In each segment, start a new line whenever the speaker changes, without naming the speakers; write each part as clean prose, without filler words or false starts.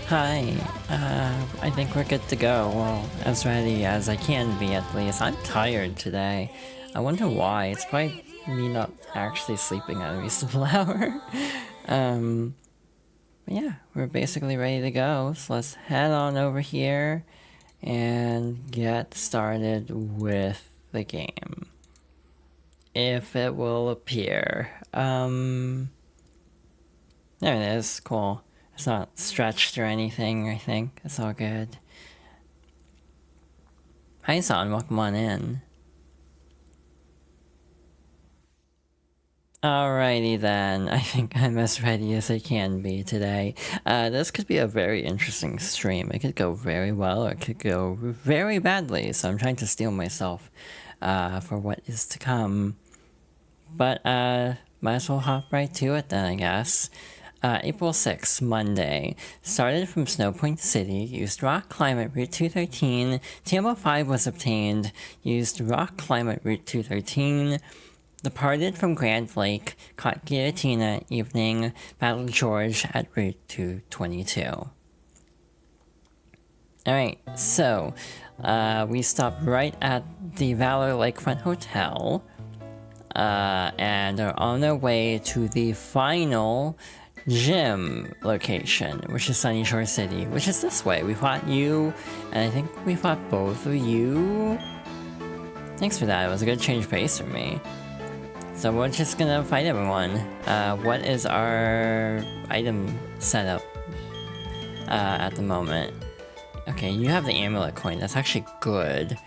Hi, I think we're good to go. Well, as ready as I can be at least. I'm tired today. I wonder why. It's probably me not actually sleeping at a reasonable hour. um, but yeah, we're basically ready to go. So let's head on over here and get started with the game. If it will appear. There it is, cool. It's not stretched or anything, I think. It's all good. Hi, Son. Welcome on in. Alrighty then. I think I'm as ready as I can be today. This could be a very interesting stream. It could go very well or it could go very badly, so I'm trying to steel myself for what is to come. But might as well hop right to it then, I guess. April 6th, Monday. Started from Snowpoint City, used Rock Climate Route 213, TMO5 was obtained, used Rock Climate Route 213, departed from Grand Lake, caught Giratina evening, battled George at Route 222. Alright, so, we stopped right at the Valor Lakefront Hotel, and are on our way to the final gym location, which is Sunny Shore City, which is this way. We fought you, and I think we fought both of you. Thanks for that, it was a good change of pace for me. So we're just gonna fight everyone. What is our item setup at the moment? Okay, you have the amulet coin, that's actually good.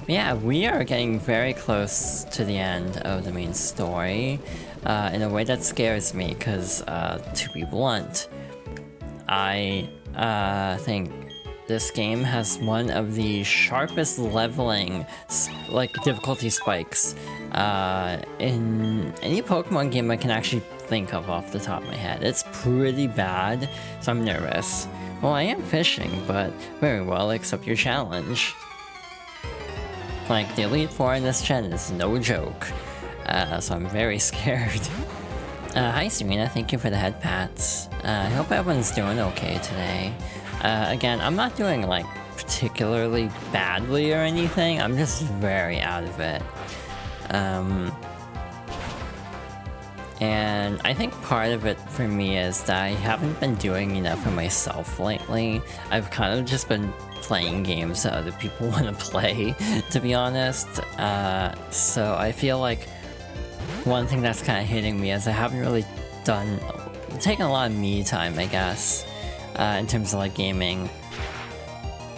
Yeah, we are getting very close to the end of the main story. In a way that scares me, because, to be blunt, I think this game has one of the sharpest leveling, difficulty spikes in any Pokemon game I can actually think of off the top of my head. It's pretty bad, so I'm nervous. Well, I am fishing, but very well, accept your challenge. Like, the Elite Four in this gen is no joke. So I'm very scared. Hi Serena, thank you for the head pats. I hope everyone's doing okay today. Again, I'm not doing like particularly badly or anything, I'm just very out of it. And I think part of it for me is that I haven't been doing enough for myself lately. I've kind of just been playing games that other people want to play, to be honest. So I feel like one thing that's kind of hitting me is I haven't really taken a lot of me time, I guess, in terms of like gaming.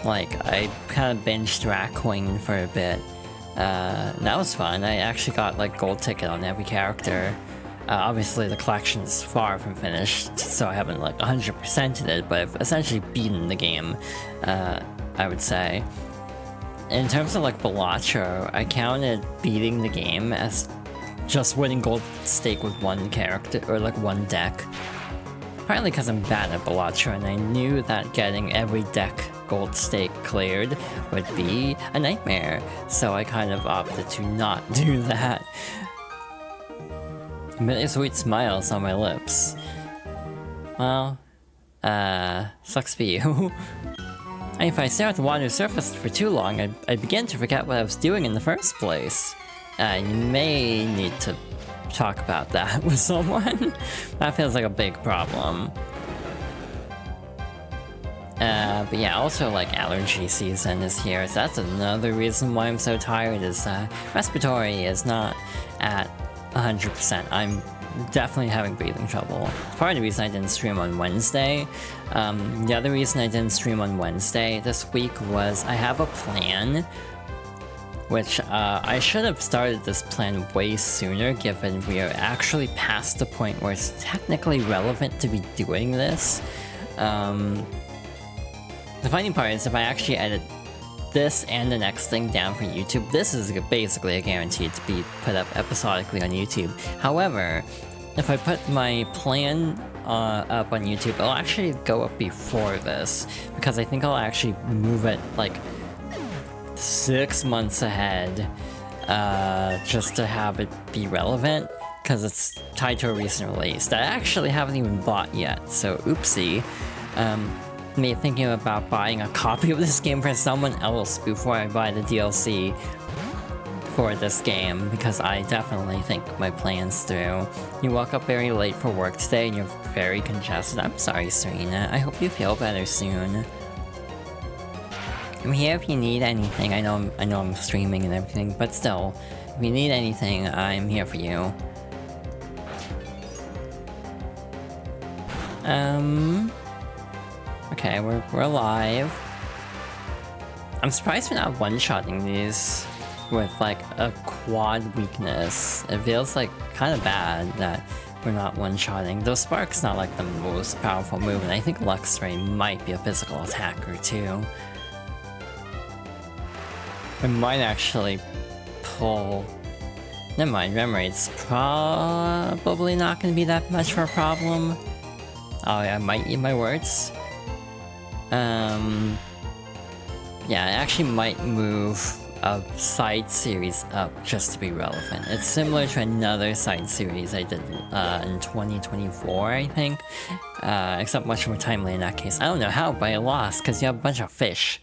Like, I kind of binged Raccoon for a bit. That was fun. I actually got like gold ticket on every character. Obviously the collection is far from finished, so I haven't like 100%ed it, but I've essentially beaten the game, I would say. In terms of like Balatro, I counted beating the game as just winning gold stake with one character, or like one deck. Partly because I'm bad at Balatro, and I knew that getting every deck gold stake cleared would be a nightmare, so I kind of opted to not do that. Bittersweet smiles on my lips. Well, sucks for you. If I stare at the water's surface for too long, I begin to forget what I was doing in the first place. You may need to talk about that with someone. That feels like a big problem. But yeah, also like allergy season is here, so that's another reason why I'm so tired, is respiratory is not at 100%. I'm definitely having breathing trouble. Part of the reason I didn't stream on Wednesday. The other reason I didn't stream on Wednesday this week was I have a plan, which I should have started this plan way sooner, given we are actually past the point where it's technically relevant to be doing this. The funny part is if I actually edit this and the next thing down for YouTube, this is basically a guarantee to be put up episodically on YouTube. However, if I put my plan up on YouTube, it'll actually go up before this, because I think I'll actually move it like 6 months ahead, just to have it be relevant. because it's tied to a recent release that I actually haven't even bought yet, so oopsie. Me thinking about buying a copy of this game for someone else before I buy the DLC for this game, because I definitely think my plans through. You woke up very late for work today and you're very congested. I'm sorry, Serena. I hope you feel better soon. I'm here if you need anything. I know I'm streaming and everything, but still, if you need anything, I'm here for you. Okay, we're alive. I'm surprised we're not one-shotting these with like a quad weakness. It feels like kind of bad that we're not one-shotting. Though Spark's not like the most powerful move, and I think Lux Ray might be a physical attacker too. It might actually pull... Never mind, Memory's probably not going to be that much of a problem. Oh yeah, I might eat my words. Yeah, it actually might move a side series up just to be relevant. It's similar to another side series I did in 2024, I think. Except much more timely in that case. I don't know how, but I lost because you have a bunch of fish.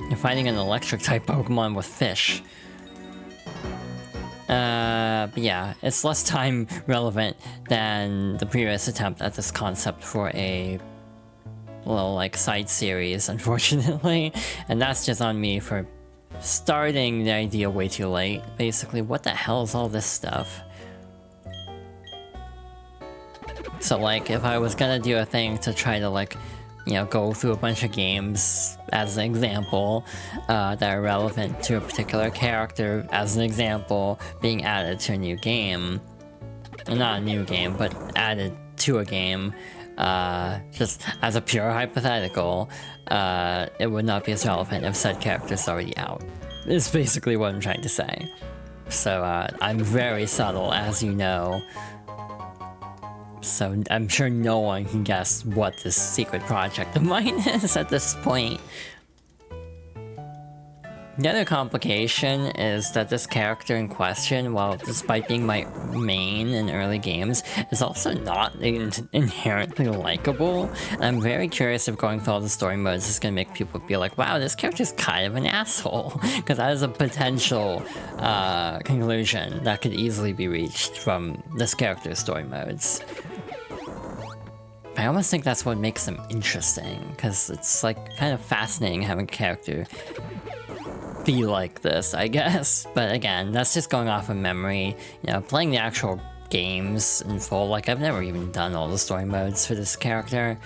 You're fighting an electric type Pokemon with fish. But yeah, it's less time relevant than the previous attempt at this concept for a little like side series, unfortunately. And that's just on me for starting the idea way too late. Basically, what the hell is all this stuff? So like, if I was gonna do a thing to try to like, you know, go through a bunch of games as an example that are relevant to a particular character as an example being added to a new game, well, not a new game, but added to a game, just as a pure hypothetical, it would not be as relevant if said character's already out. Is basically what I'm trying to say. So I'm very subtle, as you know. So I'm sure no one can guess what this secret project of mine is at this point. The other complication is that this character in question, while despite being my main in early games, is also not inherently likable. And I'm very curious if going through all the story modes is going to make people be like, wow, this character's kind of an asshole. Because that is a potential conclusion that could easily be reached from this character's story modes. I almost think that's what makes them interesting, because it's like kind of fascinating having a character be like this, I guess. But again, that's just going off of memory. You know, playing the actual games in full, like I've never even done all the story modes for this character.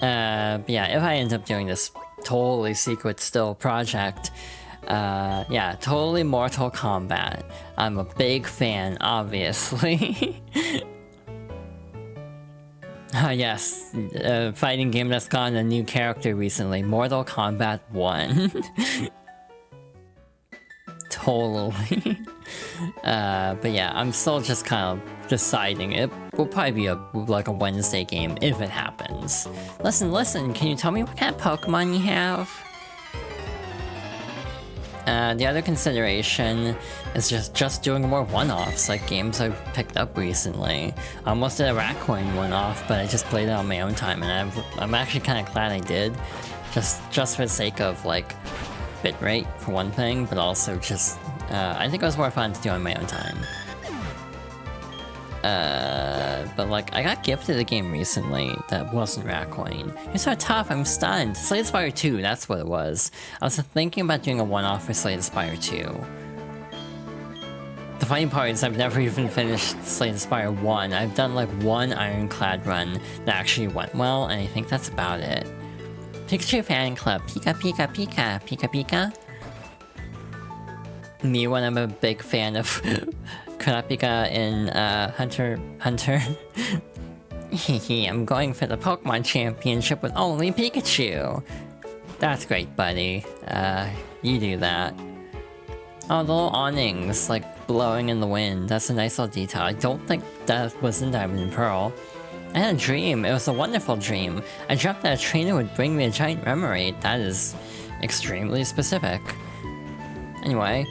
But yeah, if I end up doing this totally secret still project, yeah, totally Mortal Kombat. I'm a big fan, obviously. Yes, a fighting game that's gotten a new character recently, Mortal Kombat 1. Totally. But yeah, I'm still just kind of deciding. It will probably be like a Wednesday game if it happens. Listen, can you tell me what kind of Pokemon you have? The other consideration is just doing more one-offs, like games I've picked up recently. I almost did a Raccoon one-off, but I just played it on my own time, and I'm actually kind of glad I did. Just for the sake of, like, bitrate, for one thing, but also just, I think it was more fun to do on my own time. But like, I got gifted a game recently that wasn't Raccoon. You're so tough, I'm stunned. Slay Spire 2, that's what it was. I was thinking about doing a one-off for Slay Spire 2. The funny part is I've never even finished Slay Spire 1. I've done like one Ironclad run that actually went well, and I think that's about it. Pikachu fan club, Pika Pika Pika, Pika Pika. Me when I'm a big fan of Kurapika in Hunter. Hehe, I'm going for the Pokemon Championship with only Pikachu. That's great, buddy. You do that. Oh, the little awnings, like, blowing in the wind. That's a nice little detail. I don't think that was in Diamond and Pearl. I had a dream. It was a wonderful dream. I dreamt that a trainer would bring me a giant memory. That is extremely specific. Anyway,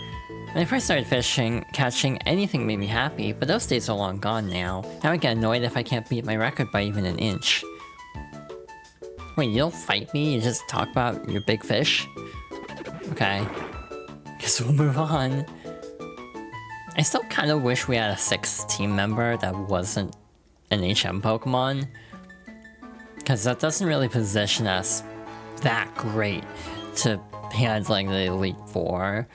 When I first started fishing, catching anything made me happy, but those days are long gone now. Now I get annoyed if I can't beat my record by even an inch. Wait, you don't fight me? You just talk about your big fish? Okay. Guess we'll move on. I still kind of wish we had a 6th team member that wasn't an HM Pokemon. Because that doesn't really position us that great to handling the Elite Four.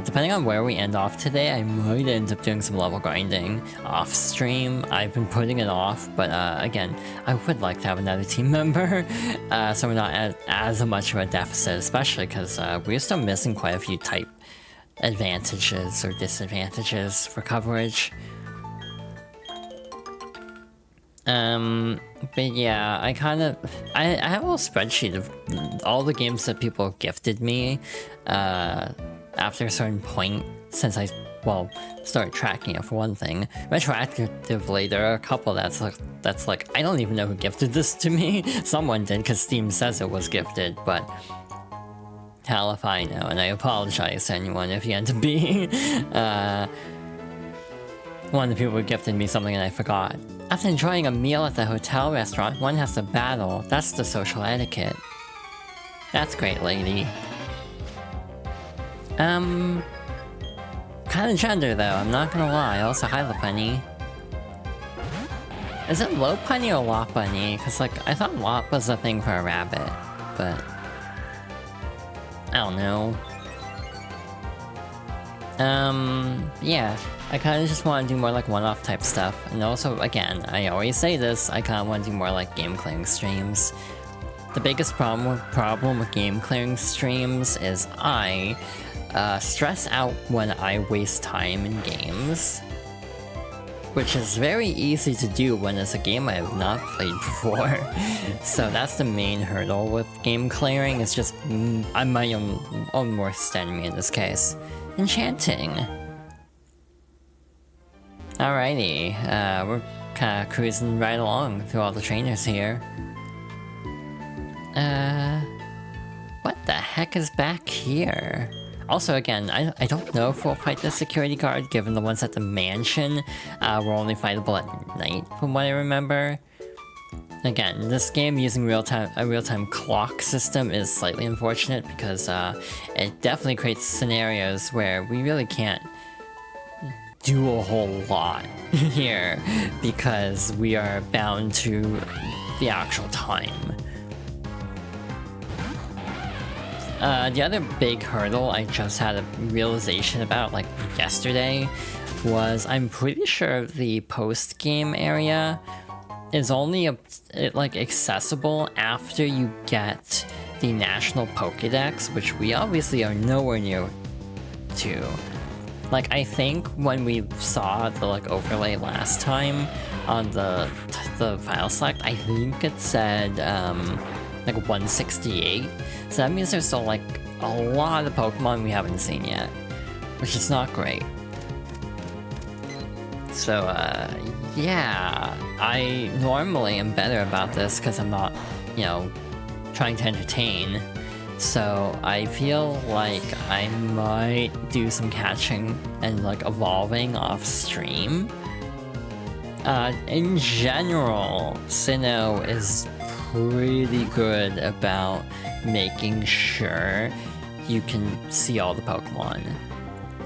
Depending on where we end off today, I might end up doing some level grinding off stream. I've been putting it off, but again, I would like to have another team member, so we're not at as much of a deficit, especially because we're still missing quite a few type advantages or disadvantages for coverage. But yeah, I have a little spreadsheet of all the games that people have gifted me, after a certain point, since I, started tracking it for one thing. Retroactively, there are a couple that's like, I don't even know who gifted this to me. Someone did, because Steam says it was gifted, but hell if I know, and I apologize to anyone if you end up being, one of the people who gifted me something and I forgot. After enjoying a meal at the hotel restaurant, one has to battle. That's the social etiquette. That's great, lady. Kind of gender though, I'm not gonna lie. Also, hi Lopunny. Is it Lopunny or Lopunny? Cause like, I thought Lop was a thing for a rabbit, but I don't know. Yeah, I kind of just want to do more like one-off type stuff, and also, again, I always say this, I kind of want to do more like game clearing streams. The biggest problem with game clearing streams is I stress out when I waste time in games, which is very easy to do when it's a game I have not played before. So that's the main hurdle with game clearing, it's just, I'm my own worst enemy in this case. Enchanting. Alrighty, we're kinda cruising right along through all the trainers here. What the heck is back here? Also, again, I don't know if we'll fight the security guard, given the ones at the mansion were only fightable at night, from what I remember. Again, this game using a real-time clock system is slightly unfortunate because it definitely creates scenarios where we really can't do a whole lot here because we are bound to the actual time. The other big hurdle I just had a realization about, like, yesterday, was I'm pretty sure the post-game area is only accessible after you get the National Pokédex, which we obviously are nowhere near to. Like, I think when we saw the overlay last time on the file select, I think it said 168. So that means there's still a lot of Pokemon we haven't seen yet, which is not great. So yeah, I normally am better about this because I'm not, trying to entertain. So I feel like I might do some catching and evolving off stream. In general, Sinnoh is pretty good about making sure you can see all the Pokemon.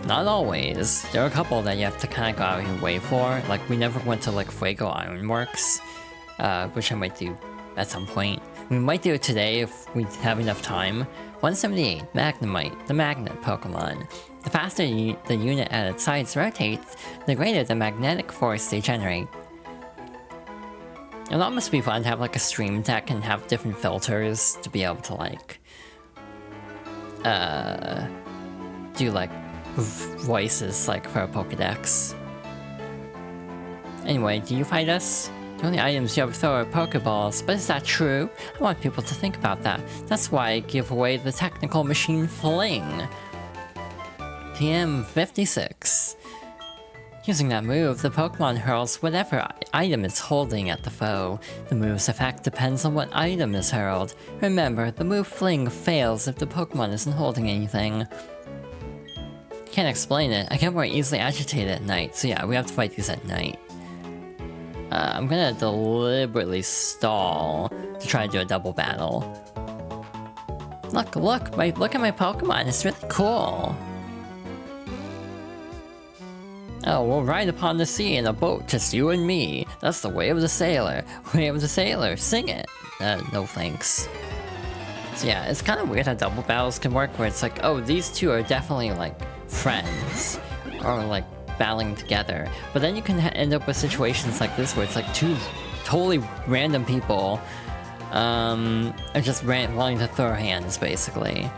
Not always. There are a couple that you have to kind of go out of your way for. Like, we never went to Fuego Ironworks, which I might do at some point. We might do it today if we have enough time. 178, Magnemite, the magnet Pokemon. The faster the unit at its sides rotates, the greater the magnetic force they generate. It must be fun to have a stream deck and have different filters to be able to do voices for a Pokédex. Anyway, do you fight us? The only items you ever throw are Pokeballs, but is that true? I want people to think about that. That's why I give away the technical machine Fling. PM56. Using that move, the Pokemon hurls whatever item it's holding at the foe. The move's effect depends on what item is hurled. Remember, the move Fling fails if the Pokemon isn't holding anything. Can't explain it. I get more easily agitated at night, so yeah, we have to fight these at night. I'm gonna deliberately stall to try to do a double battle. Look at my Pokemon, it's really cool. Oh, we'll ride upon the sea in a boat, just you and me. That's the way of the sailor. Way of the sailor, sing it. No thanks. So yeah, it's kind of weird how double battles can work, where it's like, oh, these two are definitely like friends, or like battling together. But then you can end up with situations like this, where it's like two totally random people are just wanting to throw hands, basically.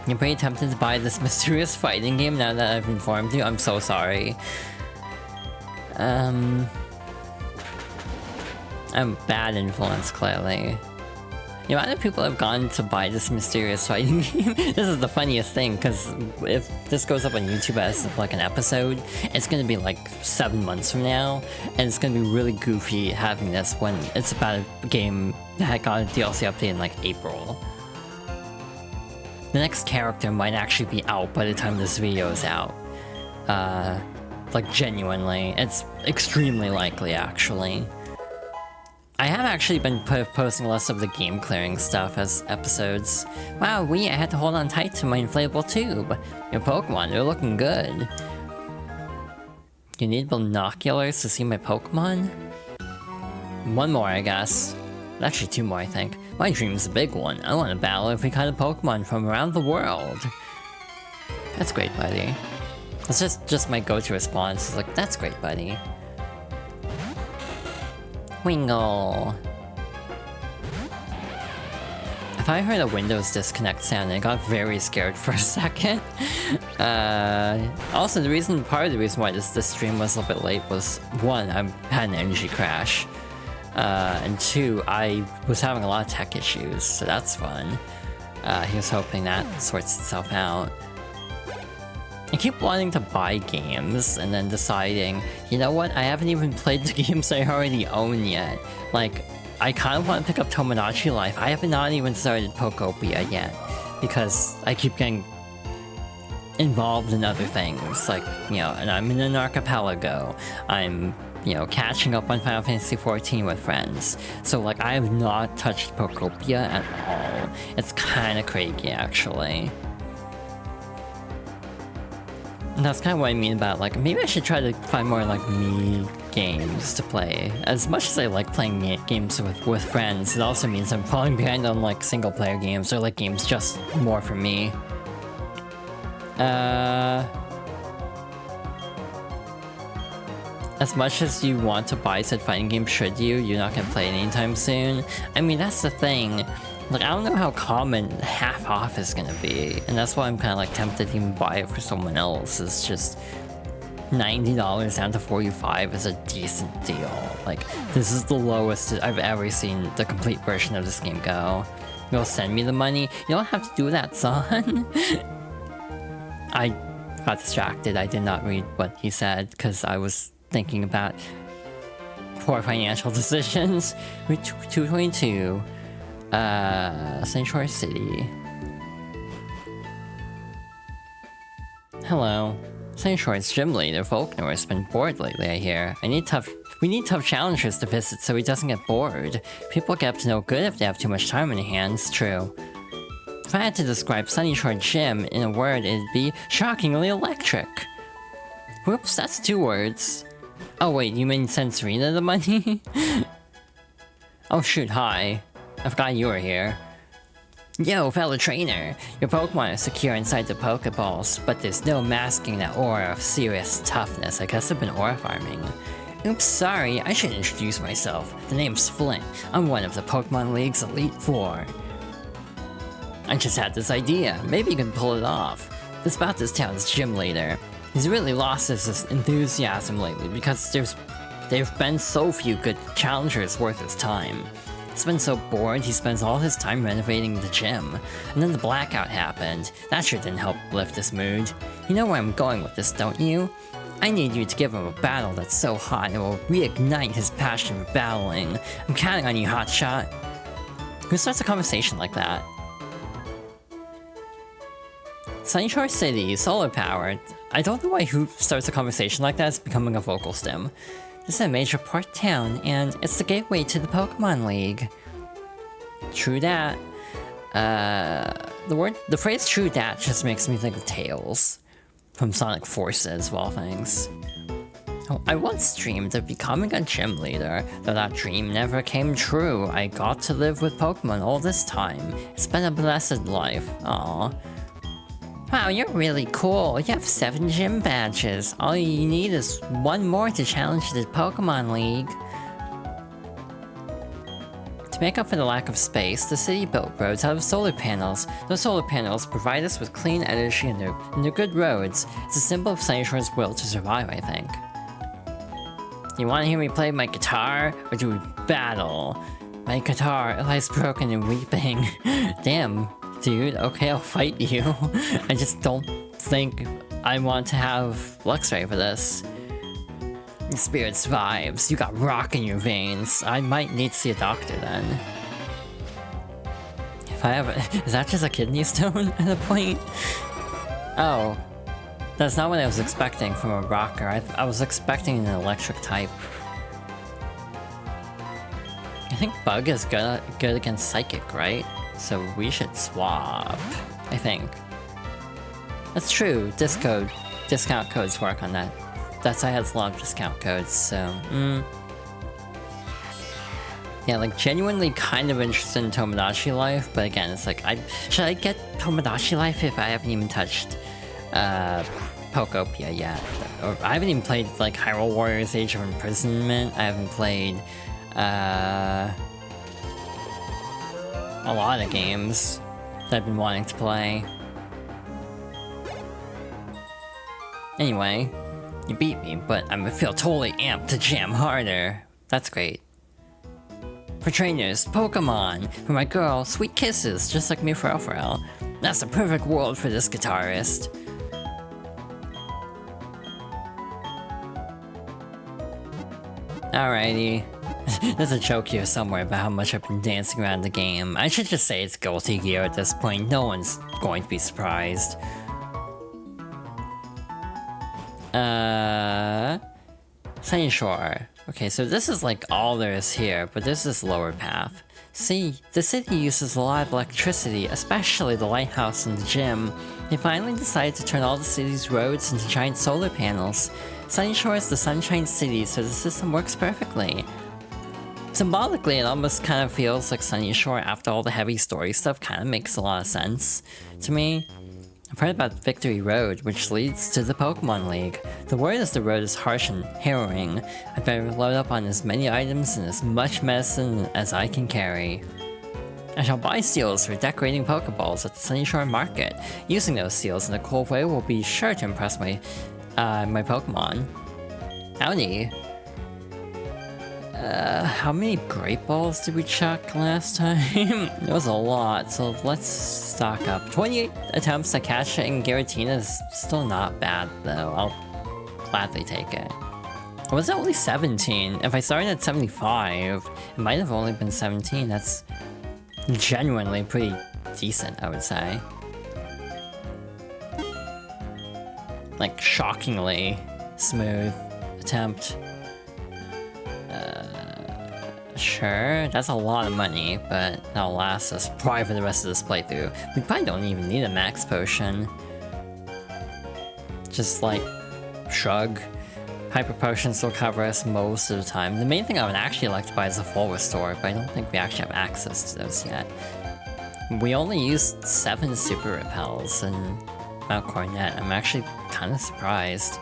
You're pretty tempted to buy this mysterious fighting game now that I've informed you. I'm so sorry. I'm a bad influence, clearly. You know, other people have gone to buy this mysterious fighting game. This is the funniest thing, because if this goes up on YouTube as like an episode, it's gonna be like 7 months from now, and it's gonna be really goofy having this when it's about a game that got a DLC update in like April. The next character might actually be out by the time this video is out. Like genuinely, it's extremely likely actually. I have actually been posting less of the game clearing stuff as episodes. Wow, I had to hold on tight to my inflatable tube. Your Pokemon, they're looking good. You need binoculars to see my Pokemon? One more, I guess. Actually, 2 more, I think. My dream's a big one. I want to battle if we caught a Pokemon from around the world. That's great, buddy. That's just my go-to response. It's like, that's great, buddy. Wingle. If I heard a Windows disconnect sound, I got very scared for a second. Also, part of the reason why this stream was a little bit late was, 1, I had an energy crash. And 2, I was having a lot of tech issues, so that's fun. He was hoping that sorts itself out. I keep wanting to buy games and then deciding, you know what, I haven't even played the games I already own yet. Like, I kind of want to pick up Tomodachi Life. I have not even started Pokopia yet, because I keep getting involved in other things, like, you know, and I'm in an archipelago. I'm, you know, catching up on Final Fantasy XIV with friends. So, like, I have not touched Pokopia at all. It's kind of crazy, actually. And that's kind of what I mean about, like, maybe I should try to find more, like, me games to play. As much as I like playing games with friends, it also means I'm falling behind on, like, single-player games, or, like, games just more for me. As much as you want to buy said fighting game, should you? You're not gonna play it anytime soon? I mean, that's the thing. Like, I don't know how common half off is gonna be, and that's why I'm kind of like tempted to even buy it for someone else. It's just $90 down to $45 is a decent deal. Like, this is the lowest I've ever seen the complete version of this game go. You'll send me the money? You don't have to do that, son. I got distracted. I did not read what he said because I was thinking about poor financial decisions. 222. Sanctuary City. Hello. Sanctuary's gym leader, Volkner, has been bored lately, I hear. We need tough challengers to visit so he doesn't get bored. People get up to no good if they have too much time on their hands, true. If I had to describe Sunnyshore's gym in a word, it'd be shockingly electric. Whoops, that's 2 words. Oh wait, you mean send Serena the money? Oh shoot, hi. I forgot you were here. Yo, fellow trainer! Your Pokemon is secure inside the Pokeballs, but there's no masking that aura of serious toughness. I guess I've been aura farming. Oops, sorry, I should introduce myself. The name's Flint. I'm one of the Pokemon League's Elite Four. I just had this idea. Maybe you can pull it off. It's about this town's gym leader. He's really lost his enthusiasm lately because there've been so few good challengers worth his time. He's been so bored, he spends all his time renovating the gym. And then the blackout happened. That sure didn't help lift his mood. You know where I'm going with this, don't you? I need you to give him a battle that's so hot it will reignite his passion for battling. I'm counting on you, hotshot. Who starts a conversation like that? Sunny Shore City, solar powered. I don't know why who starts a conversation like that is becoming a vocal stem. This is a major port town, and it's the gateway to the Pokemon League. True that. The phrase "true that" just makes me think of Tails from Sonic Forces, of all things. Oh, I once dreamed of becoming a gym leader, though that dream never came true. I got to live with Pokemon all this time. It's been a blessed life. Aww. Wow, you're really cool. You have 7 gym badges. All you need is 1 more to challenge the Pokemon League. To make up for the lack of space, the city built roads out of solar panels. Those solar panels provide us with clean energy and they're good roads. It's a symbol of Sunny Shore's will to survive, I think. You want to hear me play my guitar, or do we battle? My guitar, it lies broken and weeping. Damn, dude, okay, I'll fight you. I just don't think I want to have Luxray for this. Spirits vibes, you got rock in your veins. I might need to see a doctor then. If I have a... Is that just a kidney stone at a point? Oh. That's not what I was expecting from a rocker. I was expecting an electric type. I think Bug is good against Psychic, right? So we should swap, I think. That's true, discount codes work on that. That side has a lot of discount codes, so... Yeah, like, genuinely kind of interested in Tomodachi Life, but again, it's like, should I get Tomodachi Life if I haven't even touched Pokopia yet? Or I haven't even played, like, Hyrule Warriors Age of Imprisonment. I haven't played, a lot of games that I've been wanting to play. Anyway, you beat me, but I feel totally amped to jam harder. That's great. For trainers, Pokemon. For my girl, sweet kisses, just like me for Elfrel. That's the perfect world for this guitarist. Alrighty. There's a joke here somewhere about how much I've been dancing around the game. I should just say it's Guilty Gear at this point. No one's going to be surprised. Sunny Shore. Okay, so this is like all there is here, but there's this lower path. See, the city uses a lot of electricity, especially the lighthouse and the gym. They finally decided to turn all the city's roads into giant solar panels. Sunny Shore is the Sunshine City, so the system works perfectly. Symbolically, it almost kind of feels like Sunny Shore after all the heavy story stuff kind of makes a lot of sense to me. I've heard about Victory Road, which leads to the Pokemon League. The word is the road is harsh and harrowing. I better load up on as many items and as much medicine as I can carry. I shall buy seals for decorating Pokeballs at the Sunny Shore Market. Using those seals in a cool way will be sure to impress my Pokemon. Howdy. How many Great Balls did we chuck last time? It was a lot, so let's stock up. 28 attempts to catch it in Giratina is still not bad, though. I'll gladly take it. Or was it only 17? If I started at 75, it might have only been 17. That's genuinely pretty decent, I would say. Like, shockingly smooth attempt. Sure, that's a lot of money, but that'll last us probably for the rest of this playthrough. We probably don't even need a max potion. Just like, shrug. Hyper potions will cover us most of the time. The main thing I would actually like to buy is a full restore, but I don't think we actually have access to those yet. We only used 7 super repels in Mount Coronet. I'm actually kind of surprised.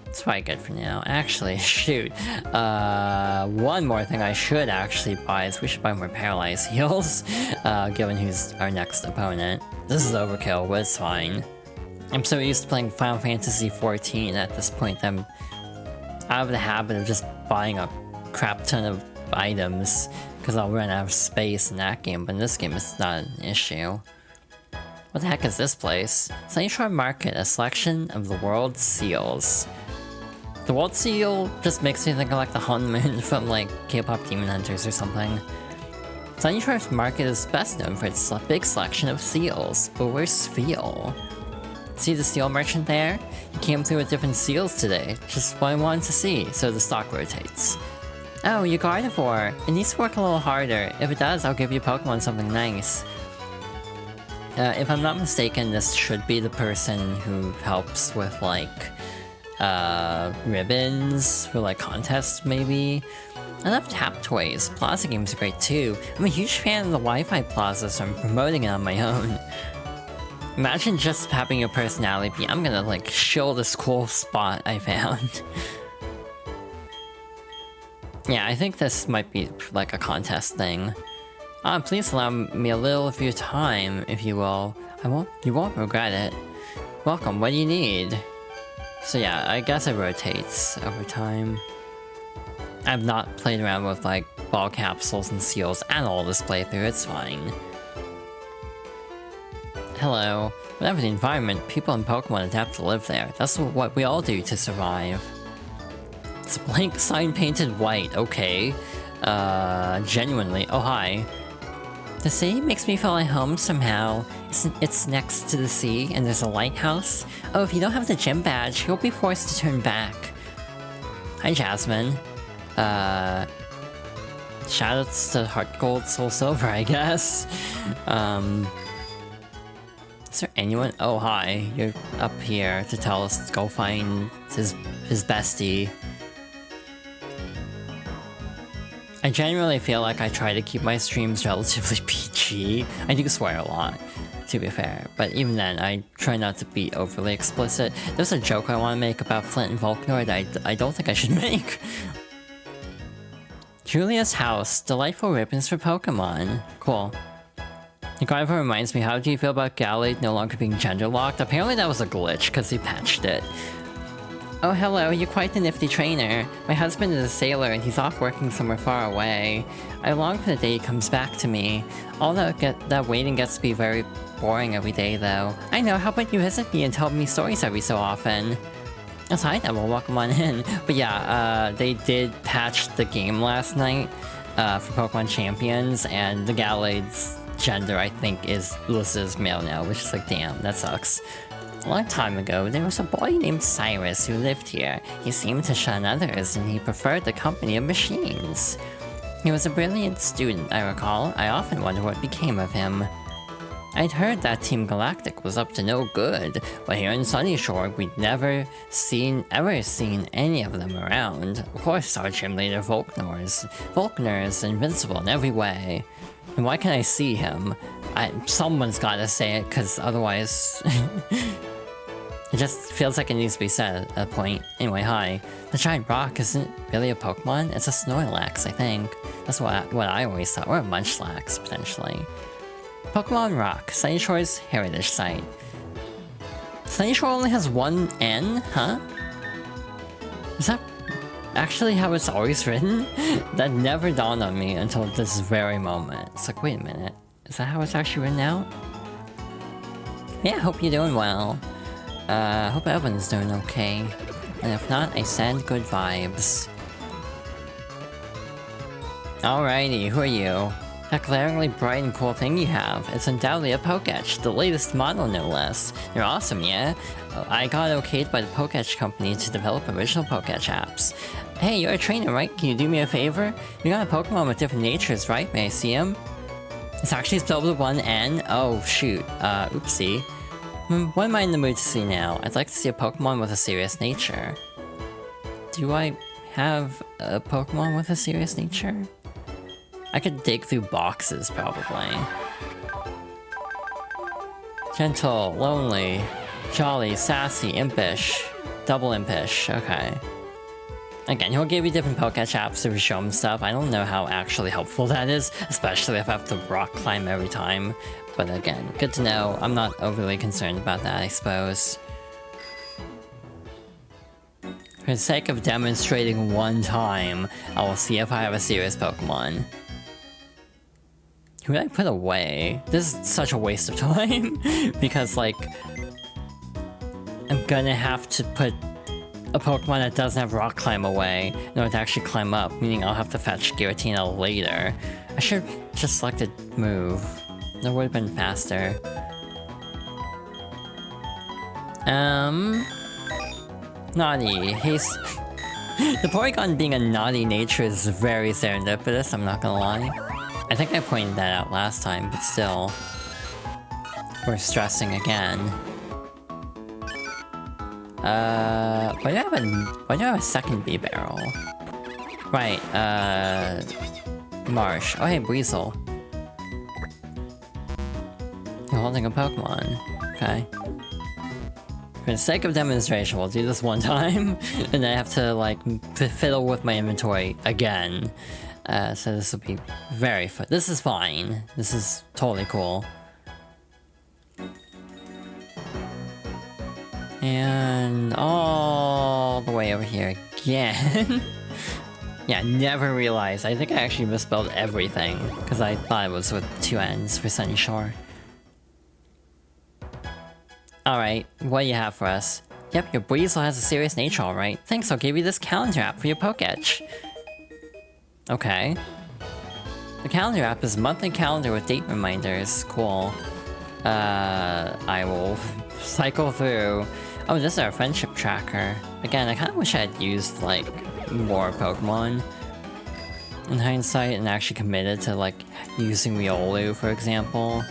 It's probably good for now. Actually, shoot. One more thing I should actually buy is we should buy more paralyzed heals, given who's our next opponent. This is overkill, but it's fine. I'm so used to playing Final Fantasy XIV at this point that I'm out of the habit of just buying a crap ton of items, because I'll run out of space in that game, but in this game it's not an issue. What the heck is this place? Sunny Shore Market, a selection of the world's seals. The world seal just makes me think of like the Honmun from like K-pop Demon Hunters or something. Sunny Shores Market is best known for its big selection of seals, but where's Seal? See the seal merchant there? He came through with different seals today, just what I wanted to see, so the stock rotates. Oh, you carnivore! It needs to work a little harder. If it does, I'll give you Pokemon something nice. If I'm not mistaken, this should be the person who helps with, like, ribbons for, like, contests, maybe? I love Tap Toys. Plaza games are great too. I'm a huge fan of the Wi-Fi Plaza, so I'm promoting it on my own. Imagine just having your personality be, I'm gonna like shill this cool spot I found. Yeah, I think this might be like a contest thing. Please allow me a little of your time, if you will. You won't regret it. Welcome, what do you need? So yeah, I guess it rotates over time. I've not played around with like ball capsules and seals at all this playthrough, it's fine. Hello. Whatever the environment, people in Pokemon adapt to live there. That's what we all do to survive. It's a blank sign painted white, okay. Genuinely. Oh, hi. The city makes me feel like home somehow. It's next to the sea, and there's a lighthouse. Oh, if you don't have the gym badge, you'll be forced to turn back. Hi, Jasmine. Shoutouts to Heart Gold, Soul Silver, I guess. Is there anyone? Oh, hi. You're up here to tell us to go find his bestie. I genuinely feel like I try to keep my streams relatively PG. I do swear a lot, to be fair, but even then, I try not to be overly explicit. There's a joke I want to make about Flint and Volknoid I don't think I should make. Julia's house. Delightful ribbons for Pokemon. Cool. The Carnivore reminds me, how do you feel about Gallade no longer being gender-locked? Apparently that was a glitch, because he patched it. Oh hello, you're quite the nifty trainer. My husband is a sailor and he's off working somewhere far away. I long for the day he comes back to me. All that waiting gets to be very boring every day though. I know, how about you visit me and tell me stories every so often? That's fine, I will welcome on in. But yeah, they did patch the game last night for Pokemon Champions, and the Gallade's gender, I think, is listed as male now, which is like, damn, that sucks. A long time ago, there was a boy named Cyrus who lived here. He seemed to shun others, and he preferred the company of machines. He was a brilliant student, I recall. I often wonder what became of him. I'd heard that Team Galactic was up to no good, but here in Sunnyshore, we'd never seen any of them around. Of course, our gym leader Volkner's invincible in every way. And why can't I see him? Someone's gotta say it, because otherwise... it just feels like it needs to be said at a point. Anyway, hi. The giant rock isn't really a Pokemon, it's a Snorlax, I think. That's what I always thought, or a Munchlax, potentially. Pokemon Rock, Sunnyshore's heritage site. Sunnyshore only has one N, huh? Is that actually how it's always written? That never dawned on me until this very moment. It's like, wait a minute. Is that how it's actually written out? Yeah, hope you're doing well. Hope everyone's doing okay. And if not, I send good vibes. Alrighty, who are you? That glaringly bright and cool thing you have. It's undoubtedly a Poketch, the latest model no less. You're awesome, yeah? I got okayed by the Poketch company to develop original Poketch apps. Hey, you're a trainer, right? Can you do me a favor? You got a Pokemon with different natures, right? May I see him? It's actually spelled with one N? Oh, shoot. Oopsie. What am I in the mood to see now? I'd like to see a Pokemon with a serious nature. Do I have a Pokemon with a serious nature? I could dig through boxes, probably. Gentle, lonely, jolly, sassy, impish. Double impish, okay. Again, he'll give you different Poketch apps to show him stuff. I don't know how actually helpful that is, especially if I have to rock climb every time. But again, good to know. I'm not overly concerned about that, I suppose. For the sake of demonstrating one time, I will see if I have a serious Pokemon. Who did I put away? This is such a waste of time, because, like, I'm gonna have to put a Pokemon that doesn't have Rock Climb away in order to actually climb up, meaning I'll have to fetch Giratina later. I should have just selected move. That would have been faster. Naughty. Haste. The Porygon being a naughty nature is very serendipitous, I'm not gonna lie. I think I pointed that out last time, but still. We're stressing again. Why do I have a second B barrel? Right, Marsh. Oh hey, Weasel. You're holding a Pokemon. Okay. For the sake of demonstration, we'll do this one time, and then I have to, like, fiddle with my inventory again. So this will be very fun. This is fine. This is totally cool. And all the way over here again. Yeah, never realized. I think I actually misspelled everything, because I thought it was with 2 N's for Sunny Shore. Alright, what do you have for us? Yep, your Weasel has a serious nature, alright. Thanks, I'll give you this calendar app for your Pokétch. Okay. The calendar app is a monthly calendar with date reminders. Cool. I will cycle through. Oh, this is our friendship tracker. Again, I kind of wish I had used, like, more Pokemon in hindsight and actually committed to, like, using Riolu, for example.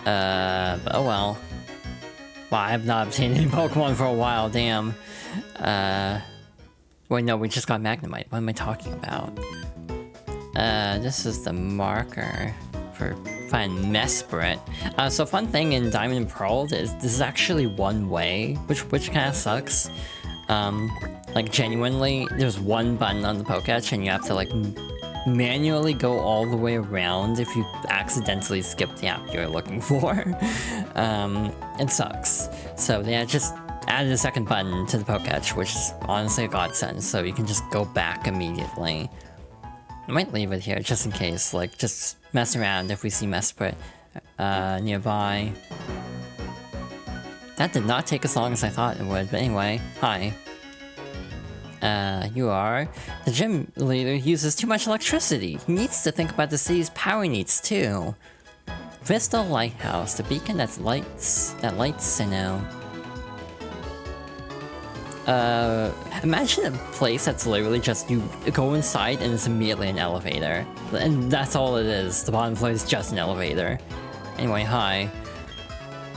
But oh well. Wow, I have not obtained any Pokemon for a while, damn. Wait, no, we just got Magnemite. What am I talking about? This is the marker for finding Mesprit. So fun thing in Diamond and Pearl is this is actually one way, which kind of sucks. Like genuinely, there's one button on the Pokétch and you have to like manually go all the way around if you accidentally skip the app you're looking for. It sucks. So yeah, just added a second button to the Pokétch, which is honestly a godsend, so you can just go back immediately. I might leave it here just in case, like just mess around if we see Mesprit nearby. That did not take as long as I thought it would, but anyway, hi. You are? The gym leader uses too much electricity. He needs to think about the city's power needs too. Vista Lighthouse, the beacon that lights Sinnoh. Imagine a place that's literally just you go inside and it's immediately an elevator. And that's all it is. The bottom floor is just an elevator. Anyway, hi.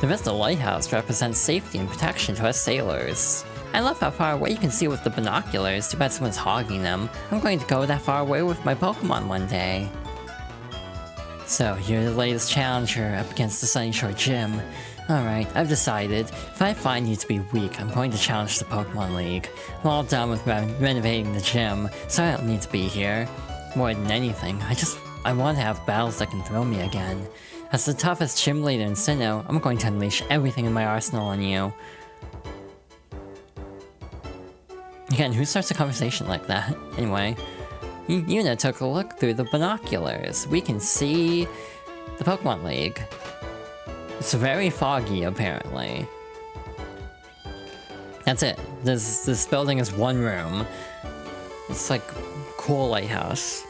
The Vista Lighthouse represents safety and protection to us sailors. I love how far away you can see with the binoculars. Too bad someone's hogging them. I'm going to go that far away with my Pokemon one day. So, you're the latest challenger up against the Sunny Shore Gym. Alright, I've decided. If I find you to be weak, I'm going to challenge the Pokemon League. I'm all done with renovating the gym, so I don't need to be here. More than anything, I want to have battles that can throw me again. As the toughest gym leader in Sinnoh, I'm going to unleash everything in my arsenal on you. Again, who starts a conversation like that? Anyway, Yuna took a look through the binoculars. We can see the Pokemon League. It's very foggy, apparently. That's it. This building is one room. It's like cool lighthouse.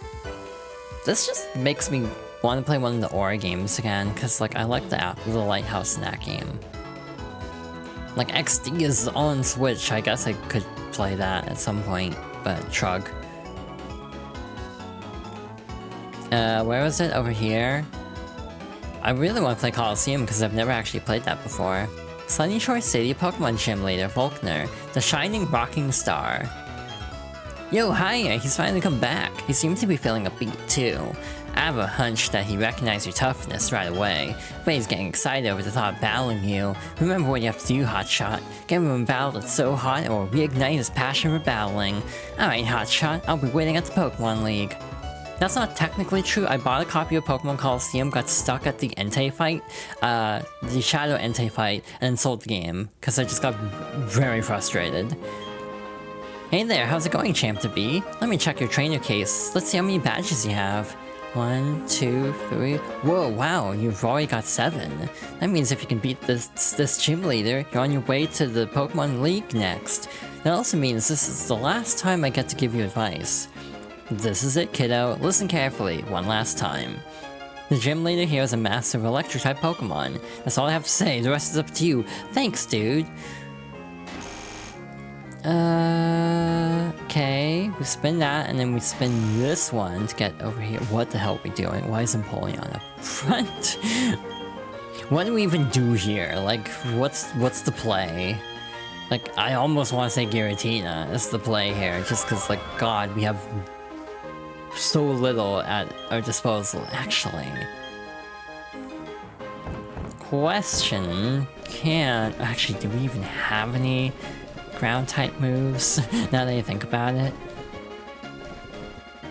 This just makes me want to play one of the Aura games again, because like I like the lighthouse in that game. Like XD is on Switch. I guess I could play that at some point, but shrug. Where was it? Over here? I really want to play Coliseum because I've never actually played that before. Sunny Shore City Pokemon Gym Leader Volkner, the shining rocking star. Yo, hiya, he's finally come back. He seems to be feeling upbeat too. I have a hunch that he recognized your toughness right away, but he's getting excited over the thought of battling you. Remember what you have to do, Hotshot. Get him in a battle that's so hot it will reignite his passion for battling. Alright, Hotshot, I'll be waiting at the Pokemon League. That's not technically true. I bought a copy of Pokemon Coliseum, got stuck at the Entei fight, the Shadow Entei fight, and then sold the game, because I just got very frustrated. Hey there, how's it going, Champ to be? Let me check your trainer case. Let's see how many badges you have. 1, 2, 3. Whoa, wow, you've already got 7. That means if you can beat this gym leader, you're on your way to the Pokemon League next. That also means this is the last time I get to give you advice. This is it, kiddo. Listen carefully, one last time. The gym leader here is a master of electric-type Pokemon. That's all I have to say, the rest is up to you. Thanks, dude. Okay, we spin that, and then we spin this one to get over here. What the hell are we doing? Why is Empoleon up front? What do we even do here? Like, what's the play? Like, I almost want to say Giratina is the play here, just because, like, God, we have so little at our disposal, actually. Question, actually, do we even have any ground-type moves, now that you think about it?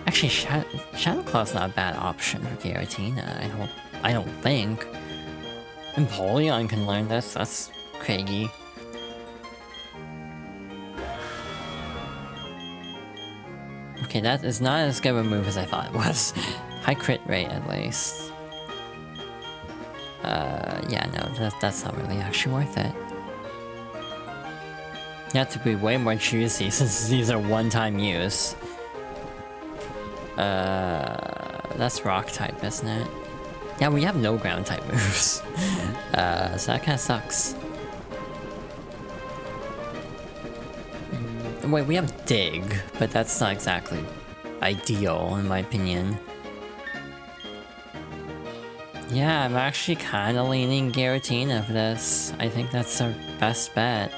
Actually, Shadow Claw's not a bad option for Giratina, I don't think. Empoleon can learn this, that's Craigie. Okay, that is not as good of a move as I thought it was. High crit rate, at least. Yeah, no, that's not really actually worth it. You have to be way more choosy since these are one-time use. That's rock type, isn't it? Yeah, we have no ground type moves. So that kinda sucks. Wait, we have dig, but that's not exactly ideal in my opinion. Yeah, I'm actually kinda leaning Giratina for this. I think that's our best bet.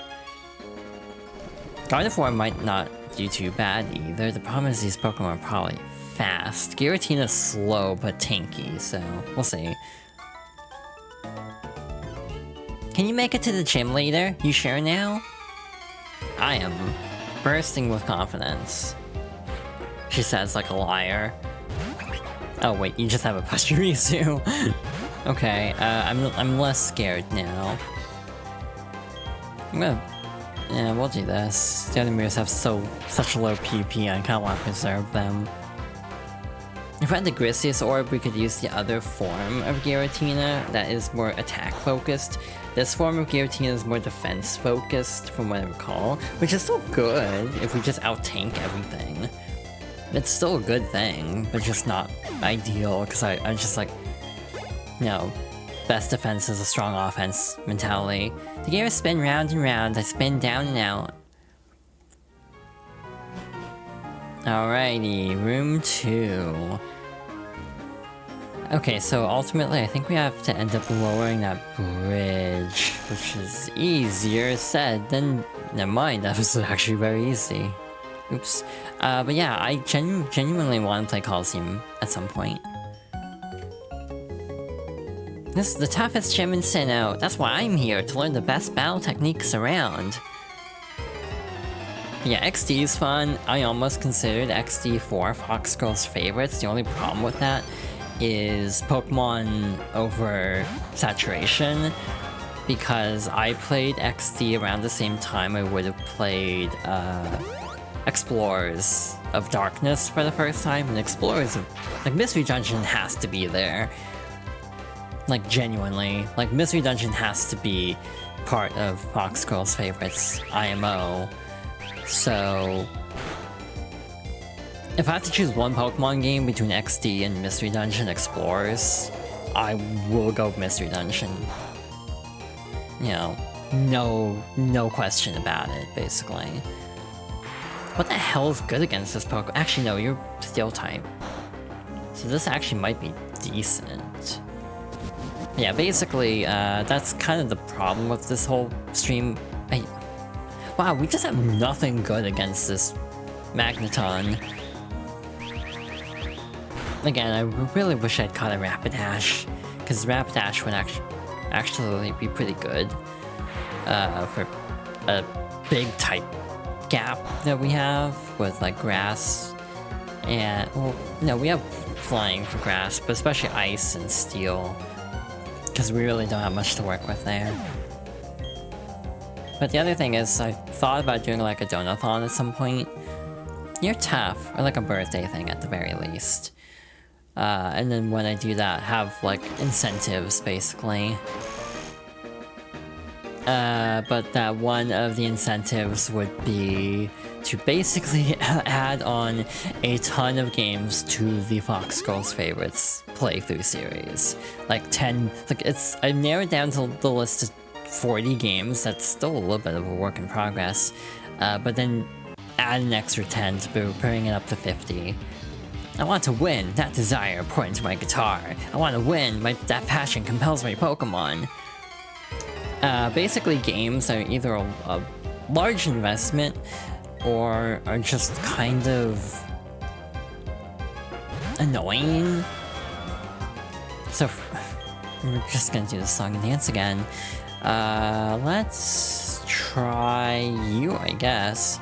Gardevoir might not do too bad either. The problem is these Pokemon are probably fast. Giratina's slow but tanky, so we'll see. Can you make it to the gym leader? You sure now? I am bursting with confidence. She says like a liar. Oh wait, you just have a Pachirisu. Okay, I'm less scared now. Yeah, we'll do this. The other moves have such low PP, I kinda want to preserve them. If we had the Grisius Orb, we could use the other form of Giratina that is more attack focused. This form of Giratina is more defense focused, from what I recall, which is still good if we just out-tank everything. It's still a good thing, but just not ideal, because I'm just like, you know, best defense is a strong offense mentality. The game is spin round and round, I spin down and out. Alrighty, room 2. Okay, so ultimately I think we have to end up lowering that bridge, which is easier said than... Never mind, that was actually very easy. Oops. But yeah, I genuinely want to play Coliseum at some point. This is the toughest gym in Sinnoh. That's why I'm here, to learn the best battle techniques around. Yeah, XD is fun. I almost considered XD for Fox Girl's favorites. The only problem with that is Pokemon over saturation. Because I played XD around the same time I would have played Explorers of Darkness for the first time. And Explorers of... like, Mystery Dungeon has to be there. Like, genuinely. Like, Mystery Dungeon has to be part of Fox Girl's favorites IMO. So... if I have to choose one Pokemon game between XD and Mystery Dungeon Explorers, I will go Mystery Dungeon. You know, no question about it, basically. What the hell is good against this Pokemon? Actually, no, you're Steel type. So this actually might be decent. Yeah, basically, that's kind of the problem with this whole stream. Wow, we just have nothing good against this Magneton. Again, I really wish I'd caught a Rapidash, because Rapidash would actually be pretty good for a big type gap that we have with like grass and, well, no, we have flying for grass, but especially ice and steel, because we really don't have much to work with there. But the other thing is, I thought about doing like a donathon at some point. You're tough, or like a birthday thing at the very least. And then when I do that, have like incentives basically. But that one of the incentives would be to basically add on a ton of games to the Fox Girls Favorites playthrough series. Like 10, like I narrowed down to the list to 40 games. That's still a little bit of a work in progress. But then add an extra 10 to bring it up to 50. I want to win, that desire poured into my guitar. I want to win, that passion compels my Pokemon. Basically games are either a large investment or are just kind of annoying. So we're just gonna do the song and dance again. Let's try you, I guess.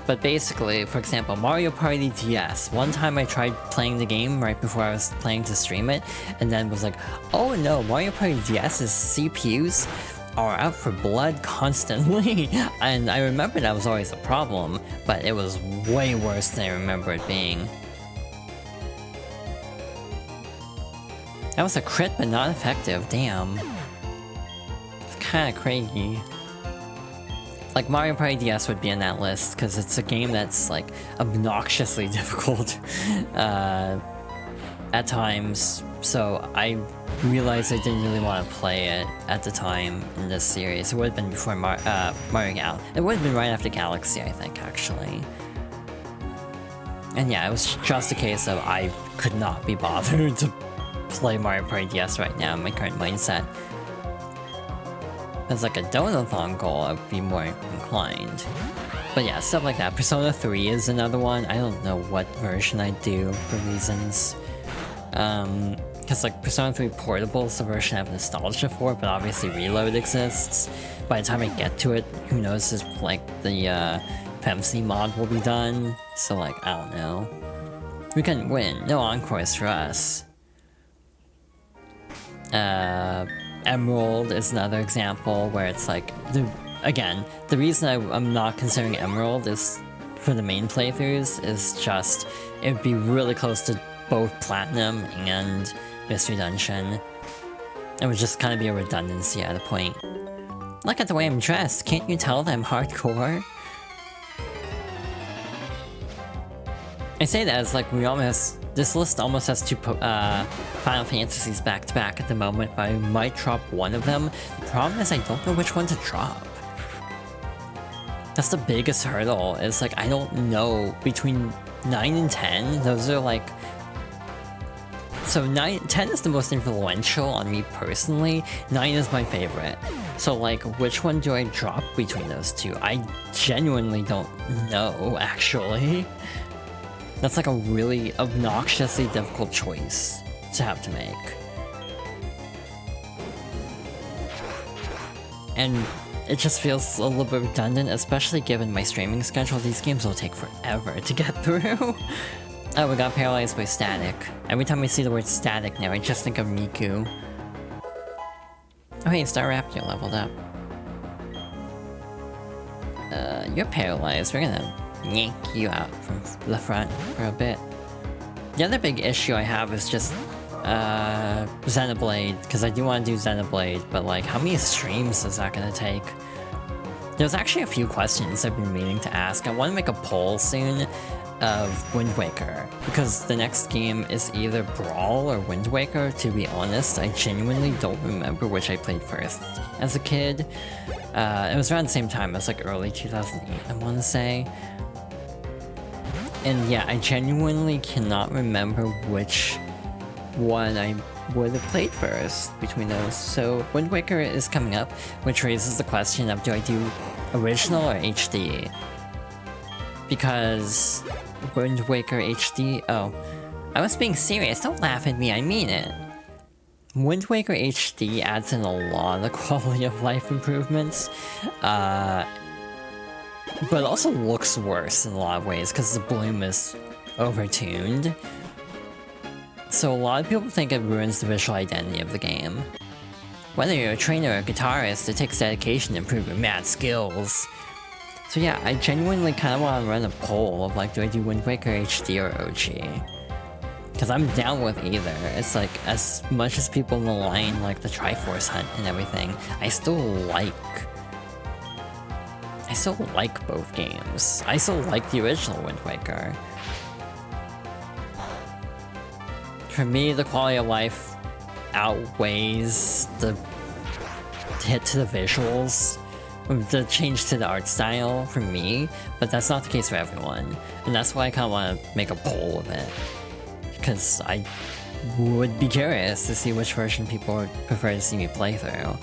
But basically, for example, Mario Party DS. One time I tried playing the game right before I was planning to stream it, and then was like, oh no, Mario Party DS's CPUs are out for blood constantly. And I remember that was always a problem, but it was way worse than I remember it being. That was a crit, but not effective, damn. It's kinda crazy. Like, Mario Party DS would be in that list, because it's a game that's, like, obnoxiously difficult at times, so I realized I didn't really want to play it at the time in this series. It would have been before Mario Gal. It would have been right after Galaxy, I think, actually. And yeah, it was just a case of I could not be bothered to play Mario Party DS right now in my current mindset. As like a Donathon goal, I would be more inclined. But yeah, stuff like that. Persona 3 is another one. I don't know what version I do for reasons. Because like Persona 3 Portable is the version I have nostalgia for, but obviously Reload exists. By the time I get to it, who knows if like the FEMC mod will be done. So like, I don't know. We couldn't win. No encores for us. Emerald is another example where it's like, again, the reason I'm not considering Emerald is for the main playthroughs is just, it would be really close to both Platinum and Mystery Dungeon. It would just kind of be a redundancy at a point. Look at the way I'm dressed, can't you tell that I'm hardcore? I say that as like this list almost has two Final Fantasies back to back at the moment, but I might drop one of them. The problem is I don't know which one to drop. That's the biggest hurdle, is like I don't know between 9 and 10, those are like... So 10 is the most influential on me personally, 9 is my favorite. So like, which one do I drop between those two? I genuinely don't know, actually. That's like a really obnoxiously difficult choice to have to make. And it just feels a little bit redundant, especially given my streaming schedule. These games will take forever to get through. Oh, we got paralyzed by static. Every time I see the word static now, I just think of Miku. Oh hey, Staraptor leveled up. You're paralyzed. We're gonna yank you out from the front for a bit. The other big issue I have is just Xenoblade, because I do want to do Xenoblade, but like, how many streams is that gonna take? There's actually a few questions I've been meaning to ask. I want to make a poll soon of Wind Waker, because the next game is either Brawl or Wind Waker. To be honest, I genuinely don't remember which I played first as a kid. It was around the same time, it was like early 2008, I want to say. And yeah, I genuinely cannot remember which one I would have played first between those. So Wind Waker is coming up, which raises the question of, do I do original or HD? Because Wind Waker HD... Oh, I was being serious, don't laugh at me, I mean it. Wind Waker HD adds in a lot of quality of life improvements, but also looks worse in a lot of ways because the bloom is overtuned. So a lot of people think it ruins the visual identity of the game. Whether you're a trainer or a guitarist, it takes dedication to improve your mad skills. So yeah, I genuinely kind of want to run a poll of like, do I do Wind Waker HD or OG? Because I'm down with either. It's like, as much as people malign like the Triforce Hunt and everything, I still like both games. I still like the original Wind Waker. For me, the quality of life outweighs the hit to the visuals, the change to the art style for me, but that's not the case for everyone. And that's why I kind of want to make a poll of it. Because I would be curious to see which version people would prefer to see me play through.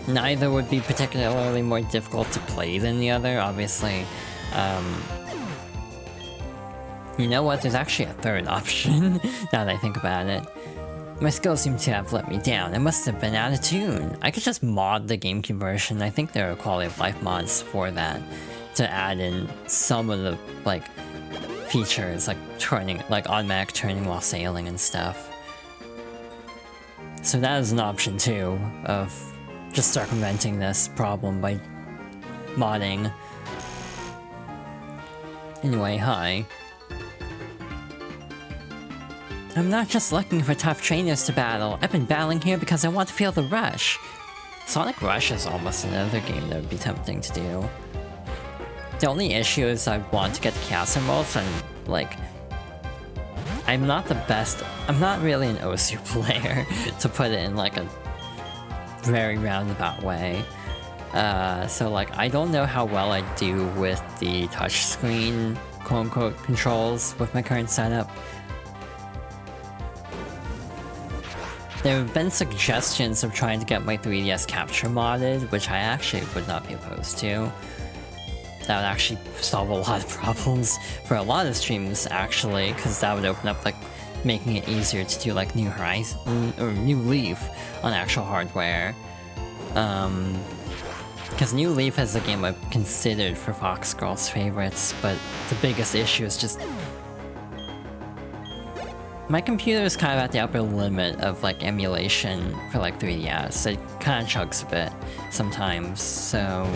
Neither would be particularly more difficult to play than the other, obviously. You know what, there's actually a third option, now that I think about it. My skills seem to have let me down, I must have been out of tune. I could just mod the GameCube version, I think there are quality of life mods for that, to add in some of the, like, features, like turning, like automatic turning while sailing and stuff. So that is an option too, of just circumventing this problem by modding. Anyway, hi. I'm not just looking for tough trainers to battle, I've been battling here because I want to feel the rush. Sonic Rush is almost another game that would be tempting to do. The only issue is I want to get the Chaos Emeralds and, like, I'm not the best, I'm not really an OSU player, to put it in, like, a very roundabout way. So, like, I don't know how well I do with the touchscreen, quote-unquote, controls with my current setup. There have been suggestions of trying to get my 3DS capture modded, which I actually would not be opposed to. That would actually solve a lot of problems for a lot of streams, actually, because that would open up, like, making it easier to do, like, New Horizon, or New Leaf on actual hardware. Because New Leaf is a game I've considered for Fox Girls favorites, but the biggest issue is just my computer is kind of at the upper limit of, like, emulation for, like, 3DS. It kind of chugs a bit sometimes, so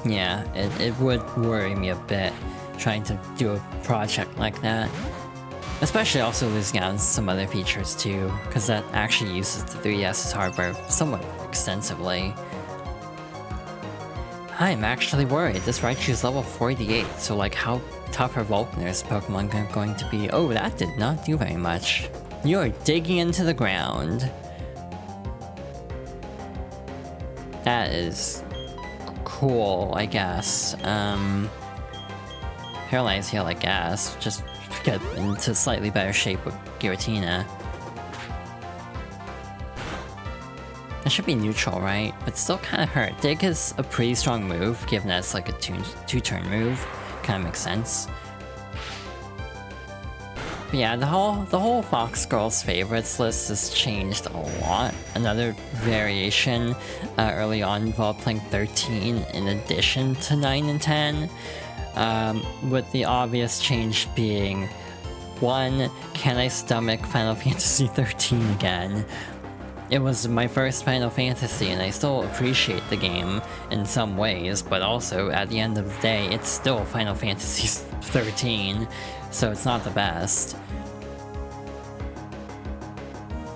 yeah, it would worry me a bit trying to do a project like that. Especially also losing out on some other features too, because that actually uses the 3DS's hardware somewhat extensively. I'm actually worried, this Raichu's level 48, so like how tough are Volkner's Pokemon going to be? Oh, that did not do very much. You're digging into the ground. That is cool, I guess. Paralyze Heal, I guess. Just get into slightly better shape with Giratina. It should be neutral, right? But still kind of hurt. Dig is a pretty strong move, given that it's like a two-turn move. Kind of makes sense. But yeah, the whole Fox Girls favorites list has changed a lot. Another variation early on involved playing 13 in addition to 9 and 10. With the obvious change being, 1, can I stomach Final Fantasy 13 again? It was my first Final Fantasy and I still appreciate the game in some ways, but also at the end of the day, it's still Final Fantasy 13, so it's not the best.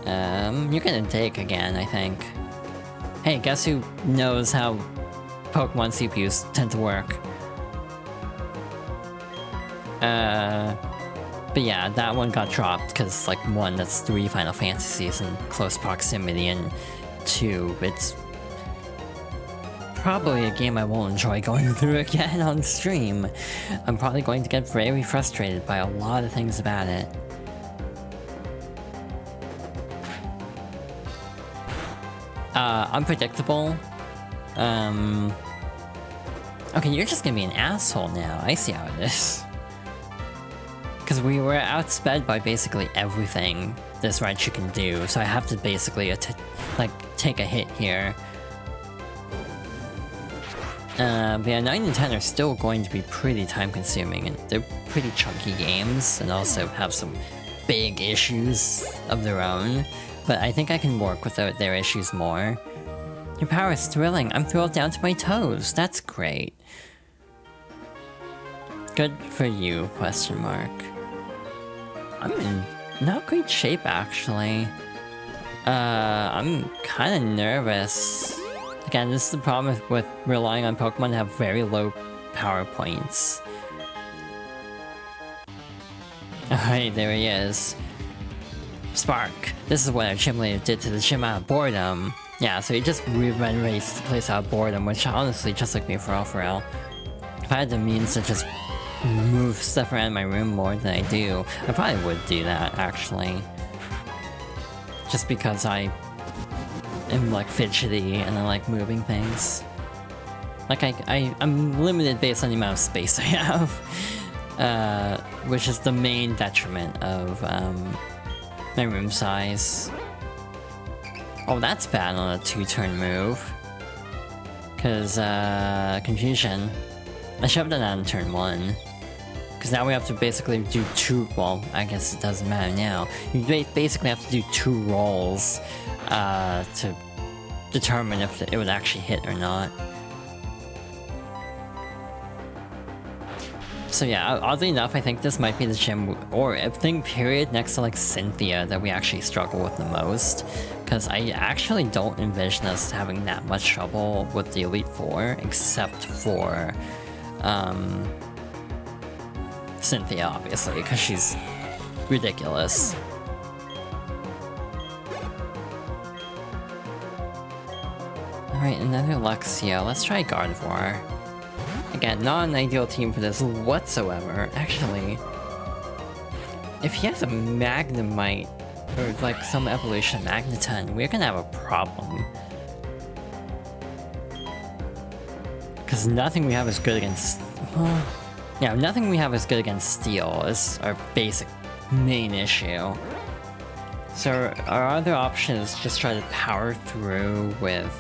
You're gonna take again, I think. Hey, guess who knows how Pokemon CPUs tend to work? But yeah, that one got dropped because, like, 1, that's 3 Final Fantasies in close proximity, and 2, it's probably a game I won't enjoy going through again on stream. I'm probably going to get very frustrated by a lot of things about it. Unpredictable. Okay, you're just gonna be an asshole now. I see how it is. Because we were outsped by basically everything this Raichu can do, so I have to basically take a hit here. But yeah, 9 and 10 are still going to be pretty time-consuming, and they're pretty chunky games, and also have some big issues of their own. But I think I can work with their issues more. Your power is thrilling. I'm thrilled down to my toes. That's great. Good for you, question mark. I'm in not great shape, actually. I'm kind of nervous. Again, this is the problem with relying on Pokemon to have very low power points. Alright, there he is. Spark. This is what our gym leader did to the gym out of boredom. Yeah, so he just renovates the place out of boredom, which honestly, just like me for real. If I had the means to just move stuff around my room more than I do, I probably would do that, actually. Just because I am, like, fidgety and I like moving things. Like, I'm limited based on the amount of space I have. Which is the main detriment of, my room size. Oh, that's bad on a 2-turn move. Cause, confusion. I should have done that on turn 1. Cause now we have to basically do 2, well, I guess it doesn't matter now. You basically have to do 2 rolls, to determine if it would actually hit or not. So yeah, oddly enough, I think this might be the gym, or thing period, next to like Cynthia, that we actually struggle with the most. Because I actually don't envision us having that much trouble with the Elite Four, except for, Cynthia, obviously, because she's ridiculous. Alright, another Luxio. Let's try Gardevoir. Again, not an ideal team for this whatsoever. Actually, if he has a Magnemite, or like some evolution of Magneton, we're gonna have a problem. Because nothing we have is good against... yeah, nothing we have is good against Steel is our basic main issue. So our other option is just try to power through with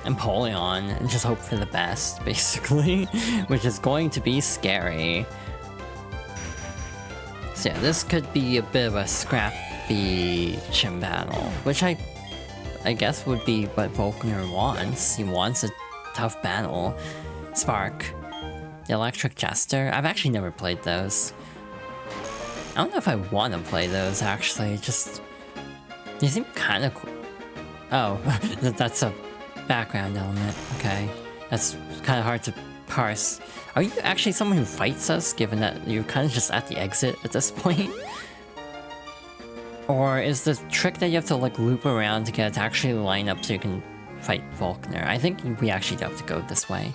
Empoleon and just hope for the best, basically, which is going to be scary. So yeah, this could be a bit of a scrappy gym battle, which I guess would be what Volkner wants. He wants a tough battle. Spark. The Electric Jester. I've actually never played those. I don't know if I want to play those, actually. Just... they seem kind of cool. Oh, that's a background element. Okay. That's kind of hard to parse. Are you actually someone who fights us, given that you're kind of just at the exit at this point? Or is the trick that you have to like loop around to get it to actually line up so you can fight Volkner? I think we actually do have to go this way.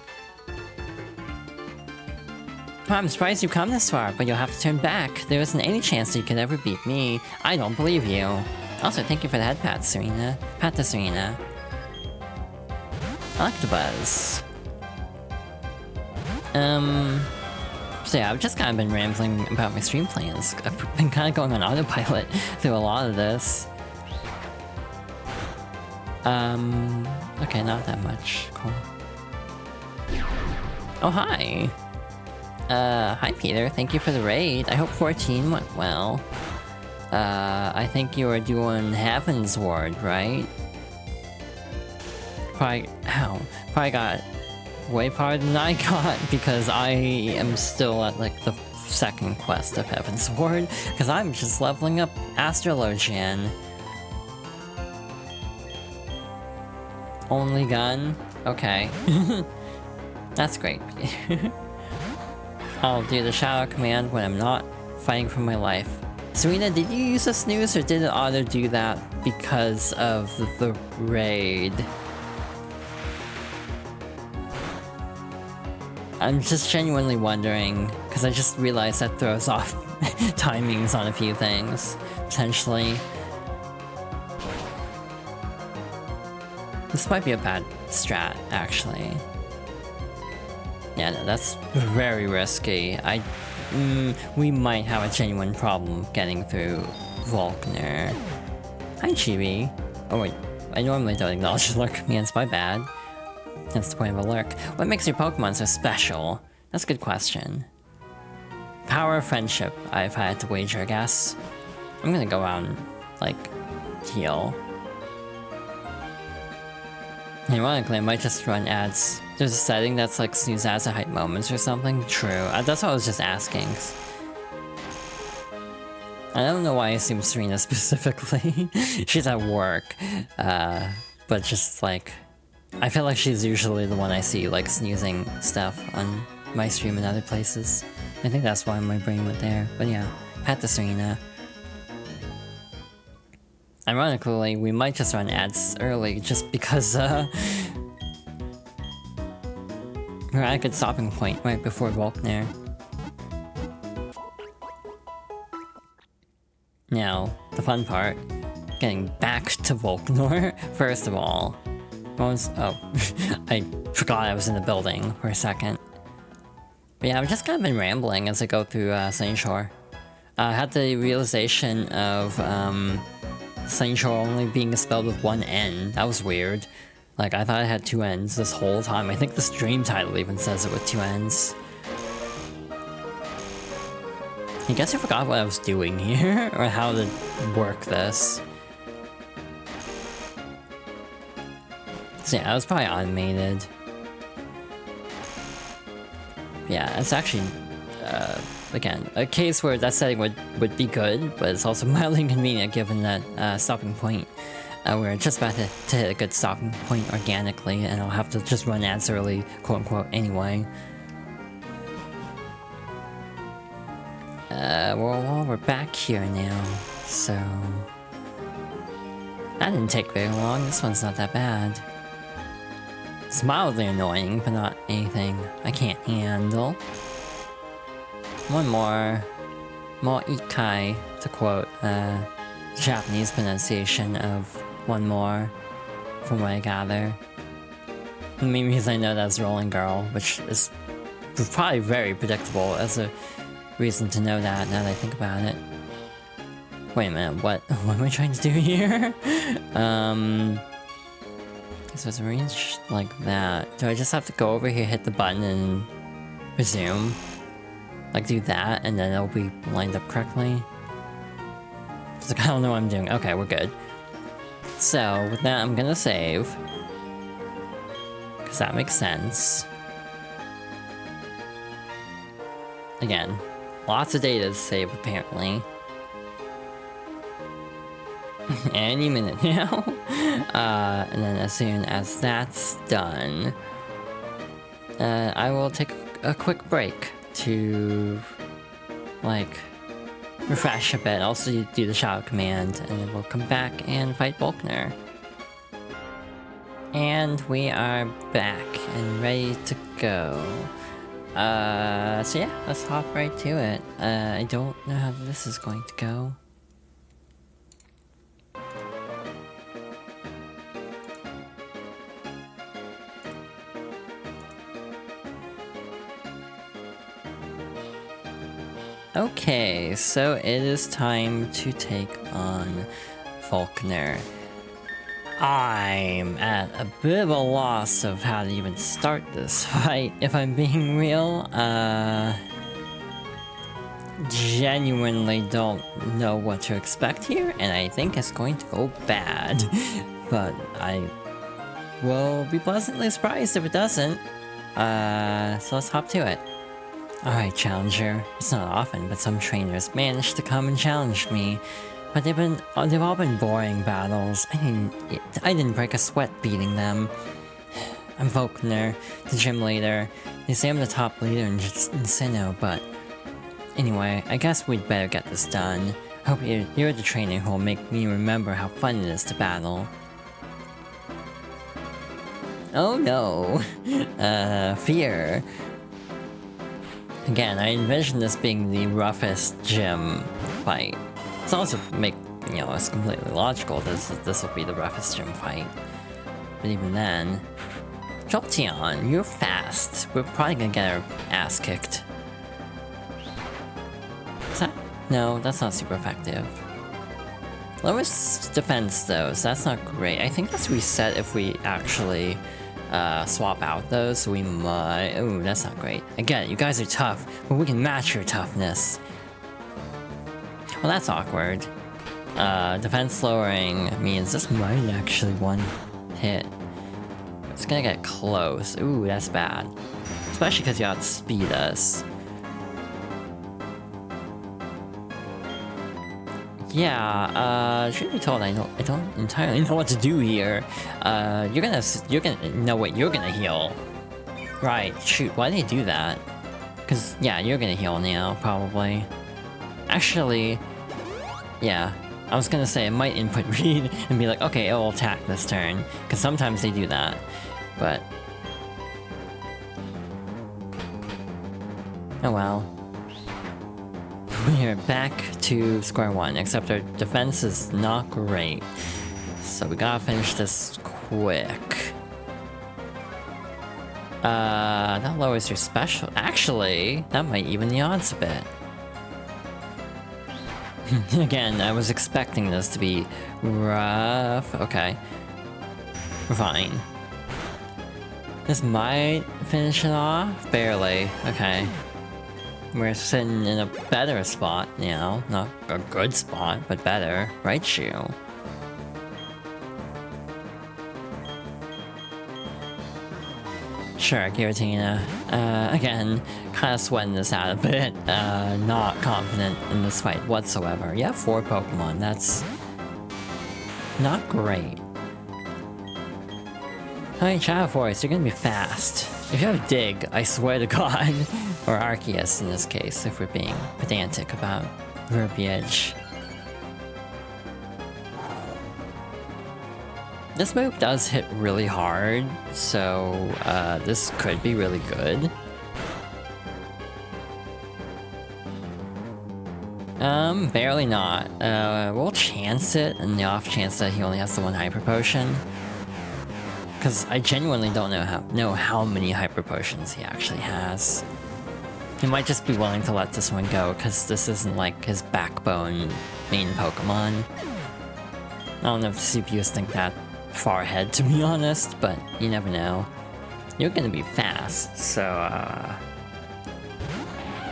Well, I'm surprised you've come this far, but you'll have to turn back. There isn't any chance that you could ever beat me. I don't believe you. Also, thank you for the head pat, Serena. Pat to Serena. Electabuzz. So yeah, I've just kind of been rambling about my stream plans. I've been kind of going on autopilot through a lot of this. Okay, not that much. Cool. Oh, hi! Hi Peter, thank you for the raid. I hope 14 went well. I think you were doing Heaven's Ward, right? Probably got way farther than I got, because I am still at like the second quest of Heaven's Ward, because I'm just leveling up Astrologian. Only gun? Okay. That's great. I'll do the Shadow Command when I'm not fighting for my life. Serena, did you use a snooze or did it auto do that because of the raid? I'm just genuinely wondering, because I just realized that throws off timings on a few things, potentially. This might be a bad strat, actually. Yeah, no, that's very risky. We might have a genuine problem getting through Volkner. Hi, Chibi. Oh wait, I normally don't acknowledge the lurk commands, my bad. That's the point of a lurk. What makes your Pokemon so special? That's a good question. Power of friendship, I've had to wager, I guess. I'm gonna go out and, like, heal. Ironically, I might just run ads There's a setting that's like snooze as a hype moments or something? True. That's what I was just asking. I don't know why I assume Serena specifically. She's at work. But just like... I feel like she's usually the one I see like snoozing stuff on my stream and other places. I think that's why my brain went there. But yeah, pat to Serena. Ironically, we might just run ads early just because we're at a good stopping point right before Volkner. Now, the fun part. Getting back to Volkner, first of all. Oh, I forgot I was in the building for a second. But yeah, I've just kind of been rambling as I go through Sunny Shore. I had the realization of Sunny Shore only being spelled with one N. That was weird. Like, I thought it had two N's this whole time. I think the stream title even says it with two N's. I guess I forgot what I was doing here, or how to work this. So yeah, it was probably automated. Yeah, it's actually, again, a case where that setting would be good, but it's also mildly inconvenient given that stopping point. We're just about to hit a good stopping point organically, and I'll have to just run ads early, quote-unquote, anyway. Well, we're back here now, so... That didn't take very long, this one's not that bad. It's mildly annoying, but not anything I can't handle. One more ikai, to quote Japanese pronunciation of one more, from what I gather. The main reason I know that's Rolling Girl, which is probably very predictable as a reason to know that now that I think about it. Wait a minute, what am I trying to do here? So it's arranged like that. Do I just have to go over here, hit the button, and resume? Like do that, and then it'll be lined up correctly? It's like, I don't know what I'm doing. Okay, we're good. So, with that, I'm gonna save. Because that makes sense. Again, lots of data to save, apparently. Any minute now. And then as soon as that's done, I will take a quick break to, like, refresh a bit. Also do the shout command, and then we'll come back and fight Volkner. And we are back and ready to go. So yeah, let's hop right to it. I don't know how this is going to go. Okay, so it is time to take on Volkner. I'm at a bit of a loss of how to even start this fight, if I'm being real. Genuinely don't know what to expect here, and I think it's going to go bad. But I will be pleasantly surprised if it doesn't. So let's hop to it. Alright, Challenger. It's not often, but some trainers manage to come and challenge me. But they've all been boring battles. I didn't break a sweat beating them. I'm Volkner, the gym leader. They say I'm the top leader in Sinnoh, but... Anyway, I guess we'd better get this done. Hope you're the trainer who will make me remember how fun it is to battle. Oh no! Fear. Again, I envision this being the roughest gym fight. It's also it's completely logical that this will be the roughest gym fight. But even then... Jolteon, you're fast. We're probably gonna get our ass kicked. Is that... No, that's not super effective. Lowest defense though, so that's not great. I think that's reset if we actually swap out those, so we might... Ooh, that's not great. Again, you guys are tough, but we can match your toughness. Well, that's awkward. Defense lowering means this might actually one hit. It's gonna get close. Ooh, that's bad. Especially because you outspeed us. Yeah, truth be told, I don't entirely know what to do here. You're gonna heal. Right, shoot, why did they do that? Cause, yeah, you're gonna heal now, probably. Actually, yeah, I was gonna say it might input read and be like, okay, it'll attack this turn. Cause sometimes they do that, but... oh well. We're back to square one, except our defense is not great. So we gotta finish this quick. That lowers your special. Actually, that might even the odds a bit. Again, I was expecting this to be rough. Okay. Fine. This might finish it off? Barely. Okay. We're sitting in a better spot now. Not a good spot, but better. Right, Shu? Sure, Giratina. Again, kind of sweating this out a bit. Not confident in this fight whatsoever. You have 4 Pokemon. That's... not great. Alright, Shadow Forest, you're gonna be fast. If you have Dig, I swear to God, or Arceus in this case, if we're being pedantic about verbiage. This move does hit really hard, so this could be really good. Barely not. We'll chance it, and the off chance that he only has the 1 Hyper Potion. Because I genuinely don't know how many Hyper Potions he actually has. He might just be willing to let this one go, because this isn't like his backbone main Pokemon. I don't know if the CPUs think that far ahead, to be honest, but you never know. You're gonna be fast, so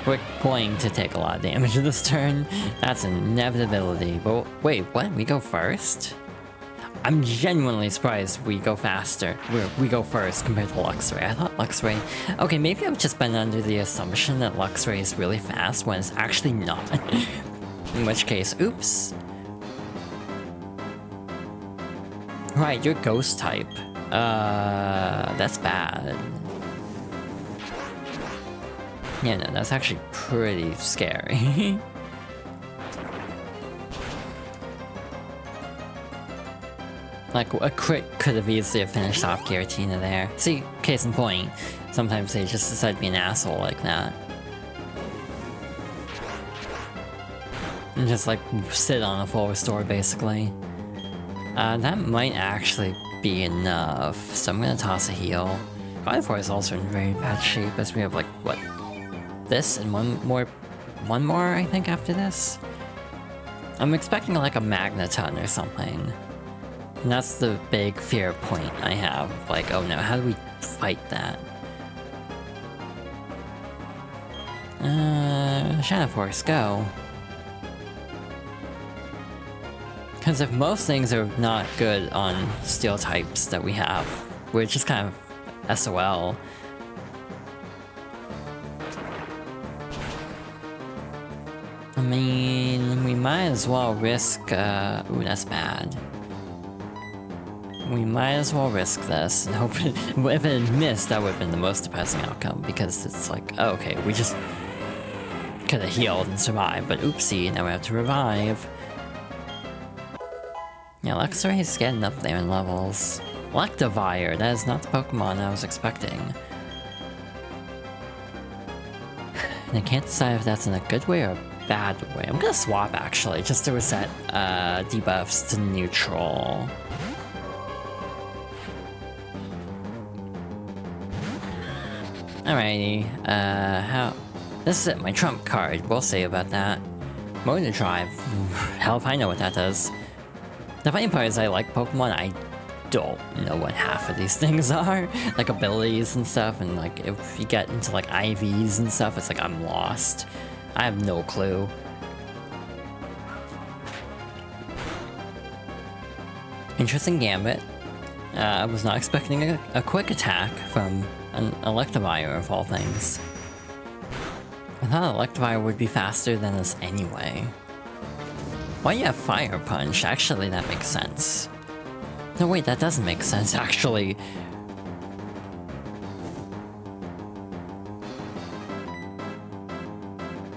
we're going to take a lot of damage this turn. That's an inevitability. But wait, what? We go first? I'm genuinely surprised we go faster. We go first compared to Luxray. I thought Luxray... okay, maybe I've just been under the assumption that Luxray is really fast when it's actually not. In which case, oops. Right, you're Ghost type. That's bad. Yeah, no, that's actually pretty scary. Like, a crit could have easily finished off Giratina there. See, case in point, sometimes they just decide to be an asshole like that. And just, like, sit on a full restore, basically. That might actually be enough, so I'm gonna toss a heal. Gardevoir is also in very bad shape, as we have, like, what? This and one more, I think, after this? I'm expecting, like, a Magneton or something. And that's the big fear point I have. Like, oh no, how do we fight that? Shadow Force, go. Because if most things are not good on steel types that we have, we're just kind of SOL. I mean, we might as well risk, ooh, that's bad. We might as well risk this and hope if it had missed, that would have been the most depressing outcome, because it's like, oh, okay, we just could have healed and survived, but oopsie, now we have to revive. Yeah, Luxray is getting up there in levels. Electivire, that is not the Pokemon I was expecting. And I can't decide if that's in a good way or a bad way. I'm gonna swap, actually, just to reset debuffs to neutral. Alrighty, this is it, my trump card, we'll see about that. Motor Drive, hell if I know what that does. The funny part is I like Pokemon, I don't know what half of these things are. Like abilities and stuff, and like if you get into like IVs and stuff, it's like I'm lost. I have no clue. Interesting Gambit. I was not expecting a quick attack from an Electivire of all things. I thought Electivire would be faster than us anyway. Why do you have Fire Punch? Actually, that makes sense. No, wait, that doesn't make sense, actually.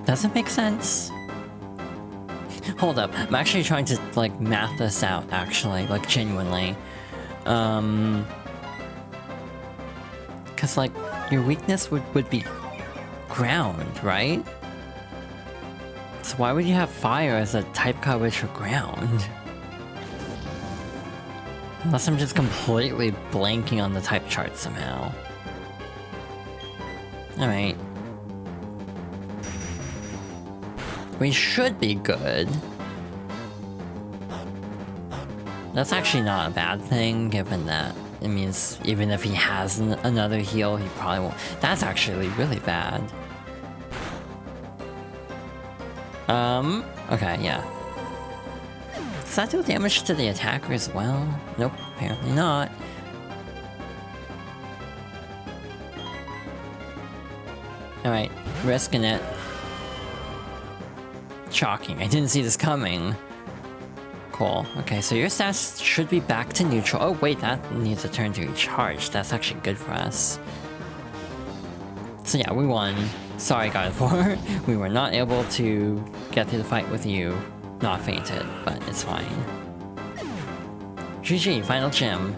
Does it make sense? Hold up, I'm actually trying to, like, math this out, actually, like, genuinely. Cause, like, your weakness would be ground, right? So why would you have fire as a type coverage for ground? Unless I'm just completely blanking on the type chart somehow. Alright. We should be good. That's actually not a bad thing, given that it means even if he has another heal, he probably won't. That's actually really bad. Okay, yeah. Does that do damage to the attacker as well? Nope, apparently not. Alright, risking it. Shocking, I didn't see this coming. Cool. Okay, so your stats should be back to neutral. Oh wait, that needs a turn to recharge. That's actually good for us. So yeah, we won. Sorry, God 4. We were not able to get through the fight with you. Not fainted, but it's fine. GG, final gym.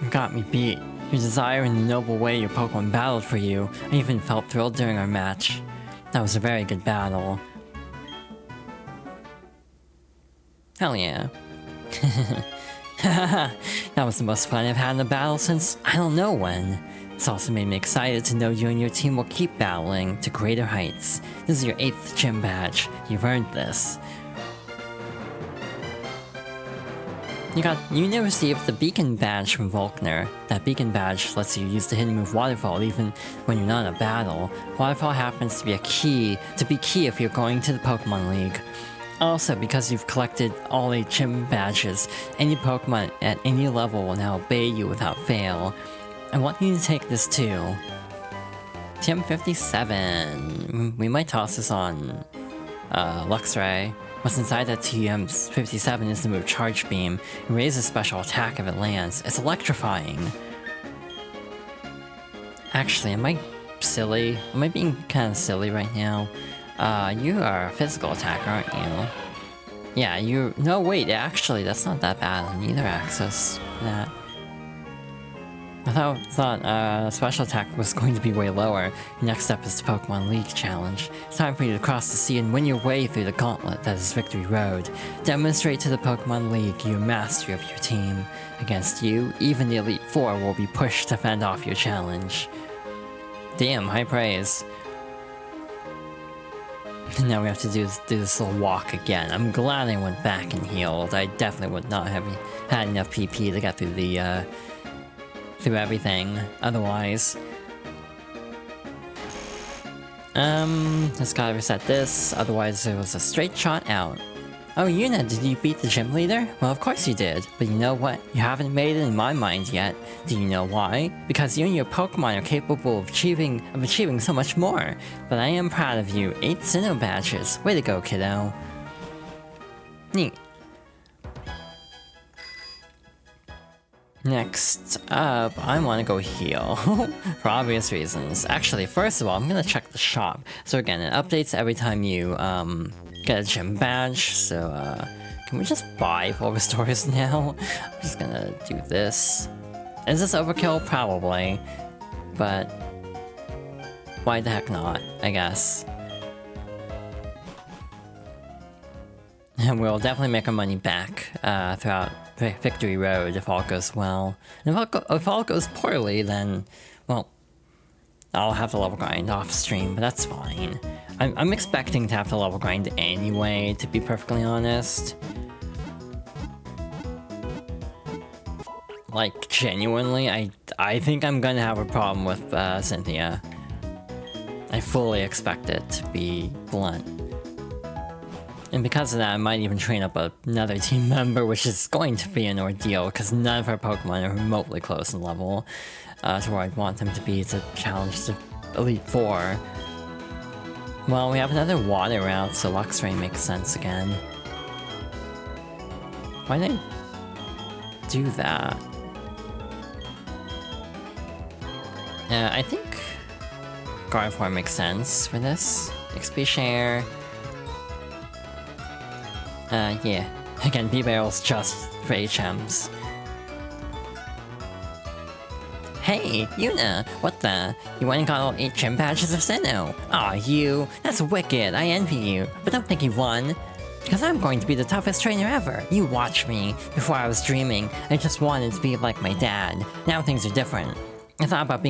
You got me beat. Your desire and the noble way your Pokemon battled for you. I even felt thrilled during our match. That was a very good battle. Hell yeah. That was the most fun I've had in a battle since I don't know when. It's also made me excited to know you and your team will keep battling to greater heights. This is your 8th gym badge. You've earned this. You received the Beacon Badge from Volkner. That Beacon Badge lets you use the hidden move Waterfall even when you're not in a battle. Waterfall happens to be key if you're going to the Pokemon League. Also, because you've collected all 8 gym badges, any Pokemon at any level will now obey you without fail. I want you to take this too. Gym 57. We might toss this on Luxray. What's inside that TM 57 is the move Charge Beam. It raises special attack if it lands. It's electrifying. Actually, am I silly? Am I being kind of silly right now? You are a physical attacker, aren't you? Yeah, you... No, wait, actually, that's not that bad on either axis. That... I thought special attack was going to be way lower. Your next step is the Pokemon League Challenge. It's time for you to cross the sea and win your way through the gauntlet that is Victory Road. Demonstrate to the Pokemon League your mastery of your team. Against you, even the Elite Four will be pushed to fend off your challenge. Damn, high praise. Now we have to do this little walk again. I'm glad I went back and healed. I definitely would not have had enough PP to get through the, through everything, otherwise. Just gotta reset this, otherwise it was a straight shot out. Oh, Yuna, did you beat the gym leader? Well, of course you did, but you know what? You haven't made it in my mind yet. Do you know why? Because you and your Pokemon are capable of achieving so much more. But I am proud of you. 8 Sinnoh badges. Way to go, kiddo. Neat. Next up, I want to go heal, for obvious reasons. Actually, first of all, I'm gonna check the shop. So again, it updates every time you, get a gym badge, so, can we just buy full restores now? I'm just gonna do this. Is this overkill? Probably. But why the heck not, I guess. And we'll definitely make our money back, throughout Victory Road if all goes well. And if all goes poorly, then, well, I'll have to level grind off stream, but that's fine. I'm expecting to have to level grind anyway, to be perfectly honest. Like, genuinely, I think I'm gonna have a problem with Cynthia. I fully expect it, to be blunt. And because of that, I might even train up another team member, which is going to be an ordeal, because none of our Pokemon are remotely close in level to where I'd want them to be to challenge the Elite Four. Well, we have another water route, so Luxray makes sense again. Why did I do that? I think Gardevoir makes sense for this. XP share. Yeah. Again, B-Barrel's just for HMs. Hey, Yuna! What the? You went and got all 8 gym badges of Sinnoh! Aw, you! That's wicked! I envy you! But don't think you won! Because I'm going to be the toughest trainer ever! You watch me! Before I was dreaming, I just wanted to be like my dad. Now things are different. I thought about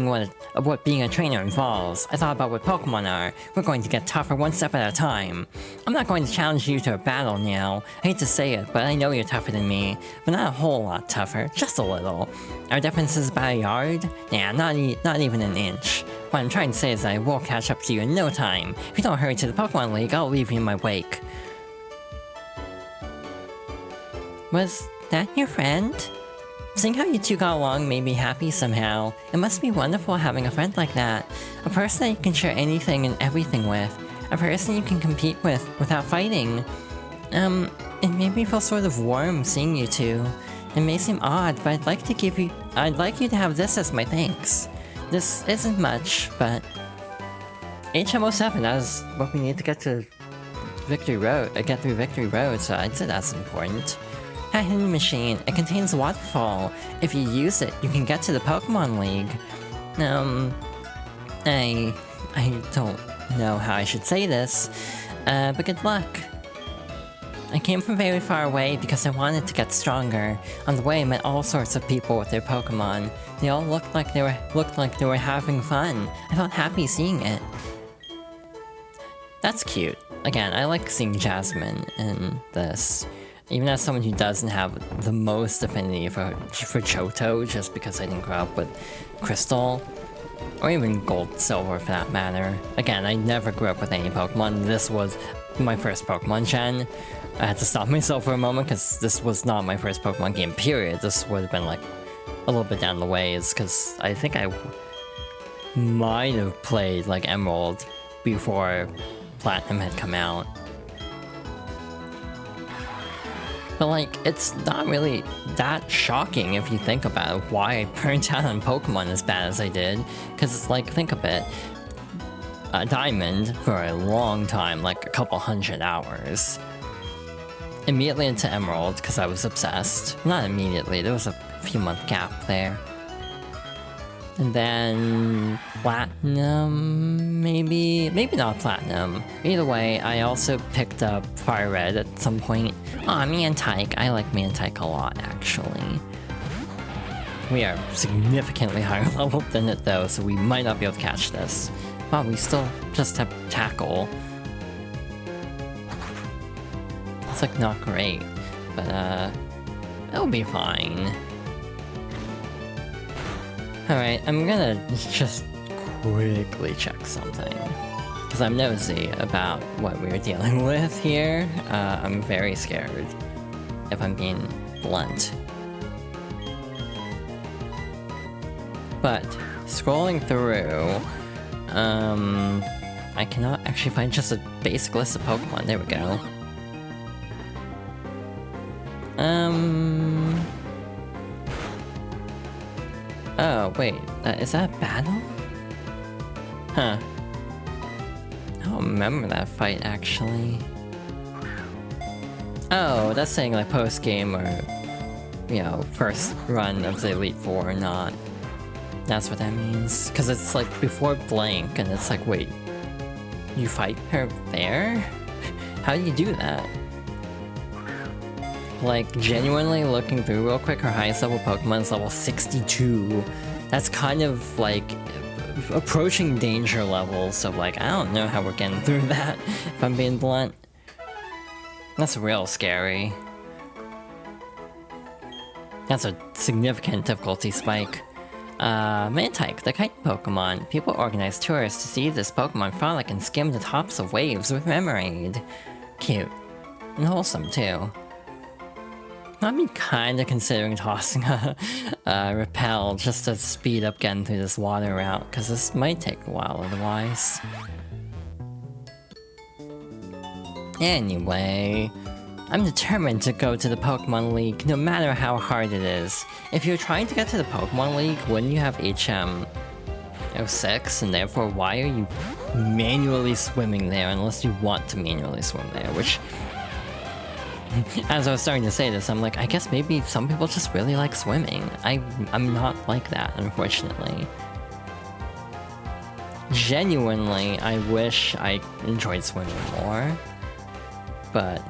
what being a trainer involves. I thought about what Pokemon are. We're going to get tougher one step at a time. I'm not going to challenge you to a battle now. I hate to say it, but I know you're tougher than me. But not a whole lot tougher, just a little. Our difference is about a yard? Nah, not even an inch. What I'm trying to say is I will catch up to you in no time. If you don't hurry to the Pokemon League, I'll leave you in my wake. Was that your friend? Seeing how you two got along made me happy somehow. It must be wonderful having a friend like that. A person that you can share anything and everything with. A person you can compete with without fighting. It made me feel sort of warm seeing you two. It may seem odd, but I'd like you to have this as my thanks. This isn't much, but... HM07, that is what we need to get to Victory Road, get through Victory Road, so I'd say that's important. That hidden machine, it contains a waterfall. If you use it, you can get to the Pokemon League. I don't know how I should say this, but good luck. I came from very far away because I wanted to get stronger. On the way, I met all sorts of people with their Pokemon. They all looked like they were having fun. I felt happy seeing it. That's cute. Again, I like seeing Jasmine in this. Even as someone who doesn't have the most affinity for Johto, just because I didn't grow up with Crystal, or even Gold, Silver for that matter. Again, I never grew up with any Pokemon. This was my first Pokemon gen. I had to stop myself for a moment because this was not my first Pokemon game, period. This would have been like a little bit down the ways, because I think I might have played like Emerald before Platinum had come out. But like, it's not really that shocking if you think about it, why I burnt out on Pokemon as bad as I did. Because it's like, think of it. Diamond for a long time, like a couple 100 hours. Immediately into Emerald, because I was obsessed. Not immediately, there was a few month gap there. And then Platinum, maybe not Platinum. Either way, I also picked up Fire Red at some point. Aw, Mantike. I like Mantike a lot, actually. We are significantly higher level than it though, so we might not be able to catch this. Wow, we still just have Tackle. It's like not great, but it'll be fine. Alright, I'm gonna just quickly check something. Because I'm nosy about what we're dealing with here. I'm very scared, if I'm being blunt. But, scrolling through, I cannot actually find just a basic list of Pokemon. There we go. Oh, wait, is that a battle? Huh. I don't remember that fight, actually. Oh, that's saying like post-game or, you know, first run of the Elite Four or not. That's what that means. Because it's like before Blank, and it's like, wait, you fight her there? How do you do that? Like, genuinely looking through real quick, her highest level Pokemon is level 62. That's kind of, like, approaching danger levels, so, like, I don't know how we're getting through that, if I'm being blunt. That's real scary. That's a significant difficulty spike. Mantike, the kite Pokemon. People organize tours to see this Pokemon frolic and skim the tops of waves with Memoraid. Cute. And wholesome, too. I'd be kinda considering tossing a repel just to speed up getting through this water route, because this might take a while otherwise. Anyway, I'm determined to go to the Pokemon League, no matter how hard it is. If you're trying to get to the Pokemon League, wouldn't you have HM 06, and therefore why are you manually swimming there unless you want to manually swim there, which... As I was starting to say this, I'm like, I guess maybe some people just really like swimming. I'm not like that, unfortunately. Genuinely, I wish I enjoyed swimming more. But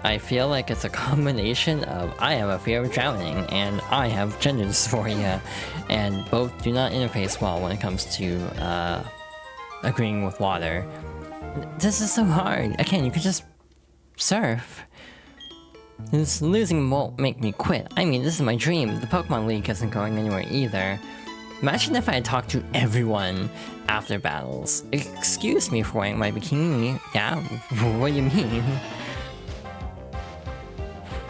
I feel like it's a combination of I have a fear of drowning and I have gender dysphoria, and both do not interface well when it comes to agreeing with water. This is so hard. Again, you could just surf. This losing won't make me quit. I mean, this is my dream. The Pokemon League isn't going anywhere either. Imagine if I had talked to everyone after battles. Excuse me for wearing my bikini. Yeah, what do you mean?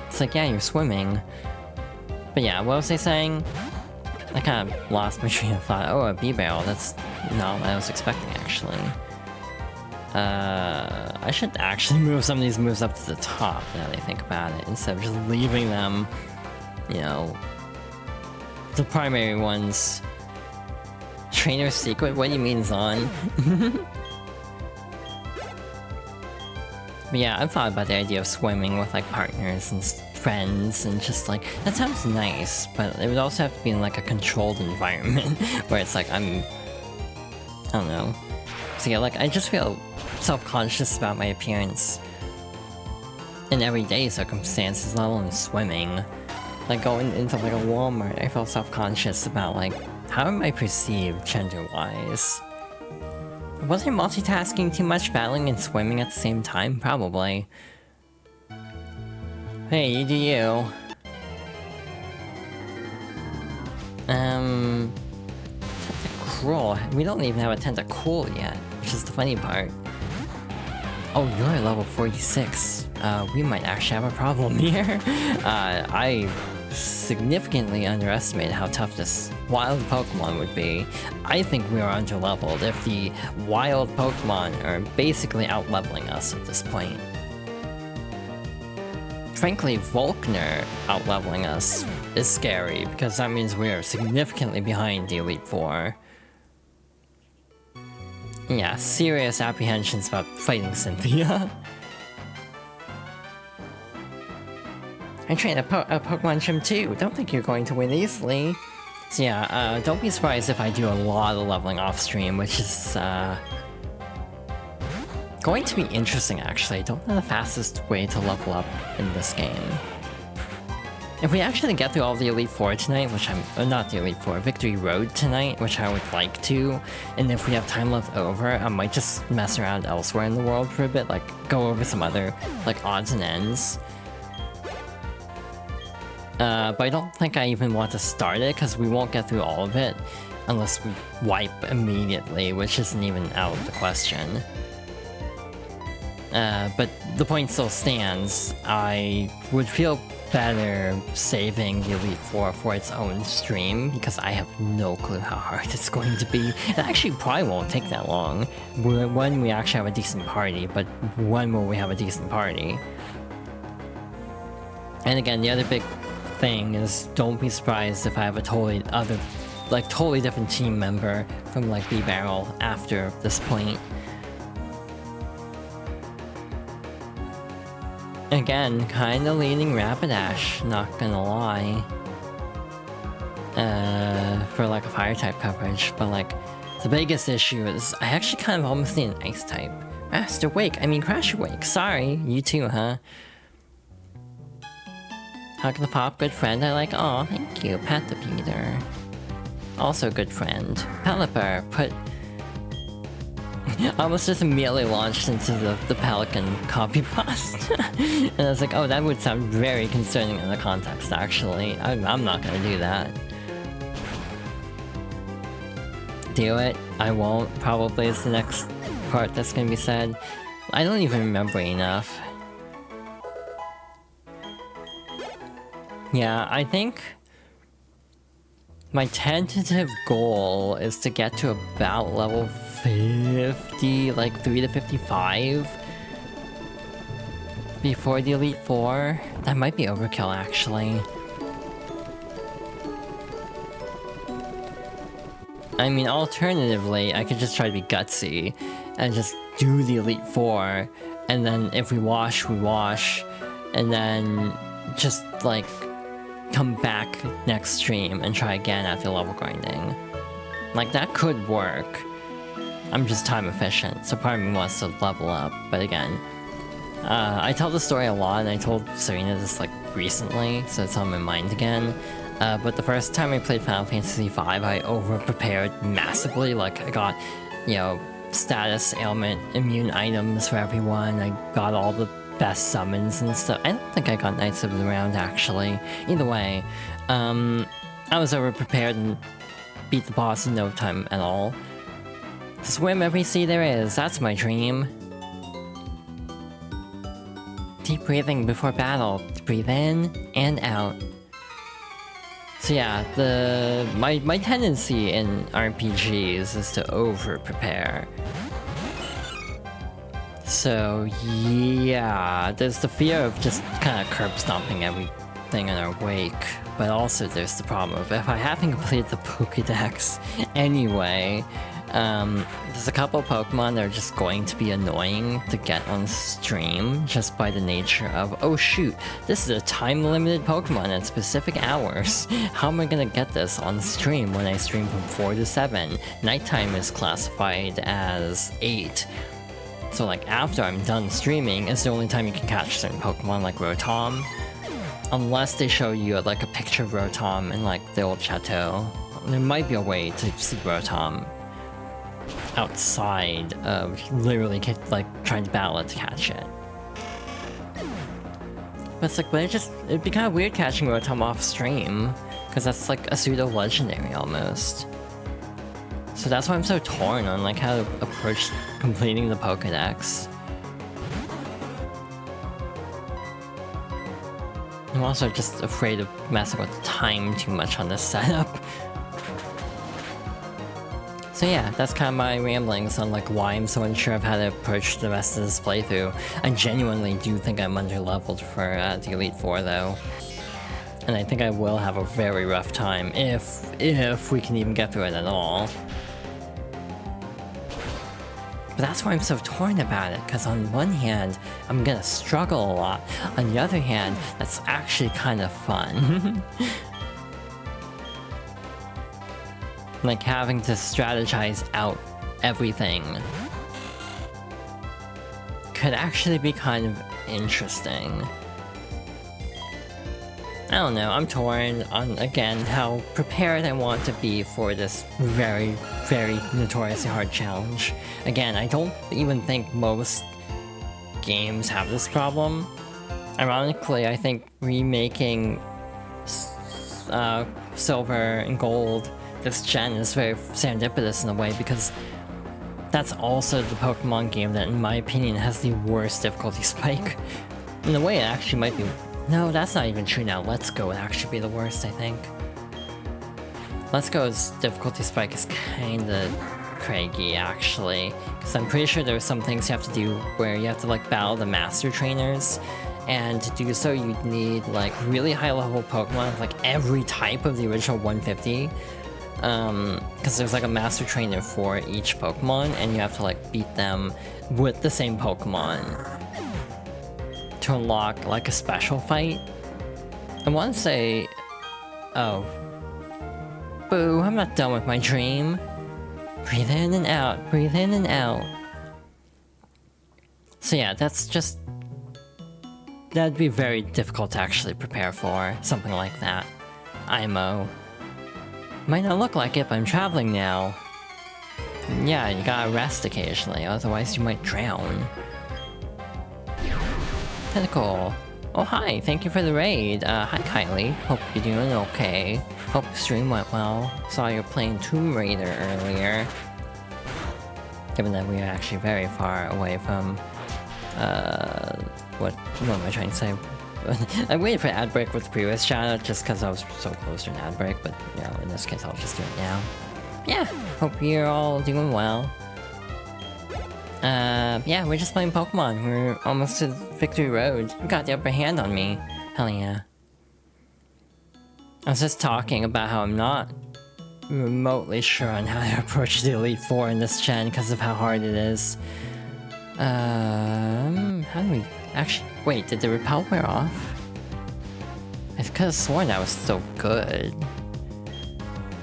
It's like, yeah, you're swimming. But yeah, what was I saying? I kind of lost my train of thought. Oh, a B-barrel. That's not what I was expecting, actually. I should actually move some of these moves up to the top, now that I think about it, instead of just leaving them, you know, the primary ones. Trainer secret? What do you mean, Zon? But yeah, I've thought about the idea of swimming with, like, partners and friends, and just, like, that sounds nice, but it would also have to be in, like, a controlled environment, where it's like, I don't know. So yeah, like, I just feel self-conscious about my appearance in everyday circumstances, let alone swimming. Like, going into, like, a Walmart, I felt self-conscious about, like, how am I perceived gender-wise? Was I multitasking too much, battling and swimming at the same time? Probably. Hey, you do you. Tentacruel. We don't even have a Tentacruel yet, which is the funny part. Oh, you're level 46. We might actually have a problem here. I significantly underestimated how tough this wild Pokemon would be. I think we are underleveled if the wild Pokemon are basically out-leveling us at this point. Frankly, Volkner out-leveling us is scary, because that means we are significantly behind the Elite Four. Yeah, serious apprehensions about fighting Cynthia. I trained a Pokemon gym too. Don't think you're going to win easily. So yeah, don't be surprised if I do a lot of leveling off stream, which is going to be interesting actually. I don't know the fastest way to level up in this game. If we actually get through all the Elite Four tonight, which not the Elite Four, Victory Road tonight, which I would like to, and if we have time left over, I might just mess around elsewhere in the world for a bit, like go over some other, like, odds and ends. But I don't think I even want to start it, because we won't get through all of it unless we wipe immediately, which isn't even out of the question. But the point still stands. I would feel better saving the Elite Four for its own stream, because I have no clue how hard it's going to be. It actually probably won't take that long when we actually have a decent party, but when will we have a decent party? And again, the other big thing is, don't be surprised if I have a totally different team member from, like, B-Barrel after this point. Again, kinda leaning Rapidash, not gonna lie. For, like, a fire-type coverage, but, like, the biggest issue is I actually kind of almost need an ice-type. Master Wake, I mean Crash Wake, sorry, you too, huh? Hug the Pop, good friend, I like, aw, thank you, Pat the Peter. Also good friend. Pelipper, put... almost just immediately launched into the Pelican copy paste. And I was like, oh, that would sound very concerning in the context, actually. I'm not gonna do that. Do it? I won't, probably is the next part that's gonna be said. I don't even remember enough. Yeah, I think my tentative goal is to get to about level 50, like 3 to 55 before the Elite Four. That might be overkill, actually. I mean, alternatively, I could just try to be gutsy and just do the Elite Four, and then if we wash, we wash, and then just, like, come back next stream and try again after level grinding. Like, that could work. I'm just time efficient, so part of me wants to level up, but again, I tell the story a lot, and I told Serena this, like, recently, so it's on my mind again. But the first time I played Final Fantasy V, I over-prepared massively. Like, I got, you know, status, ailment, immune items for everyone. I got all the best summons and stuff. I don't think I got Knights of the Round, actually. Either way, I was over-prepared and beat the boss in no time at all. Swim every sea there is, that's my dream. Deep breathing before battle. Breathe in and out. So yeah, my tendency in RPGs is to over-prepare. So yeah, there's the fear of just kind of curb stomping everything in our wake, but also there's the problem of if I haven't completed the Pokédex anyway, there's a couple Pokemon that are just going to be annoying to get on stream just by the nature of, oh shoot, this is a time-limited Pokemon at specific hours. How am I gonna get this on stream when I stream from 4 to 7? Nighttime is classified as 8. So like after I'm done streaming is the only time you can catch certain Pokemon like Rotom. Unless they show you like a picture of Rotom in like the old chateau. There might be a way to see Rotom outside of literally like trying to battle it to catch it. But it's like, it'd be kind of weird catching Rotom off stream, because that's like a pseudo-legendary almost. So that's why I'm so torn on like how to approach completing the Pokédex. I'm also just afraid of messing with the time too much on this setup. So yeah, that's kind of my ramblings on like why I'm so unsure of how to approach the rest of this playthrough. I genuinely do think I'm under-leveled for the Elite Four though. And I think I will have a very rough time if we can even get through it at all. But that's why I'm so torn about it, because on one hand, I'm gonna struggle a lot. On the other hand, that's actually kind of fun. Like having to strategize out everything could actually be kind of interesting. I don't know, I'm torn on, again, how prepared I want to be for this very, very notoriously hard challenge. Again, I don't even think most games have this problem. Ironically, I think remaking Silver and Gold this gen is very serendipitous in a way, because that's also the Pokemon game that, in my opinion, has the worst difficulty spike. In a way, it actually might be... No, that's not even true now. Let's Go would actually be the worst, I think. Let's Go's difficulty spike is kinda craggy, actually. Because I'm pretty sure there's some things you have to do where you have to, like, battle the Master Trainers. And to do so, you'd need, like, really high-level Pokemon with, like, every type of the original 150. Because there's, like, a Master Trainer for each Pokemon, and you have to, like, beat them with the same Pokemon to unlock, like, a special fight. I want to say... Oh. Boo, I'm not done with my dream. Breathe in and out, breathe in and out. So yeah, that's just... That'd be very difficult to actually prepare for, something like that. IMO. Might not look like it, but I'm traveling now. Yeah, you gotta rest occasionally, otherwise you might drown. Tentacle. Oh hi, thank you for the raid. Hi Kylie, hope you're doing okay. Hope the stream went well. Saw you playing Tomb Raider earlier. Given that we are actually very far away from, what am I trying to say? I waited for ad break with the previous channel just because I was so close to an ad break, but you know, in this case I'll just do it now. Yeah, hope you're all doing well. Yeah, we're just playing Pokemon. We're almost to Victory Road. You got the upper hand on me. Hell yeah. I was just talking about how I'm not remotely sure on how to approach the Elite Four in this gen because of how hard it is. How do we... Actually, wait, did the repel wear off? I could have sworn that was still good.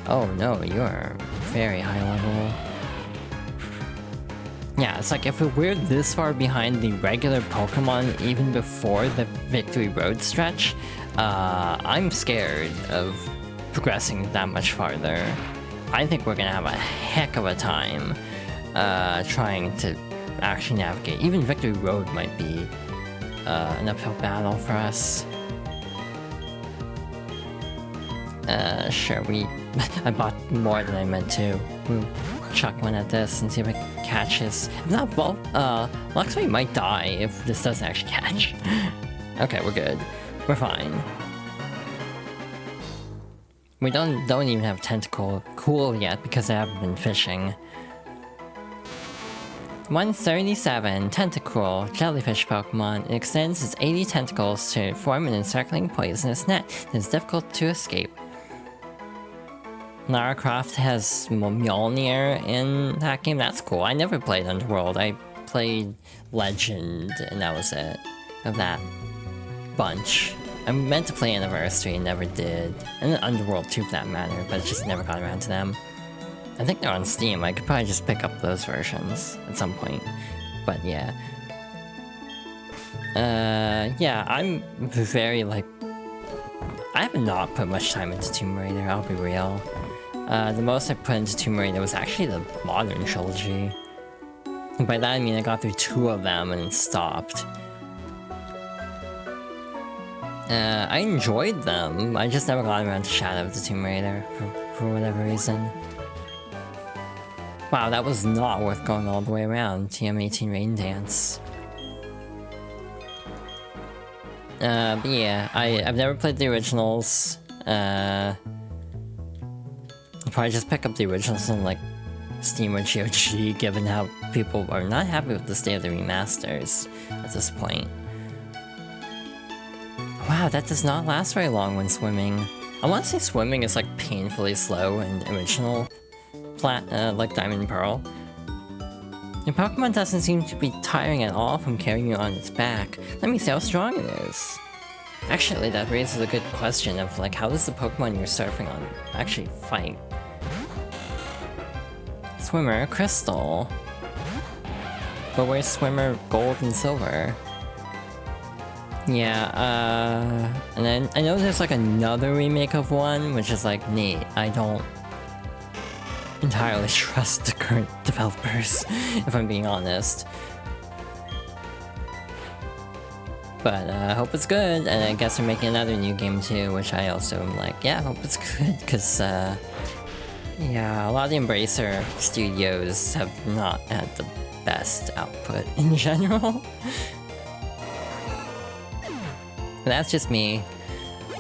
Oh no, you're very high level. Yeah, it's like if we're this far behind the regular Pokemon even before the Victory Road stretch, I'm scared of progressing that much farther. I think we're gonna have a heck of a time trying to actually navigate. Even Victory Road might be an uphill battle for us. Sure, I bought more than I meant to. We'll chuck one at this and see if it catches. If not, Luxray might die if this doesn't actually catch. Okay, we're good. We're fine. We don't even have Tentacle cool yet because I haven't been fishing. 137 Tentacle jellyfish Pokemon. It extends its 80 tentacles to form an encircling poisonous net that is difficult to escape. Lara Croft has Mjolnir in that game. That's cool. I never played Underworld. I played Legend, and that was it. Of that bunch. I meant to play Anniversary and never did. And then Underworld too for that matter, but just never got around to them. I think they're on Steam. I could probably just pick up those versions at some point. But yeah. Yeah, I'm very like... I have not put much time into Tomb Raider, I'll be real. The most I put into Tomb Raider was actually the Modern Trilogy. And by that I mean I got through 2 of them and stopped. I enjoyed them, I just never got around to Shadow of the Tomb Raider for whatever reason. Wow, that was not worth going all the way around. TM18 Rain Dance. But yeah, I've never played the originals. I'll probably just pick up the originals on like Steam or GOG, given how people are not happy with the state of the remasters at this point. Wow, that does not last very long when swimming. I want to say swimming is like painfully slow in original like Diamond and Pearl. Your Pokemon doesn't seem to be tiring at all from carrying you on its back. Let me see how strong it is. Actually, that raises a good question of like, how does the Pokemon you're surfing on actually fight? Swimmer, Crystal. But where's Swimmer, Gold and Silver? Yeah, and then I know there's like another remake of one, which is like neat. I don't entirely trust the current developers, if I'm being honest. But I hope it's good, and I guess they're making another new game too, which I also am like, yeah, I hope it's good, because yeah, a lot of the Embracer studios have not had the best output in general. But that's just me.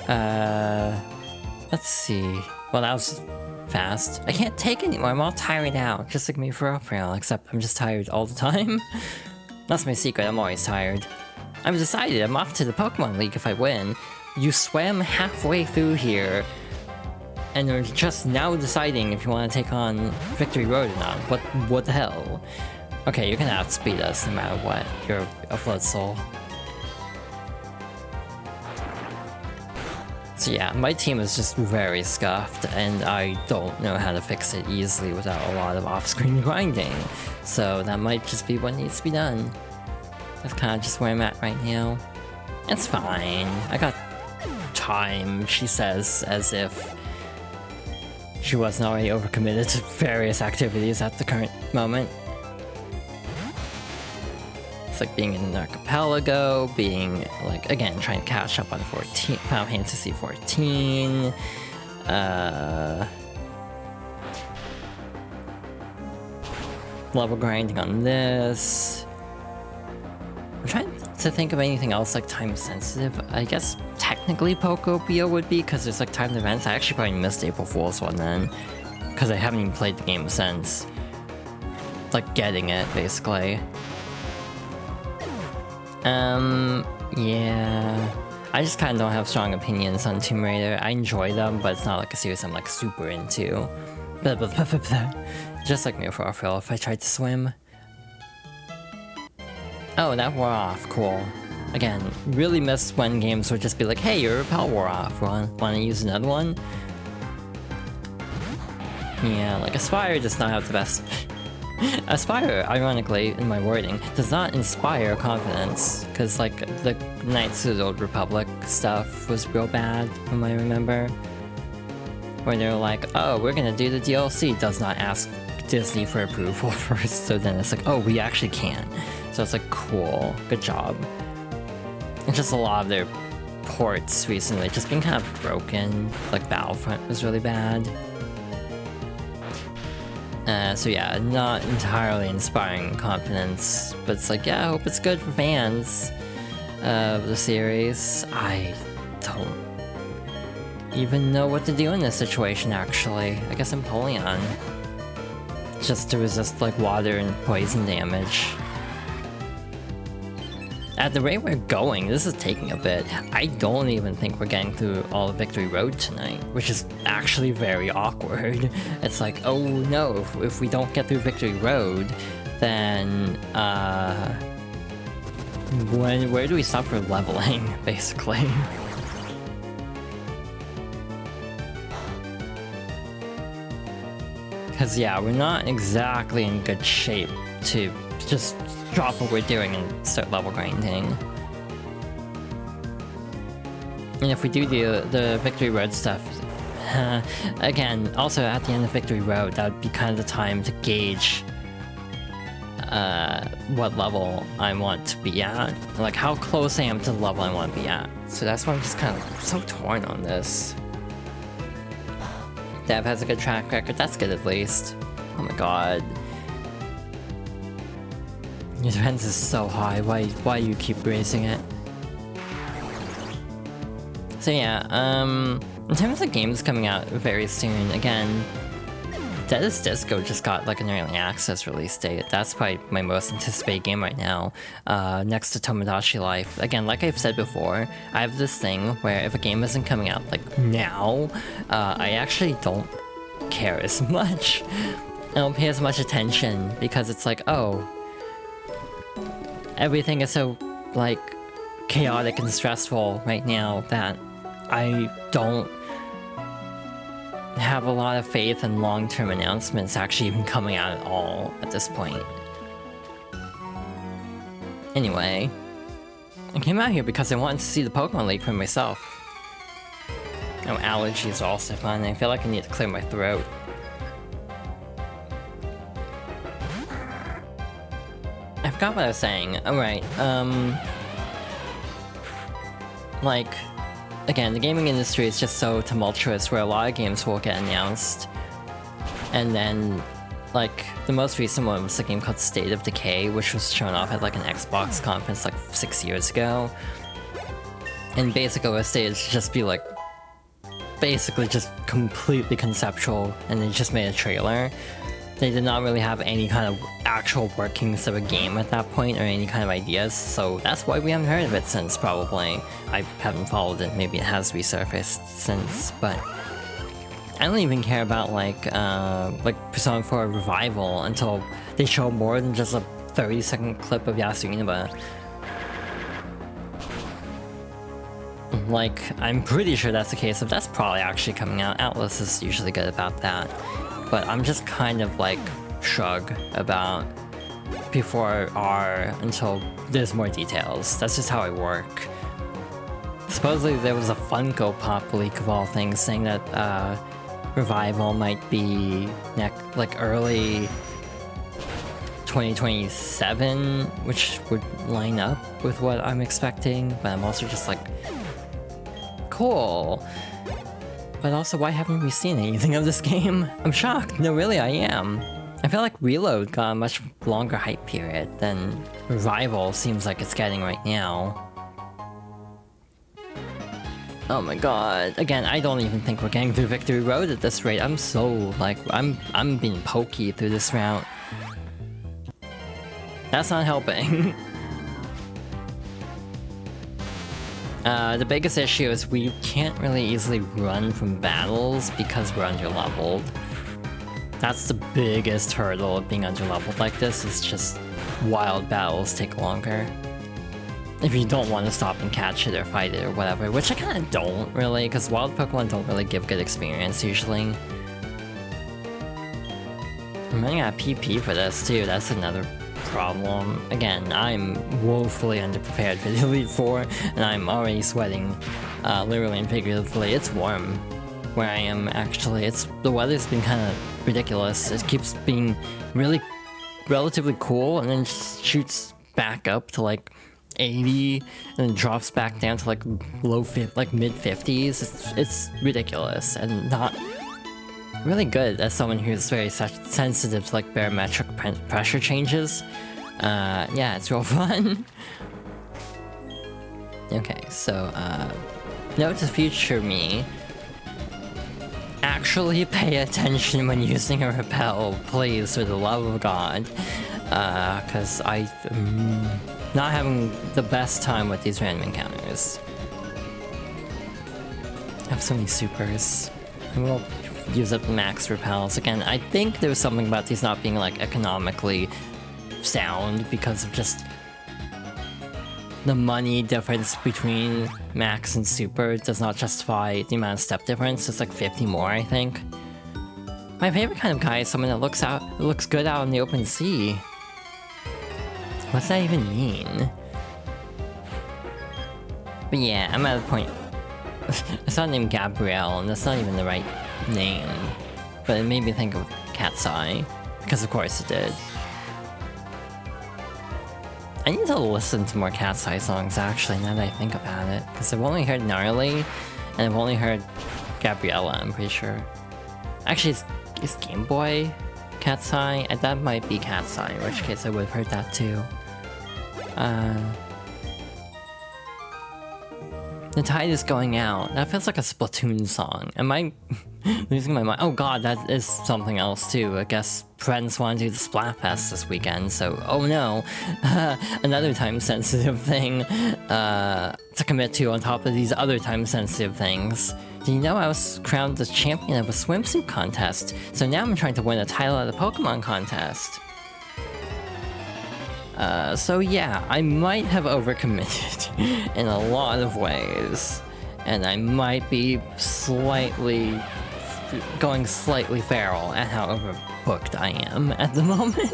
Let's see. Well, that was fast. I can't take anymore, I'm all tired out, just like me for real, except I'm just tired all the time. That's my secret, I'm always tired. I've decided I'm off to the Pokemon League if I win. You swam halfway through here, and are just now deciding if you want to take on Victory Road or not. What the hell? Okay, you're gonna outspeed us no matter what. You're a Flood Soul. So yeah, my team is just very scuffed, and I don't know how to fix it easily without a lot of off-screen grinding. So that might just be what needs to be done. That's kind of just where I'm at right now. It's fine. I got time, she says, as if she wasn't already overcommitted to various activities at the current moment. It's like being in an archipelago, being, like, again, trying to catch up on Final Fantasy 14. Level grinding on this. I'm trying to to think of anything else like time sensitive. I guess technically Pokopia would be, because there's like timed events. I actually probably missed April Fool's one then, because I haven't even played the game since. Like getting it, basically. Yeah. I just kind of don't have strong opinions on Tomb Raider. I enjoy them, but it's not like a series I'm like super into. Blah, blah, blah, blah, blah. Just like me for Orpheal if I tried to swim. Oh, that wore off. Cool. Again, really miss when games would just be like, hey, your repel wore off. Wanna use another one? Yeah, like Aspire does not have the best... Aspire, ironically, in my wording, does not inspire confidence. Because, like, the Knights of the Old Republic stuff was real bad, from what I remember. Where they're like, oh, we're gonna do the DLC, does not ask Disney for approval first, so then it's like, oh, we actually can. So it's like, cool, good job. And just a lot of their ports recently just been kind of broken, like Battlefront was really bad. So yeah, not entirely inspiring confidence, but it's like, yeah, I hope it's good for fans of the series. I don't even know what to do in this situation, actually. I guess Empoleon. Just to resist, like, water and poison damage. At the rate we're going, this is taking a bit. I don't even think we're getting through all of Victory Road tonight, which is actually very awkward. It's like, oh no, if we don't get through Victory Road, then, where do we stop for leveling, basically? Because yeah, we're not exactly in good shape to just drop what we're doing and start level grinding. And if we do the Victory Road stuff, again, also at the end of Victory Road, that would be kind of the time to gauge what level I want to be at. Like how close I am to the level I want to be at. So that's why I'm just kind of so torn on this. Dev has a good track record, that's good at least. Oh my god. Your defense is so high, why do you keep raising it? So yeah, in terms of games coming out very soon, again, Deadest Disco just got like an early access release date. That's probably my most anticipated game right now, next to Tomodachi Life. Again, like I've said before, I have this thing where if a game isn't coming out like now, I actually don't care as much. I don't pay as much attention because it's like, oh, everything is so like chaotic and stressful right now that I don't have a lot of faith in long-term announcements actually even coming out at all at this point. Anyway, I came out here because I wanted to see the Pokemon League for myself. Oh, allergies are also fun. I feel like I need to clear my throat. I forgot what I was saying. Alright, like, again, the gaming industry is just so tumultuous where a lot of games will get announced. And then, like, the most recent one was a game called State of Decay, which was shown off at like an Xbox conference like 6 years ago. And basically what State is just be like, basically just completely conceptual, and they just made a trailer. They did not really have any kind of actual workings of a game at that point, or any kind of ideas, so that's why we haven't heard of it since, probably. I haven't followed it, maybe it has resurfaced since, but... I don't even care about, like Persona 4 Revival until they show more than just a 30-second clip of Yasuinaba. Like, I'm pretty sure that's the case, if that's probably actually coming out. Atlas is usually good about that. But I'm just kind of like shrug about P4R until there's more details. That's just how I work. Supposedly there was a Funko Pop leak of all things saying that Revival might be like early 2027, which would line up with what I'm expecting, but I'm also just like, cool. But also, why haven't we seen anything of this game? I'm shocked. No, really, I am. I feel like Reload got a much longer hype period than Revival seems like it's getting right now. Oh my god. Again, I don't even think we're getting through Victory Road at this rate. I'm so, like, I'm being pokey through this route. That's not helping. The biggest issue is we can't really easily run from battles because we're underleveled. That's the biggest hurdle of being underleveled like this, is just wild battles take longer. If you don't want to stop and catch it or fight it or whatever, which I kind of don't really, because wild Pokemon don't really give good experience usually. I'm running out of PP for this too, that's another problem. Again, I'm woefully underprepared for the Elite Four, and I'm already sweating, literally and figuratively. It's warm where I am actually. The weather's been kind of ridiculous. It keeps being really relatively cool and then shoots back up to like 80 and then drops back down to like mid 50s. It's ridiculous and not really good as someone who's very sensitive to like barometric pressure changes. Yeah, it's real fun. Okay, so note to future me. Actually pay attention when using a repel, please, for the love of God. Cause I'm not having the best time with these random encounters. I have so many supers. I will use up the max repels. Again, I think there's something about these not being like economically sound because of just the money difference between max and super does not justify the amount of step difference. It's like 50 more, I think. My favorite kind of guy is someone that looks good out in the open sea. What's that even mean? But yeah, I'm at a point. I saw the name Gabrielle, and that's not even the right name. But it made me think of Cat's Eye, because of course it did. I need to listen to more Cat's Eye songs actually, now that I think about it. Because I've only heard Gnarly, and I've only heard Gabriella, I'm pretty sure. Actually, is Game Boy Cat's Eye? That might be Cat's Eye, in which case I would have heard that too. The tide is going out. That feels like a Splatoon song. Am I losing my mind? Oh god, that is something else too. I guess friends want to do the Splatfest this weekend, so oh no. Another time-sensitive thing to commit to on top of these other time-sensitive things. Did you know I was crowned the champion of a swimsuit contest? So now I'm trying to win a title at a Pokemon contest. So yeah, I might have overcommitted in a lot of ways, and I might be going slightly feral at how overbooked I am at the moment.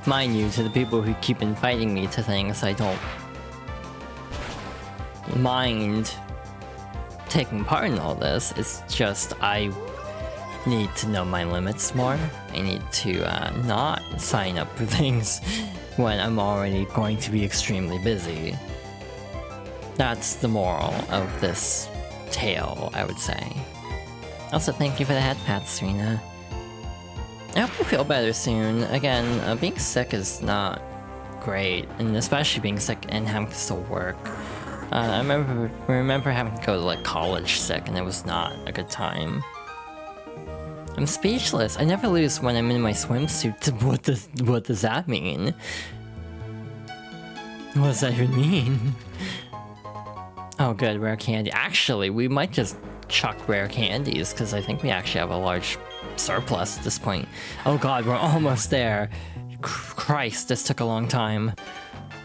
Mind you, to the people who keep inviting me to things, I don't mind taking part in all this. It's just I need to know my limits more. I need to not sign up for things when I'm already going to be extremely busy. That's the moral of this tale, I would say. Also, thank you for the head pat, Serena. I hope you feel better soon. Again, being sick is not great, and especially being sick and having to still work. I remember having to go to like college sick, and it was not a good time. I'm speechless. I never lose when I'm in my swimsuit. What does that mean? What does that even mean? Oh good, rare candy. Actually, we might just chuck rare candies, because I think we actually have a large surplus at this point. Oh god, we're almost there. Christ, this took a long time.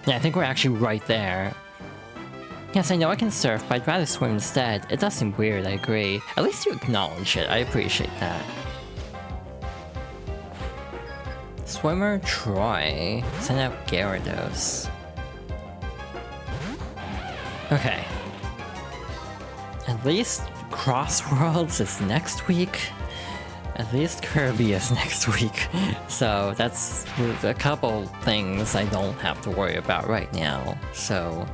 Yeah, I think we're actually right there. Yes, I know I can surf, but I'd rather swim instead. It does seem weird, I agree. At least you acknowledge it, I appreciate that. Swimmer Troy. Send out Gyarados. Okay. At least Crossworlds is next week. At least Kirby is next week. So that's a couple things I don't have to worry about right now. So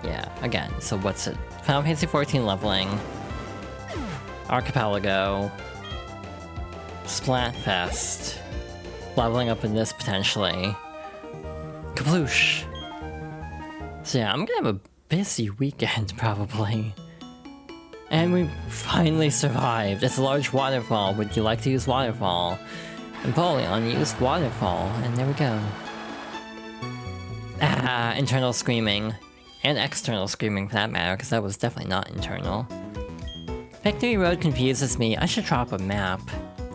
yeah, again, so what's it? Final Fantasy XIV leveling. Archipelago. Splatfest. Leveling up in this potentially. Kaploosh! So yeah, I'm gonna have a busy weekend probably. And we finally survived. It's a large waterfall. Would you like to use waterfall? Napoleon used waterfall, and there we go. Ah, internal screaming. And external screaming for that matter, because that was definitely not internal. Victory Road confuses me. I should drop a map.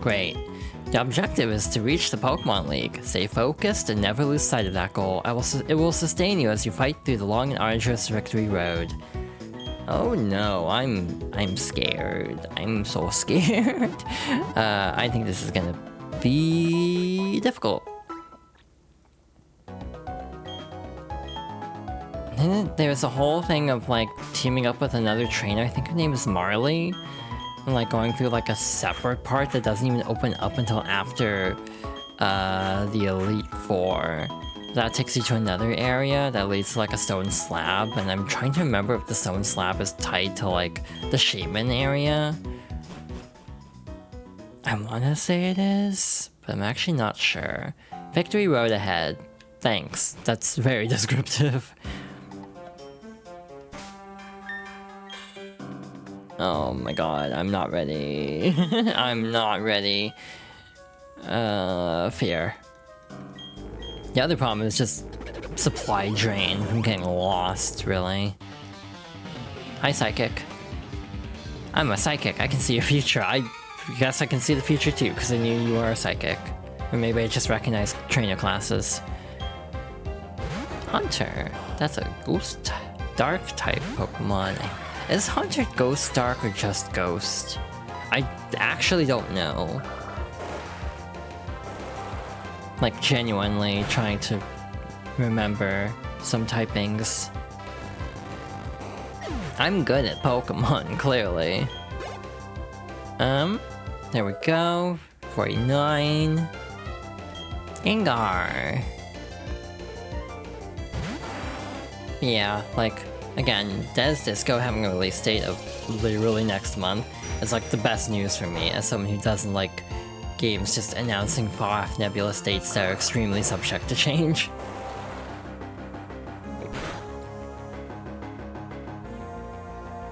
Great. The objective is to reach the Pokemon League. Stay focused and never lose sight of that goal. It will sustain you as you fight through the long and arduous Victory Road. Oh no, I'm scared. I'm so scared. I think this is gonna be difficult. And there's a whole thing of like teaming up with another trainer. I think her name is Marley. And like going through like a separate part that doesn't even open up until after the Elite Four. That takes you to another area that leads to like a stone slab, and I'm trying to remember if the stone slab is tied to like the Shaman area. I wanna say it is, but I'm actually not sure. Victory Road ahead. Thanks, that's very descriptive. Oh my god, I'm not ready. I'm not ready. Fear. The other problem is just supply drain from getting lost, really. Hi, Psychic. I'm a Psychic, I can see your future. I guess I can see the future too, because I knew you were a Psychic. Or maybe I just recognized trainer classes. Hunter. That's a Ghost Dark type Pokemon. Is Hunter Ghost Dark or just Ghost? I actually don't know. Like, genuinely trying to remember some typings. I'm good at Pokemon, clearly. There we go. 49. Gengar. Yeah, like, again, Des Disco having a release date of literally next month is like the best news for me as someone who doesn't like games just announcing far-off nebulous dates that are extremely subject to change.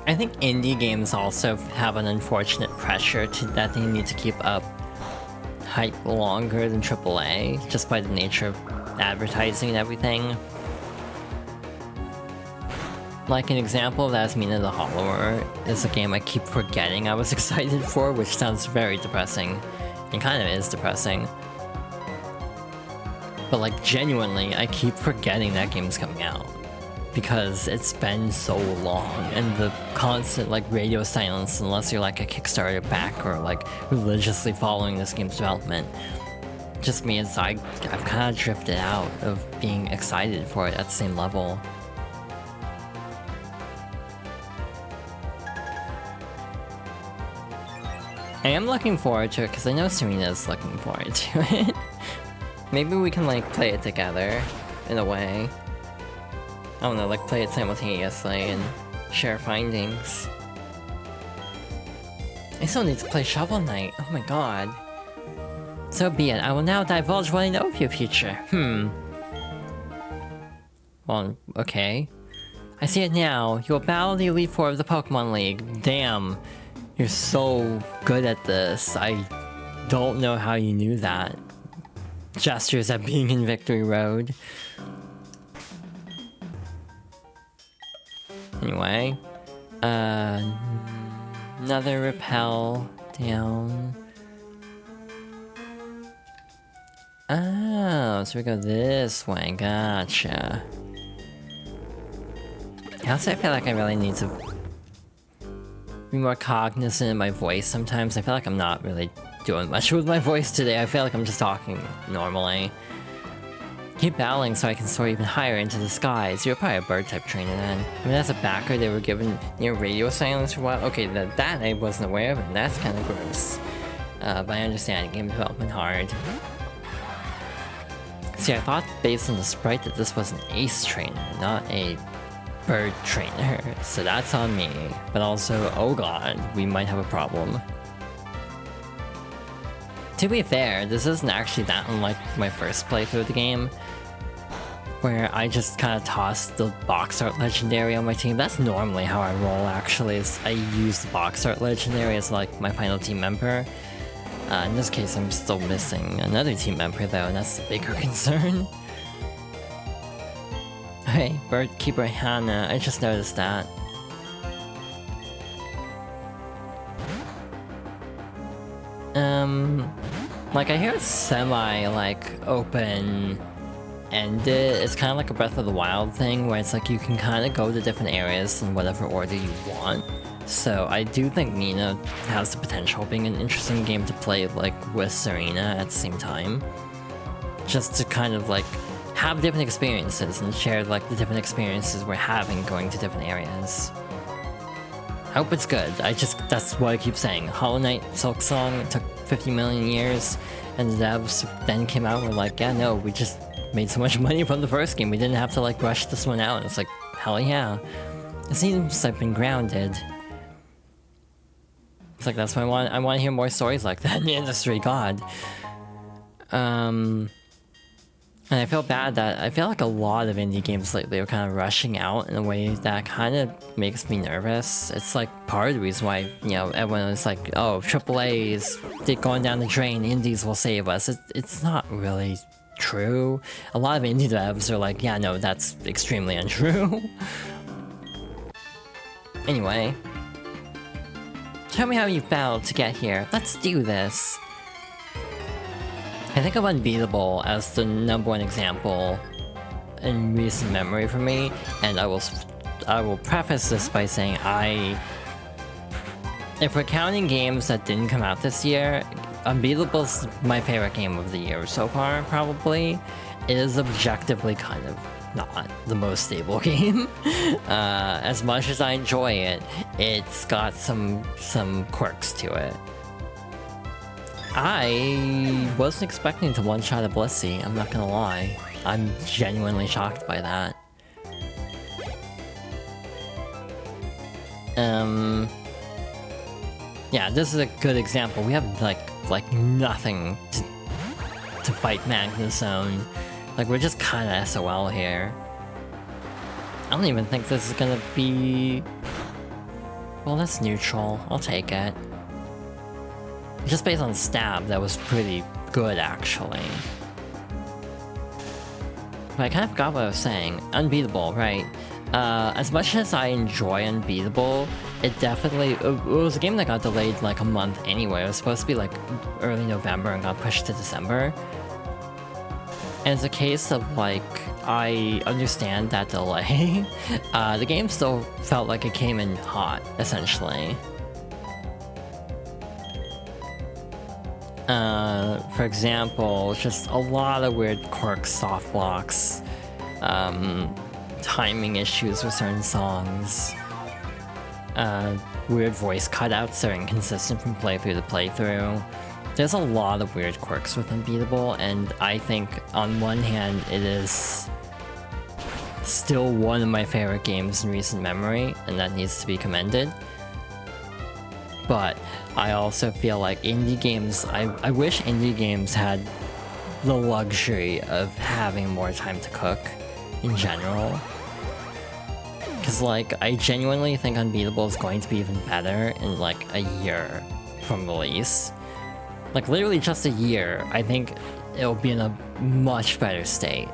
I think indie games also have an unfortunate pressure that they need to keep up hype longer than AAA, just by the nature of advertising and everything. Like an example of that is Mina the Hollower is a game I keep forgetting I was excited for, which sounds very depressing. It kind of is depressing. But like genuinely, I keep forgetting that game's coming out. Because it's been so long, and the constant like radio silence unless you're like a Kickstarter back or like religiously following this game's development just means I've kind of drifted out of being excited for it at the same level. I am looking forward to it because I know Serena's looking forward to it. Maybe we can like play it together in a way. I don't know, like play it simultaneously and share findings. I still need to play Shovel Knight, oh my god. So be it, I will now divulge what I know of your future. Well, okay. I see it now, you will battle the Elite Four of the Pokemon League. Damn, you're so good at this. I don't know how you knew that. Gestures at being in Victory Road. Anyway, another repel down. Oh, so we go this way, gotcha. Also, I feel like I really need to be more cognizant of my voice sometimes. I feel like I'm not really doing much with my voice today. I feel like I'm just talking normally. Keep battling so I can soar even higher into the skies. You're probably a bird-type trainer then. I mean, as a backer, they were given near radio silence for a while. Okay, that I wasn't aware of, and that's kind of gross. But I understand, game development hard. See, I thought based on the sprite that this was an ace trainer, not a bird trainer. So that's on me. But also, oh god, we might have a problem. To be fair, this isn't actually that unlike my first playthrough of the game, where I just kind of tossed the box art legendary on my team. That's normally how I roll, actually, is I use the box art legendary as like my final team member. In this case, I'm still missing another team member though, and that's the bigger concern. Hey, bird keeper Hannah, I just noticed that. Like I hear it's semi like open-ended. It's kind of like a Breath of the Wild thing, where it's like you can kind of go to different areas in whatever order you want. So I do think Nina has the potential of being an interesting game to play like with Serena at the same time. Just to kind of like have different experiences and share like the different experiences we're having going to different areas. I hope it's good. That's what I keep saying. Hollow Knight Silk Song took 50 million years, and the devs then came out and were like, yeah, no, we just made so much money from the first game, we didn't have to like rush this one out. And it's like, hell yeah. It seems I've been grounded. It's like, that's why I want to hear more stories like that in the industry, god. And I feel bad that I feel like a lot of indie games lately are kind of rushing out in a way that kind of makes me nervous. It's like part of the reason why, you know, everyone is like, oh, AAA's going down the drain, indies will save us. It's not really true. A lot of indie devs are like, yeah, no, that's extremely untrue. Anyway. Tell me how you battled to get here. Let's do this. I think of Unbeatable as the #1 example in recent memory for me, and I will preface this by saying if we're counting games that didn't come out this year, Unbeatable's my favorite game of the year so far, probably. It is objectively kind of not the most stable game. As much as I enjoy it, it's got some quirks to it. I wasn't expecting to one-shot a Blissey, I'm not gonna lie. I'm genuinely shocked by that. Yeah, this is a good example. We have like nothing to fight Magnus Zone. Like, we're just kinda SOL here. I don't even think this is gonna be... Well, that's neutral. I'll take it. Just based on stab, that was pretty good, actually. But I kind of forgot what I was saying. Unbeatable, right? As much as I enjoy Unbeatable, it was a game that got delayed like a month anyway. It was supposed to be like early November and got pushed to December. And it's a case of like, I understand that delay. The game still felt like it came in hot, essentially. For example, just a lot of weird quirks, soft blocks, timing issues with certain songs, weird voice cutouts that are inconsistent from playthrough to playthrough. There's a lot of weird quirks with Unbeatable, and I think on one hand it is still one of my favorite games in recent memory, and that needs to be commended. But I also feel like indie games, I wish indie games had the luxury of having more time to cook in general. Because like, I genuinely think Unbeatable is going to be even better in like a year from release. Like literally just a year, I think it'll be in a much better state.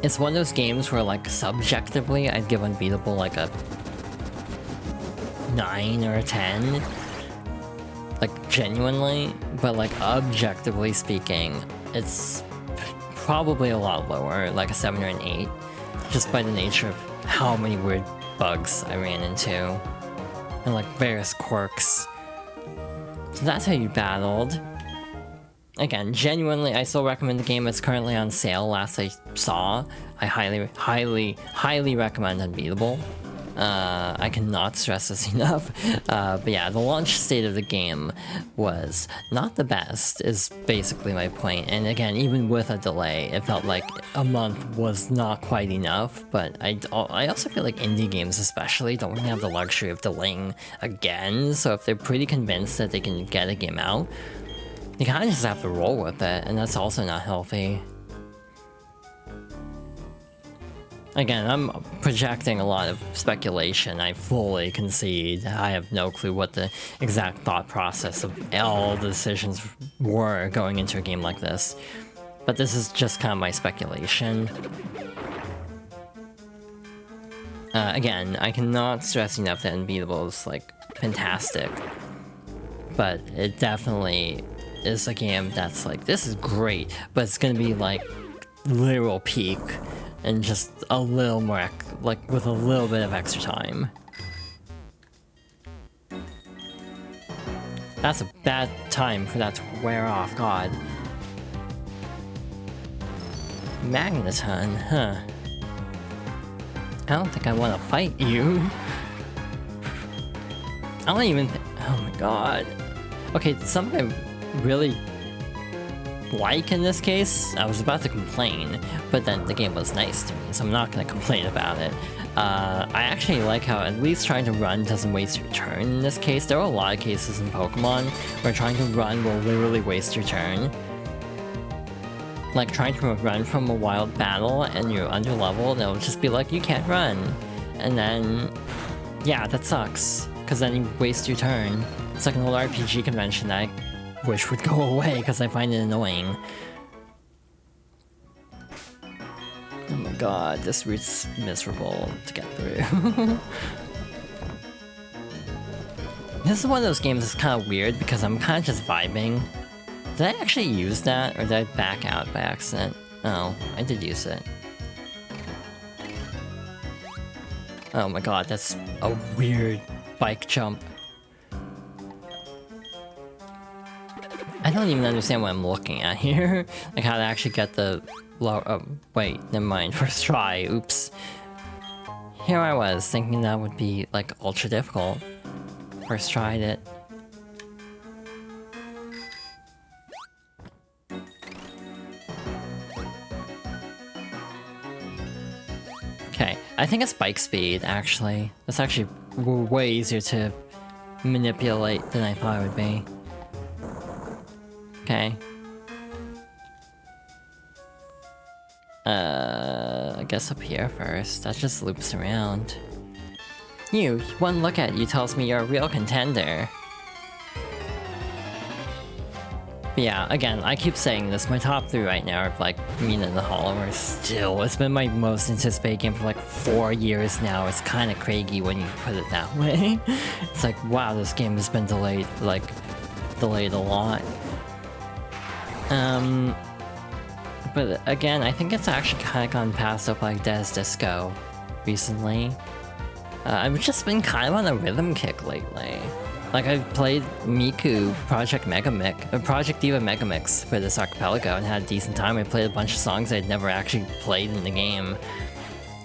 It's one of those games where like subjectively I'd give Unbeatable like a 9 or a 10, like genuinely, but like objectively speaking, it's probably a lot lower, like a 7 or an 8, just by the nature of how many weird bugs I ran into, and like various quirks. So that's how you battled. Again, genuinely, I still recommend the game. It's currently on sale, last I saw. I highly, highly, highly recommend Unbeatable. I cannot stress this enough. But yeah, the launch state of the game was not the best, is basically my point. And again, even with a delay, it felt like a month was not quite enough. But I also feel like indie games especially don't really have the luxury of delaying again. So if they're pretty convinced that they can get a game out, you kind of just have to roll with it, and that's also not healthy. Again, I'm projecting a lot of speculation. I fully concede. I have no clue what the exact thought process of all the decisions were going into a game like this. But this is just kind of my speculation. Again, I cannot stress enough that Unbeatable is, like, fantastic. But it definitely is a game that's like, this is great, but it's gonna be, like, literal peak. And just a little more, like, with a little bit of extra time. That's a bad time for that to wear off, god. Magneton, huh? I don't think I want to fight you. I don't even oh my god. Okay, something I really like in this case, I was about to complain, but then the game was nice to me, so I'm not going to complain about it. I actually like how at least trying to run doesn't waste your turn in this case. There are a lot of cases in Pokemon where trying to run will literally waste your turn. Like trying to run from a wild battle and you're under level, and it'll just be like, you can't run. And then, yeah, that sucks, because then you waste your turn. It's like an old RPG convention that I wish would go away because I find it annoying. Oh my god, this route's miserable to get through. This is one of those games that's kind of weird because I'm kind of just vibing. Did I actually use that, or did I back out by accident? Oh, I did use it. Oh my god, that's a weird bike jump. I don't even understand what I'm looking at here. Like how to actually get the low. Oh, wait, never mind. First try. Oops. Here I was thinking that would be like ultra difficult. First tried it. Okay, I think it's bike speed actually. It's actually way easier to manipulate than I thought it would be. Okay. I guess up here first. That just loops around. You, one look at you tells me you're a real contender. But yeah, again, I keep saying this, my top 3 right now are like Mina and the Hollower still. It's been my most anticipated game for like 4 years now. It's kind of craggy when you put it that way. It's like, wow, this game has been delayed, like, delayed a lot. But again, I think it's actually kind of gone past up like Des Disco recently. I've just been kind of on a rhythm kick lately. Like I've played Miku Project Diva Megamix for this archipelago and had a decent time. I played a bunch of songs I'd never actually played in the game.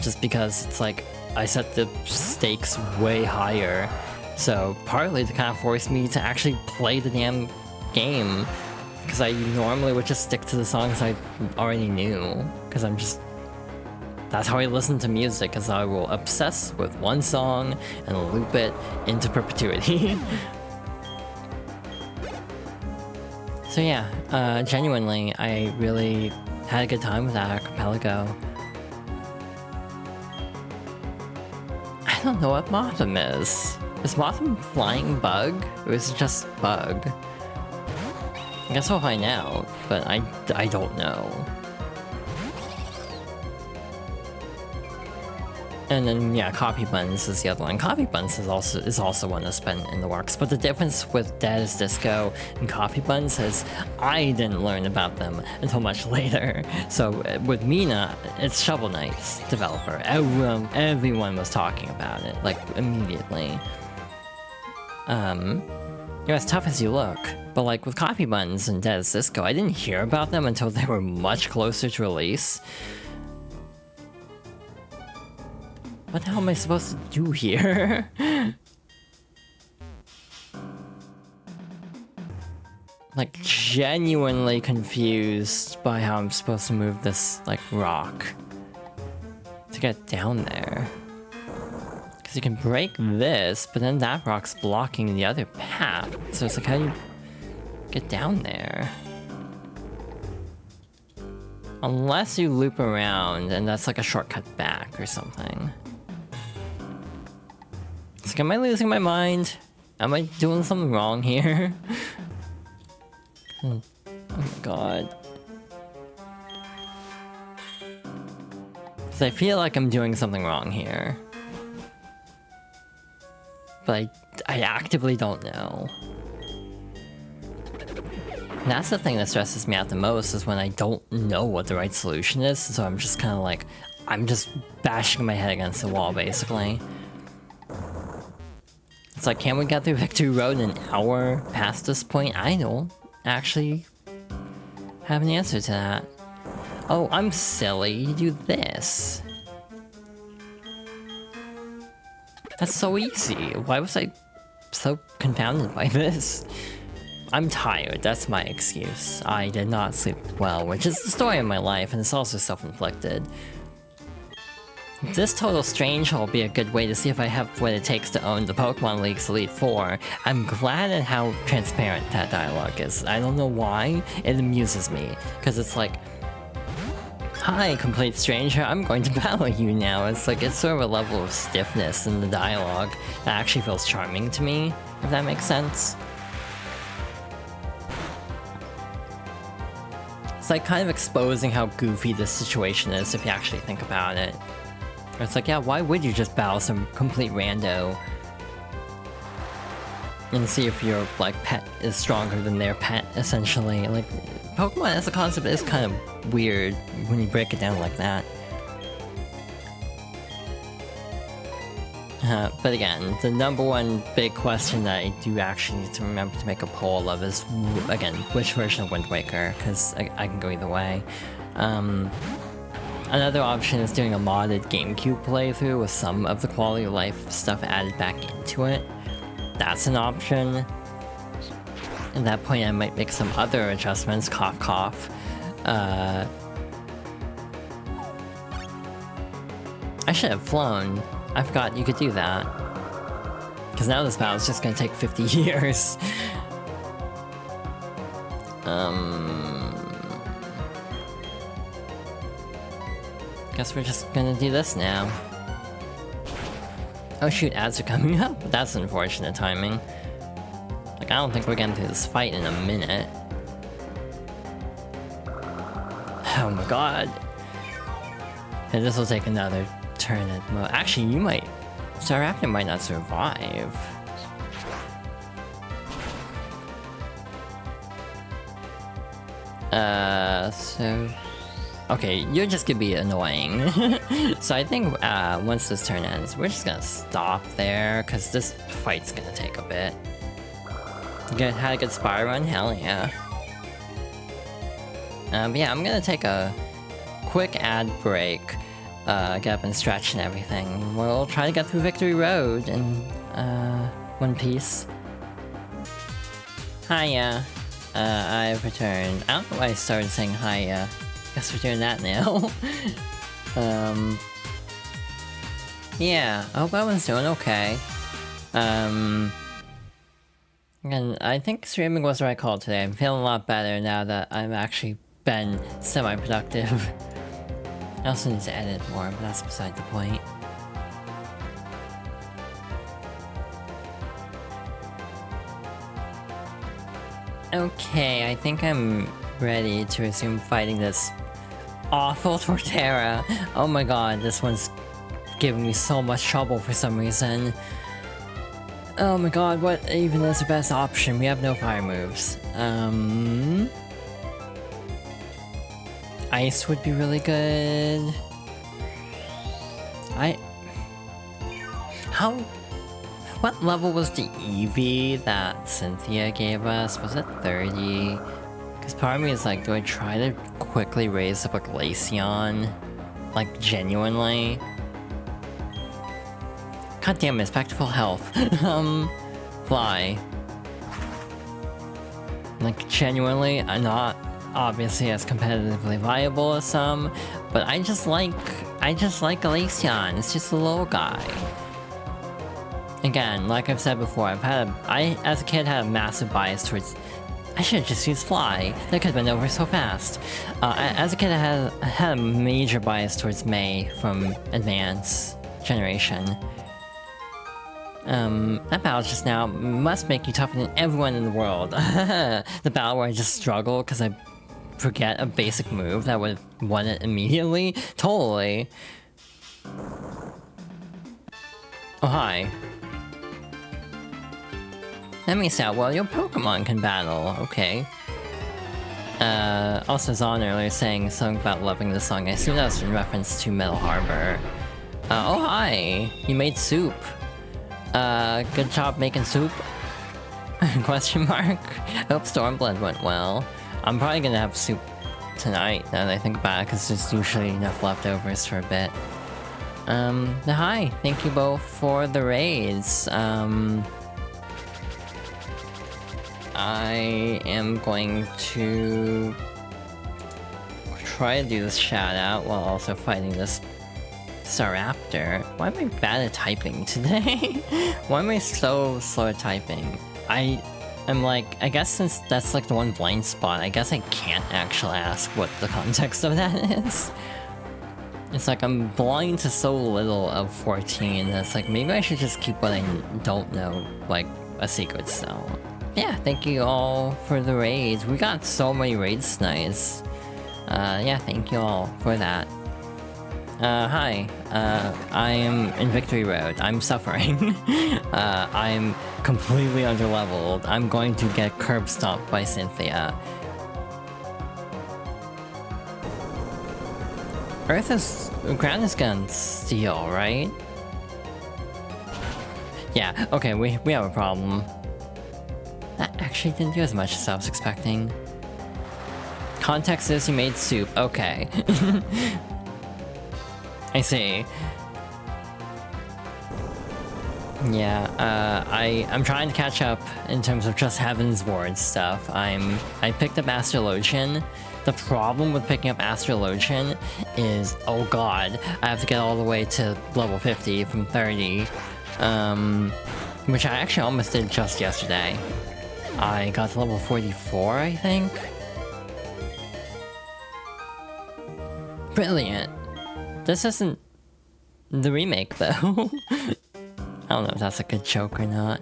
Just because it's like, I set the stakes way higher. So partly to kind of force me to actually play the damn game. Because I normally would just stick to the songs I already knew. Because I'm just... That's how I listen to music, because I will obsess with one song and loop it into perpetuity. So yeah, genuinely, I really had a good time with that archipelago. I don't know what Motham is. Is Motham flying bug? Or is it just bug? I guess we'll find out, but I don't know. And then yeah, Coffee Buns is the other one. Coffee Buns is also one that's been in the works. But the difference with Des Disco and Coffee Buns is I didn't learn about them until much later. So with Mina, it's Shovel Knight's developer. Everyone was talking about it, like immediately. You're as tough as you look. But like with Coffee Buns and Des Disco, I didn't hear about them until they were much closer to release. What the hell am I supposed to do here? Like, genuinely confused by how I'm supposed to move this, like, rock to get down there. Because you can break this, but then that rock's blocking the other path. So it's like, how do you get down there? Unless you loop around, and that's like a shortcut back or something. It's like, am I losing my mind? Am I doing something wrong here? Oh my god. So I feel like I'm doing something wrong here. But I actively don't know. And that's the thing that stresses me out the most, is when I don't know what the right solution is, so I'm just kind of like, I'm just bashing my head against the wall, basically. It's like, can we get through Victory Road in an hour past this point? I don't actually have an answer to that. Oh, I'm silly. You do this. That's so easy. Why was I so confounded by this? I'm tired, that's my excuse. I did not sleep well, which is the story of my life, and it's also self-inflicted. This total strange hole will be a good way to see if I have what it takes to own the Pokemon League's Elite Four. I'm glad at how transparent that dialogue is. I don't know why, it amuses me, because it's like, hi, complete stranger, I'm going to battle you now. It's like, it's sort of a level of stiffness in the dialogue that actually feels charming to me, if that makes sense. It's like kind of exposing how goofy this situation is if you actually think about it. It's like, yeah, why would you just battle some complete rando and see if your, like, pet is stronger than their pet, essentially? Like, Pokemon as a concept is kind of weird when you break it down like that. But again, the number one big question that I do actually need to remember to make a poll of is, again, which version of Wind Waker, because I can go either way. Another option is doing a modded GameCube playthrough with some of the quality of life stuff added back into it. That's an option. At that point I might make some other adjustments, cough cough. I should have flown. I forgot you could do that. Because now this battle's just gonna take 50 years. Guess we're just gonna do this now. Oh shoot, ads are coming up. That's unfortunate timing. Like, I don't think we're getting through this fight in a minute. Oh my god. And this will take another turn at most. Actually, you might... Staraptor might not survive. So... Okay, you're just gonna be annoying. So I think once this turn ends, we're just gonna stop there, because this fight's gonna take a bit. Good, had a good spy run? Hell yeah. But yeah, I'm gonna take a quick ad break, get up and stretch and everything. We'll try to get through Victory Road in one piece. Hiya. I've returned. I don't know why I started saying hiya. Guess we're doing that now. Yeah, I hope everyone's doing okay. And I think streaming was the right call today. I'm feeling a lot better now that I've actually been semi-productive. I also need to edit more, but that's beside the point. Okay, I think I'm ready to resume fighting this awful Torterra. Oh my god, this one's giving me so much trouble for some reason. Oh my god, what even is the best option? We have no fire moves. Ice would be really good. What level was the Eevee that Cynthia gave us? Was it 30? Because part of me is like, do I try to quickly raise up a Glaceon? Like, genuinely? God damn it, it's back to full health. Fly. Like, genuinely, I'm not obviously as competitively viable as some, but I just like Elysion. It's just a little guy. Again, like I've said before, I as a kid had a massive bias towards. I should have just used Fly. That could have been over so fast. As a kid, I had a major bias towards May from Advance Generation. That battle just now must make you tougher than everyone in the world. The battle where I just struggle because I forget a basic move that would have won it immediately. Totally. Oh, hi. Let me see how well your Pokemon can battle. Okay. Also Zon earlier saying something about loving the song. I assume that was in reference to Metal Harbor. Oh, hi. You made soup. Good job making soup? Question mark? I hope Stormblood went well. I'm probably gonna have soup tonight, now that I think about it, because there's usually enough leftovers for a bit. Hi, thank you both for the raids. I am going to try to do this shout out while also fighting this Staraptor. Why am I bad at typing today? Why am I so slow at typing? I'm like, I guess since that's like the one blind spot, I guess I can't actually ask what the context of that is. It's like I'm blind to so little of 14 that it's like maybe I should just keep what I don't know, like a secret still. Yeah, thank you all for the raids. We got so many raids tonight. Yeah, thank you all for that. Hi, I am in Victory Road. I'm suffering. I'm completely underleveled. I'm going to get curb stomped by Cynthia. Ground is gonna steal, right? Yeah, okay, we have a problem. That actually didn't do as much as I was expecting. Context is you made soup. Okay. I see. Yeah, I'm trying to catch up in terms of just Heaven's Ward stuff. I picked up Astrologian. The problem with picking up Astrologian is, oh god, I have to get all the way to level 50 from 30. Which I actually almost did just yesterday. I got to level 44, I think? Brilliant! This isn't the remake, though. I don't know if that's a good joke or not.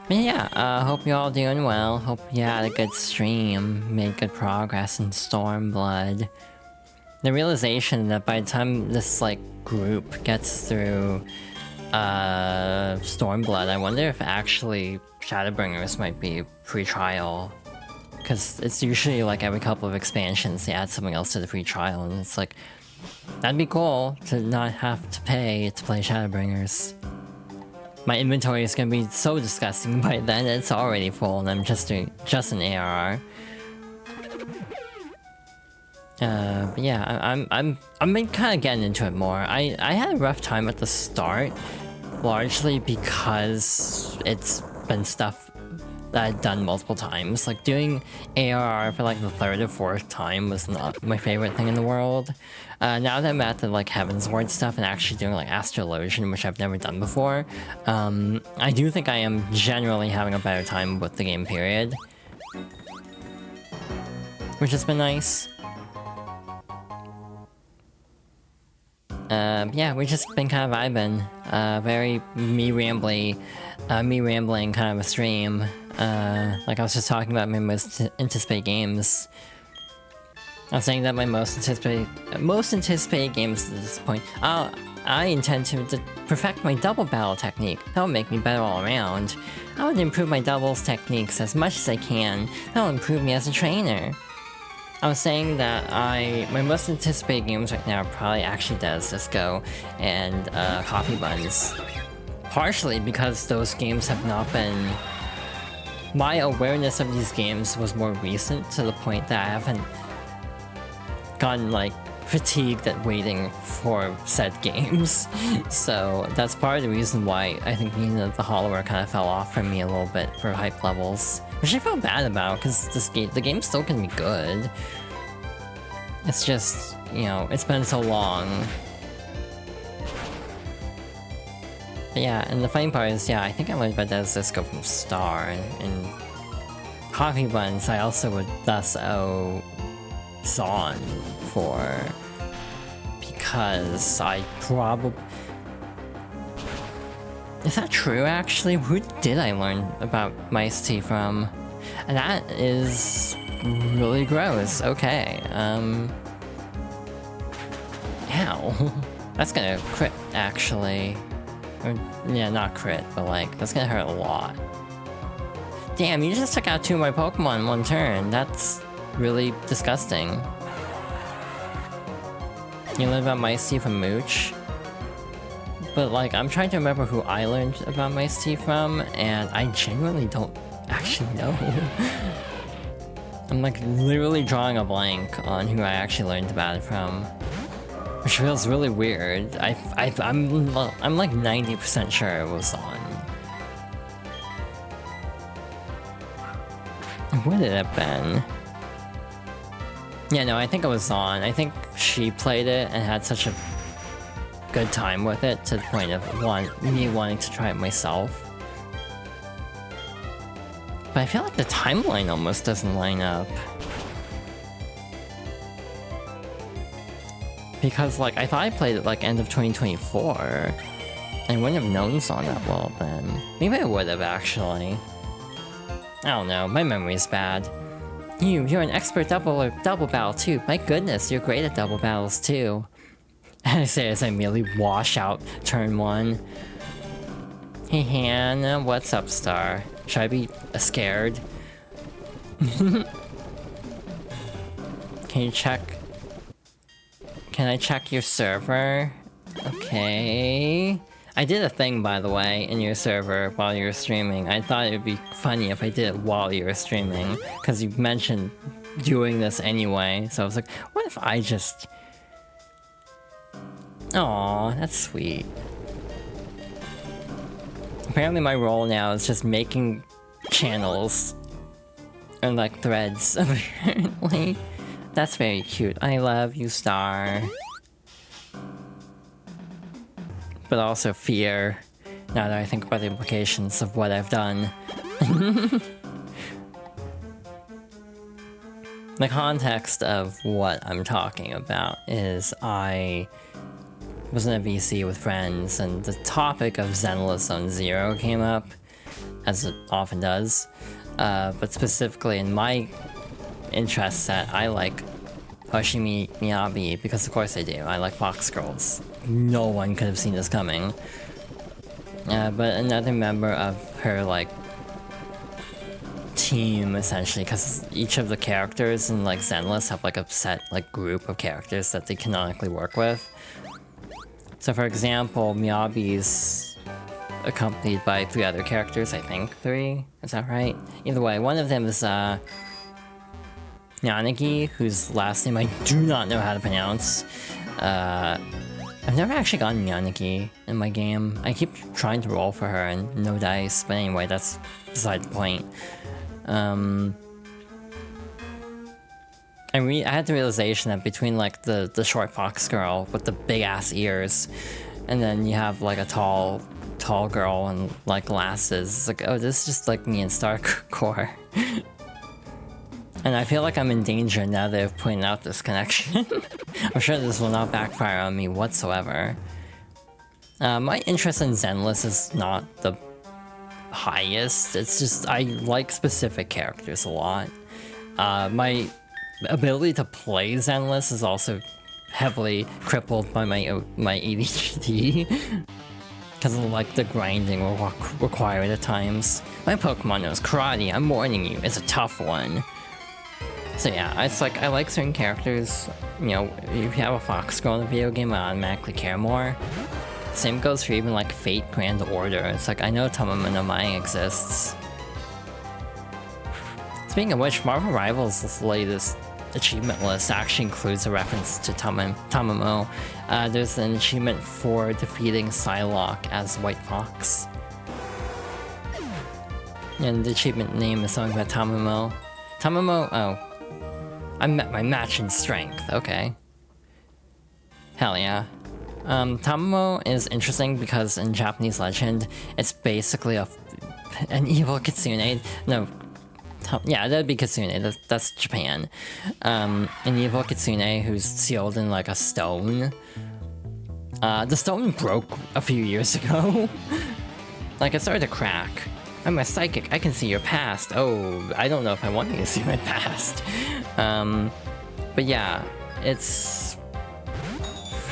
But yeah, hope you're all doing well. Hope you had a good stream, made good progress in Stormblood. The realization that by the time this, like, group gets through Stormblood, I wonder if actually Shadowbringers might be free trial. Because it's usually like every couple of expansions they add something else to the free trial, and it's like, that'd be cool to not have to pay to play Shadowbringers. My inventory is gonna be so disgusting by then, it's already full and I'm just doing just an ARR. But yeah, I'm been kind of getting into it more. I had a rough time at the start, largely because it's been stuff that I'd done multiple times. Like doing ARR for like the third or fourth time was not my favorite thing in the world. Now that I'm at the like Heaven's Ward stuff and actually doing like Astrologian, which I've never done before, I do think I am generally having a better time with the game period. Which has been nice. Yeah, we've just been kind of vibing. Very me rambling kind of a stream. Like I was just talking about my most anticipated games. I was saying that my most anticipated games at this point. I intend to perfect my double battle technique. That'll make me better all around. I would improve my doubles techniques as much as I can. That'll improve me as a trainer. I was saying that my most anticipated games right now are probably actually Deus Disco and Coffee Buns. Partially because those games have not been... My awareness of these games was more recent to the point that I haven't gotten like fatigued at waiting for said games. So that's part of the reason why I think Yuna the Hollower kind of fell off for me a little bit for hype levels. Which I feel bad about, because the game still can be good. It's just, you know, it's been so long. But yeah, and the funny part is, yeah, I think I learned about Disco from Star, and Coffee Buns I also would thus owe Zon for, because I probably... Is that true, actually? Who did I learn about Mice Tea from? And that is really gross. Okay, Ow. That's gonna crit, actually. Or, yeah, not crit, but like, that's gonna hurt a lot. Damn, you just took out 2 of my Pokemon in 1 turn. That's really disgusting. You learned about Mice Tea from Mooch? But like, I'm trying to remember who I learned about Mice Tea from, and I genuinely don't actually know. I'm like literally drawing a blank on who I actually learned about it from. Which feels really weird. I'm like 90% sure it was on. What did it have been? Yeah, no, I think it was on. I think she played it and had such a good time with it to the point of me wanting to try it myself. But I feel like the timeline almost doesn't line up. Because like, I thought I played it like end of 2024. I wouldn't have known Song that well then. Maybe I would have actually. I don't know, my memory's bad. You're an expert double battle too. My goodness, you're great at double battles too. And I say as I immediately wash out turn 1. Hey Hannah, what's up, Star? Should I be scared? Can you check? Can I check your server? Okay. I did a thing, by the way, in your server while you were streaming. I thought it would be funny if I did it while you were streaming, because you mentioned doing this anyway. So I was like, what if I just... Aw, that's sweet. Apparently my role now is just making channels and like threads, apparently. That's very cute. I love you, Star. But also fear, now that I think about the implications of what I've done. The context of what I'm talking about is I was in a VC with friends, and the topic of Zenless Zone Zero came up, as it often does. But specifically in my interest set, I like Hoshimi Miyabi, because of course I do. I like Fox Girls. No one could have seen this coming. But another member of her, like, team, essentially, because each of the characters in, like, Zenless have, like, a set, like, group of characters that they canonically work with. So, for example, Miyabi's accompanied by 3 other characters, I think 3? Is that right? Either way, one of them is, Yanagi, whose last name I do not know how to pronounce. I've never actually gotten Yanagi in my game. I keep trying to roll for her and no dice, but anyway, that's beside the point. I had the realization that between like the short fox girl with the big ass ears, and then you have like a tall girl and like glasses, it's like, oh, this is just like me in Starcore. And I feel like I'm in danger now that I've pointed out this connection. I'm sure this will not backfire on me whatsoever. My interest in Zenless is not the highest, it's just I like specific characters a lot. My ability to play Zenless is also heavily crippled by my ADHD. Because of like the grinding required at times. My Pokemon knows Karate, I'm warning you, it's a tough one. So yeah, it's like, I like certain characters, you know, if you have a fox girl in a video game, I automatically care more. Same goes for even like Fate Grand Order, it's like, I know Tamama no Mai exists. Speaking of which, Marvel Rivals' latest achievement list actually includes a reference to Tamamo. There's an achievement for defeating Psylocke as White Fox. And the achievement name is something about Tamamo. Tamamo, oh. I met my match in strength, okay. Hell yeah. Tamamo is interesting because in Japanese legend, it's basically an evil kitsune. No, yeah, that'd be kitsune, that's Japan. An evil kitsune who's sealed in like a stone. The stone broke a few years ago. Like, it started to crack. I'm a psychic, I can see your past. Oh, I don't know if I want you to see my past. But yeah, it's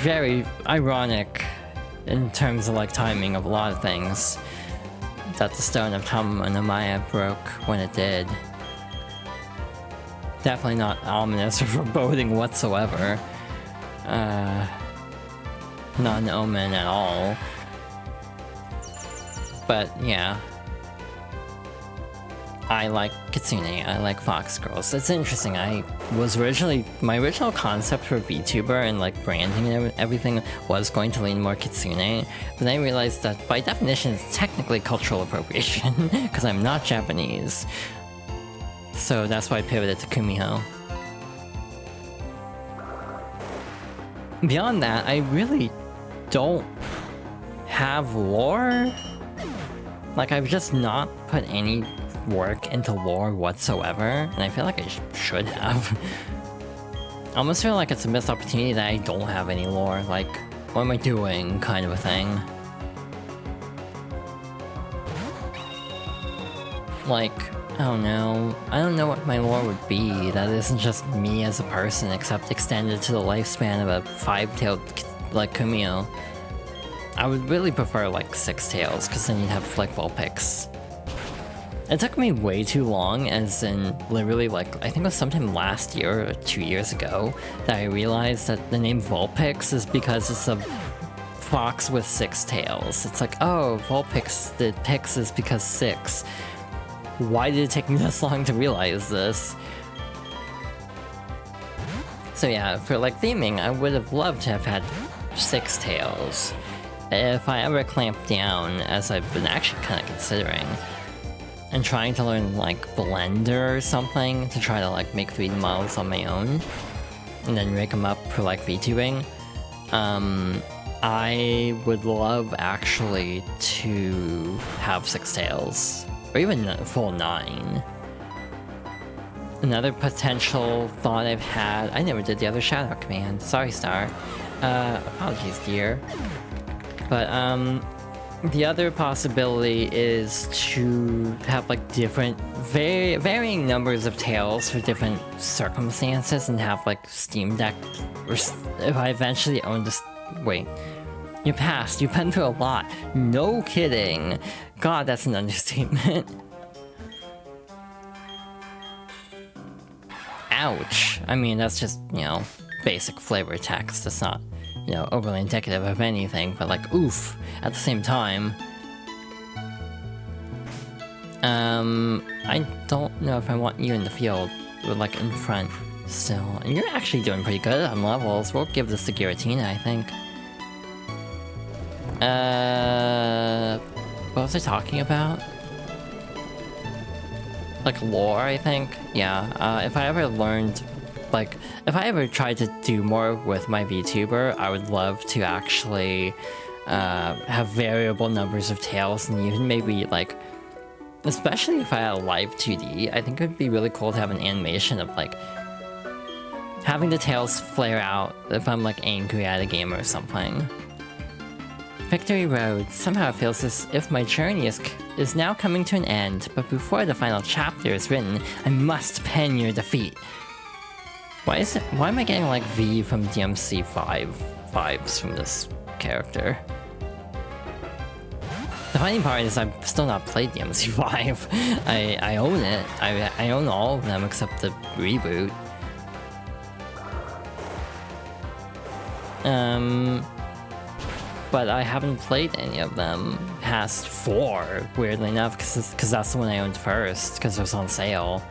very ironic in terms of like timing of a lot of things that the Stone of Tamamo no Maya broke when it did. Definitely not ominous or foreboding whatsoever. Not an omen at all. But yeah. I like Kitsune, I like Fox Girls. It's interesting, my original concept for VTuber and like branding and everything was going to lean more Kitsune, but I realized that by definition it's technically cultural appropriation, because I'm not Japanese. So that's why I pivoted to Kumiho. Beyond that, I really don't have lore. Like, I've just not put any work into lore whatsoever, and I feel like I should have. I almost feel like it's a missed opportunity that I don't have any lore, like, what am I doing, kind of a thing. Like, I don't know what my lore would be that isn't just me as a person, except extended to the lifespan of a five-tailed, like, Kumiho. I would really prefer, like, six tails, because then you'd have, like, Vulpix. It took me way too long, as in literally like, I think it was sometime last year or 2 years ago, that I realized that the name Vulpix is because it's a fox with six tails. It's like, oh, Vulpix, the pix is because 6. Why did it take me this long to realize this? So yeah, for like theming, I would have loved to have had 6 tails. If I ever clamped down, as I've been actually kind of considering, and trying to learn like Blender or something to try to like make 3D models on my own and then rig them up for like VTubing. I would love actually to have 6 tails, or even a full 9. Another potential thought I've had, I never did the other shadow command, sorry Star. Apologies dear. But the other possibility is to have like different, varying numbers of tails for different circumstances and have like Steam Deck, or if I eventually own this, wait, you passed, you've been through a lot, no kidding, god that's an understatement. Ouch, I mean that's just, you know, basic flavor text, that's not, you know, overly indicative of anything, but like, oof, at the same time. I don't know if I want you in the field, or like in front still. And you're actually doing pretty good on levels. We'll give this to Giratina, I think. What was I talking about? Like lore, I think? Yeah, if I ever learned, like, if I ever tried to do more with my VTuber, I would love to actually have variable numbers of tails, and even maybe, like, especially if I had a live 2D, I think it would be really cool to have an animation of, like, having the tails flare out if I'm, like, angry at a game or something. Victory Road. Somehow it feels as if my journey is now coming to an end, but before the final chapter is written, I must pen your defeat. Why am I getting like V from DMC 5 vibes from this character? The funny part is I've still not played DMC 5. I own it. I own all of them except the reboot. But I haven't played any of them past 4, weirdly enough, because that's the one I owned first, because it was on sale.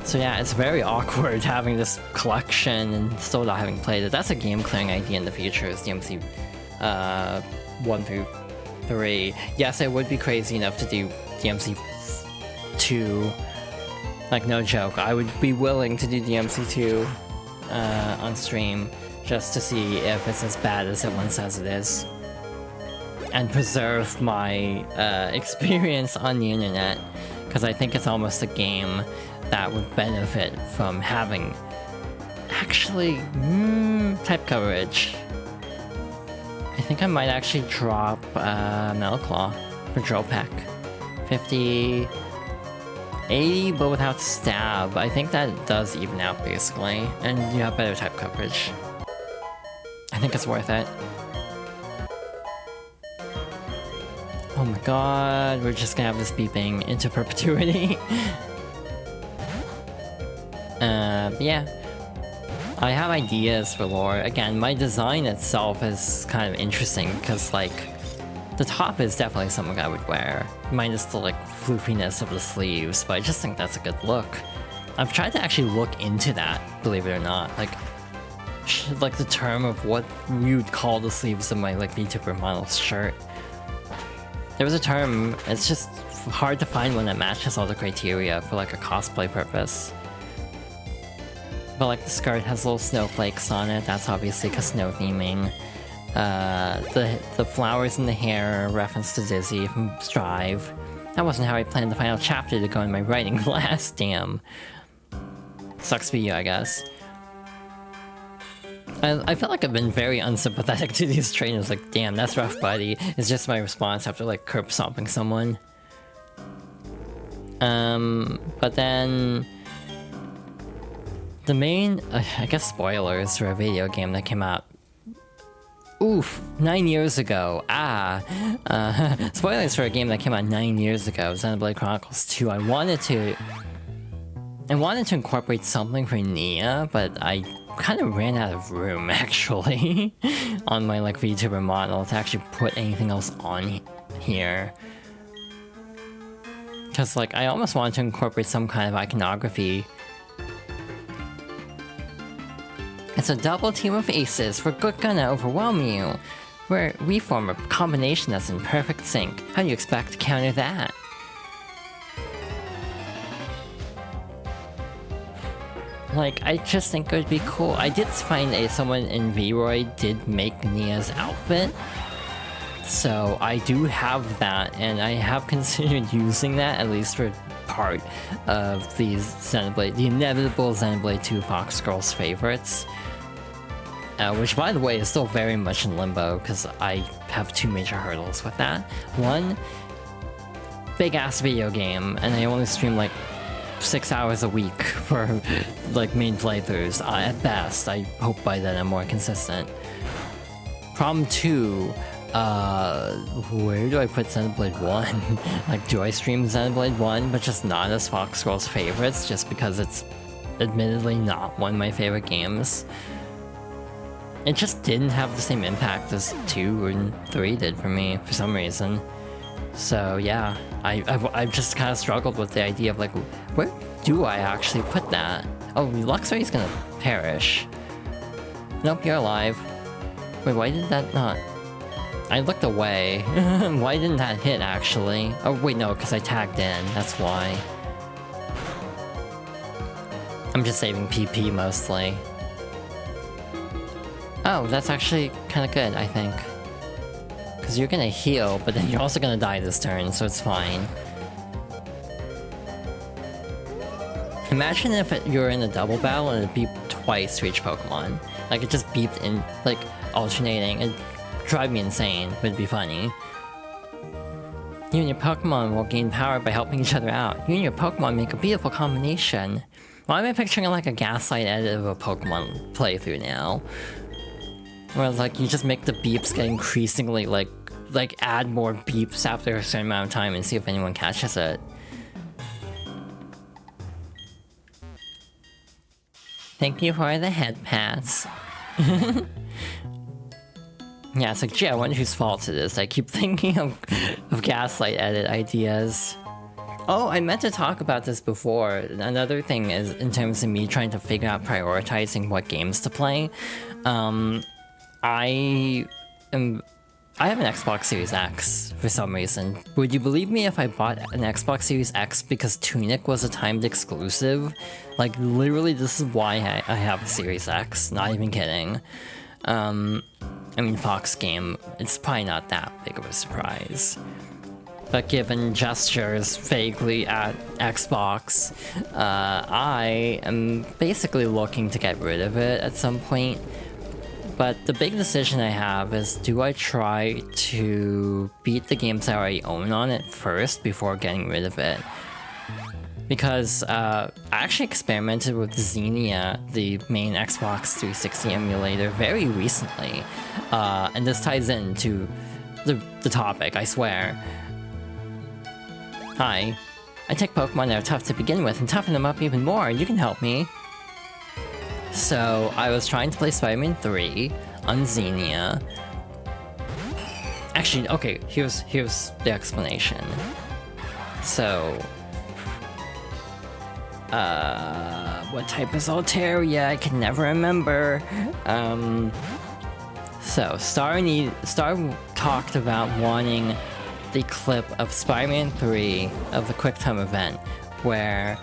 So yeah, it's very awkward having this collection and still not having played it. That's a game clearing idea in the future, is DMC 1 through 3. Yes, I would be crazy enough to do DMC 2. Like, no joke, I would be willing to do DMC 2 on stream just to see if it's as bad as everyone says it is. And preserve my experience on the internet, because I think it's almost a game that would benefit from having actually type coverage. I think I might actually drop Metal Claw for Drill Peck. 50, 80, but without stab. I think that does even out basically, and you have better type coverage. I think it's worth it. Oh my god, we're just gonna have this beeping into perpetuity. Yeah. I have ideas for lore. Again, my design itself is kind of interesting because, like, the top is definitely something I would wear, minus the, like, floofiness of the sleeves, but I just think that's a good look. I've tried to actually look into that, believe it or not. Like the term of what you would call the sleeves of my, like, VTuber model shirt. There was a term, it's just hard to find one that matches all the criteria for, like, a cosplay purpose. But, like, the skirt has little snowflakes on it, that's obviously because snow theming. The flowers in the hair are reference to Dizzy from Strive. That wasn't how I planned the final chapter to go in my writing class, damn. Sucks for you, I guess. I feel like I've been very unsympathetic to these trainers, like, damn, that's rough, buddy. It's just my response after, like, curb stomping someone. But then... the main, I guess, spoilers for a video game that came out, oof, 9 years ago. Spoilers for a game that came out 9 years ago, Xenoblade Chronicles 2. I wanted to incorporate something for Nia, but I kind of ran out of room, actually, on my, like, VTuber model to actually put anything else on here. Because, like, I almost wanted to incorporate some kind of iconography. It's a double team of aces. We're gonna overwhelm you. We form a combination that's in perfect sync. How do you expect to counter that? Like, I just think it would be cool. I did find someone in V-Roy did make Nia's outfit. So I do have that, and I have considered using that, at least for part of these Xenoblade, the inevitable Xenoblade 2 Fox Girls favorites. Which, by the way, is still very much in limbo, because I have two major hurdles with that. One, big-ass video game, and I only stream, like, 6 hours a week for, like, main playthroughs, at best. I hope by then I'm more consistent. Problem 2, where do I put Xenoblade 1? Like, do I stream Xenoblade 1, but just not as Fox Girls favorites, just because it's admittedly not one of my favorite games? It just didn't have the same impact as 2 and 3 did for me, for some reason. So yeah, I've just kind of struggled with the idea of, like, where do I actually put that? Oh, Luxray's gonna perish. Nope, you're alive. Wait, why did that not... I looked away. Why didn't that hit, actually? Oh, wait, no, because I tagged in, that's why. I'm just saving PP, mostly. Oh, that's actually kind of good, I think. Because you're gonna heal, but then you're also gonna die this turn, so it's fine. Imagine if you're in a double battle and it beeped twice for each Pokemon. Like, it just beeped in, like, alternating. It'd drive me insane, but it'd be funny. You and your Pokemon will gain power by helping each other out. You and your Pokemon make a beautiful combination. Why am I picturing, like, a Gaslight edit of a Pokemon playthrough now? Where, like, you just make the beeps get increasingly, like, add more beeps after a certain amount of time and see if anyone catches it. Thank you for the head pats. Yeah, it's like, gee, I wonder whose fault it is. I keep thinking of Gaslight edit ideas. Oh, I meant to talk about this before. Another thing is in terms of me trying to figure out prioritizing what games to play. I have an Xbox Series X for some reason. Would you believe me if I bought an Xbox Series X because Tunic was a timed exclusive? Like, literally, this is why I have a Series X, not even kidding. I mean, Fox game, it's probably not that big of a surprise. But given gestures vaguely at Xbox, I am basically looking to get rid of it at some point. But the big decision I have is, do I try to beat the games I already own on it first before getting rid of it? Because I actually experimented with Xenia, the main Xbox 360 emulator, very recently. And this ties into the topic, I swear. Hi. I take Pokemon that are tough to begin with and toughen them up even more. You can help me. So, I was trying to play Spider-Man 3 on Xenia. Actually, okay, here's the explanation. So, what type is Altaria? I can never remember. So, Star talked about wanting the clip of Spider-Man 3 of the QuickTime event, where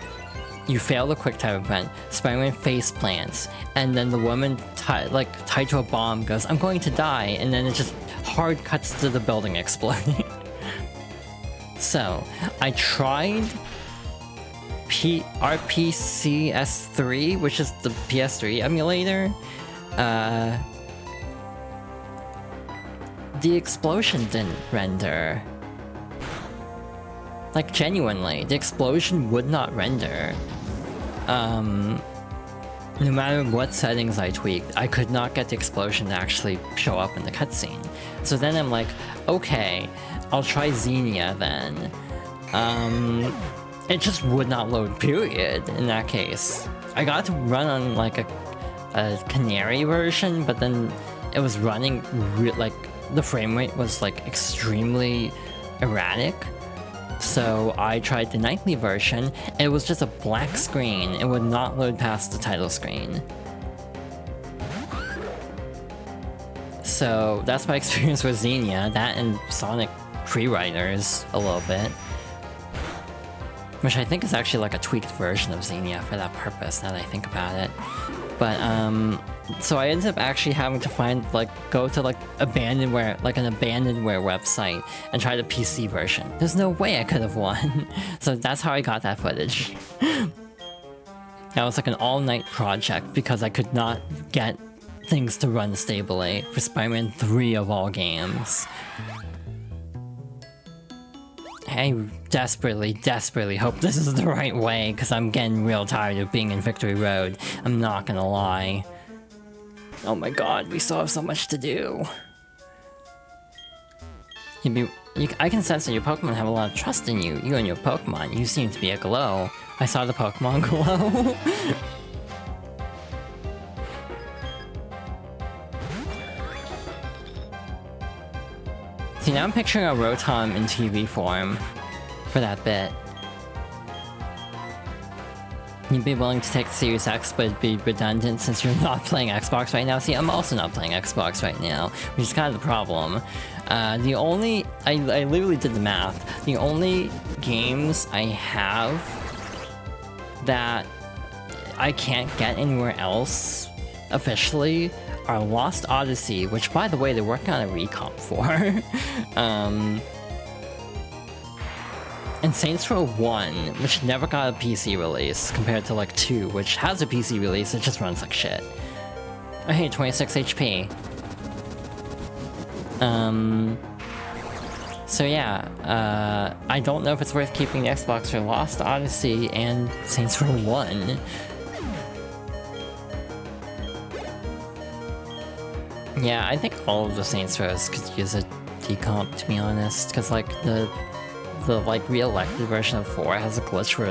you fail the QuickTime event, Spider-Man face plants, and then the woman tied to a bomb goes, "I'm going to die," and then it just hard cuts to the building exploding. So, I tried RPCS3, which is the PS3 emulator. The explosion didn't render. Like, genuinely, the explosion would not render. No matter what settings I tweaked, I could not get the explosion to actually show up in the cutscene. So then I'm like, okay, I'll try Xenia then. It just would not load, period, in that case. I got to run on, like, a Canary version, but then it was running, the frame rate was, like, extremely erratic. So I tried the nightly version, and it was just a black screen. It would not load past the title screen. So that's my experience with Xenia, that and Sonic Free-Riders a little bit. Which I think is actually like a tweaked version of Xenia for that purpose, now that I think about it. But, so I ended up actually having to go to an abandonware website and try the PC version. There's no way I could have won. So that's how I got that footage. That was like an all-night project because I could not get things to run stably for Spider-Man 3 of all games. I desperately hope this is the right way, because I'm getting real tired of being in Victory Road. I'm not gonna lie. Oh my god, we still have so much to do. I can sense that your Pokemon have a lot of trust in you. You and your Pokemon. You seem to be aglow. I saw the Pokemon glow. See, now I'm picturing a Rotom in TV form for that bit. You'd be willing to take Series X, but it'd be redundant since you're not playing Xbox right now. See, I'm also not playing Xbox right now, which is kind of the problem. I literally did the math. The only games I have that I can't get anywhere else officially are Lost Odyssey, which, by the way, they're working on a recomp for. And Saints Row 1, which never got a PC release, compared to, 2, which has a PC release, it just runs like shit. Oh, hey, 26 HP. So yeah, I don't know if it's worth keeping the Xbox for Lost Odyssey and Saints Row 1. Yeah, I think all of the Saints Rows could use a decomp, to be honest, because the re-elected version of 4 has a glitch where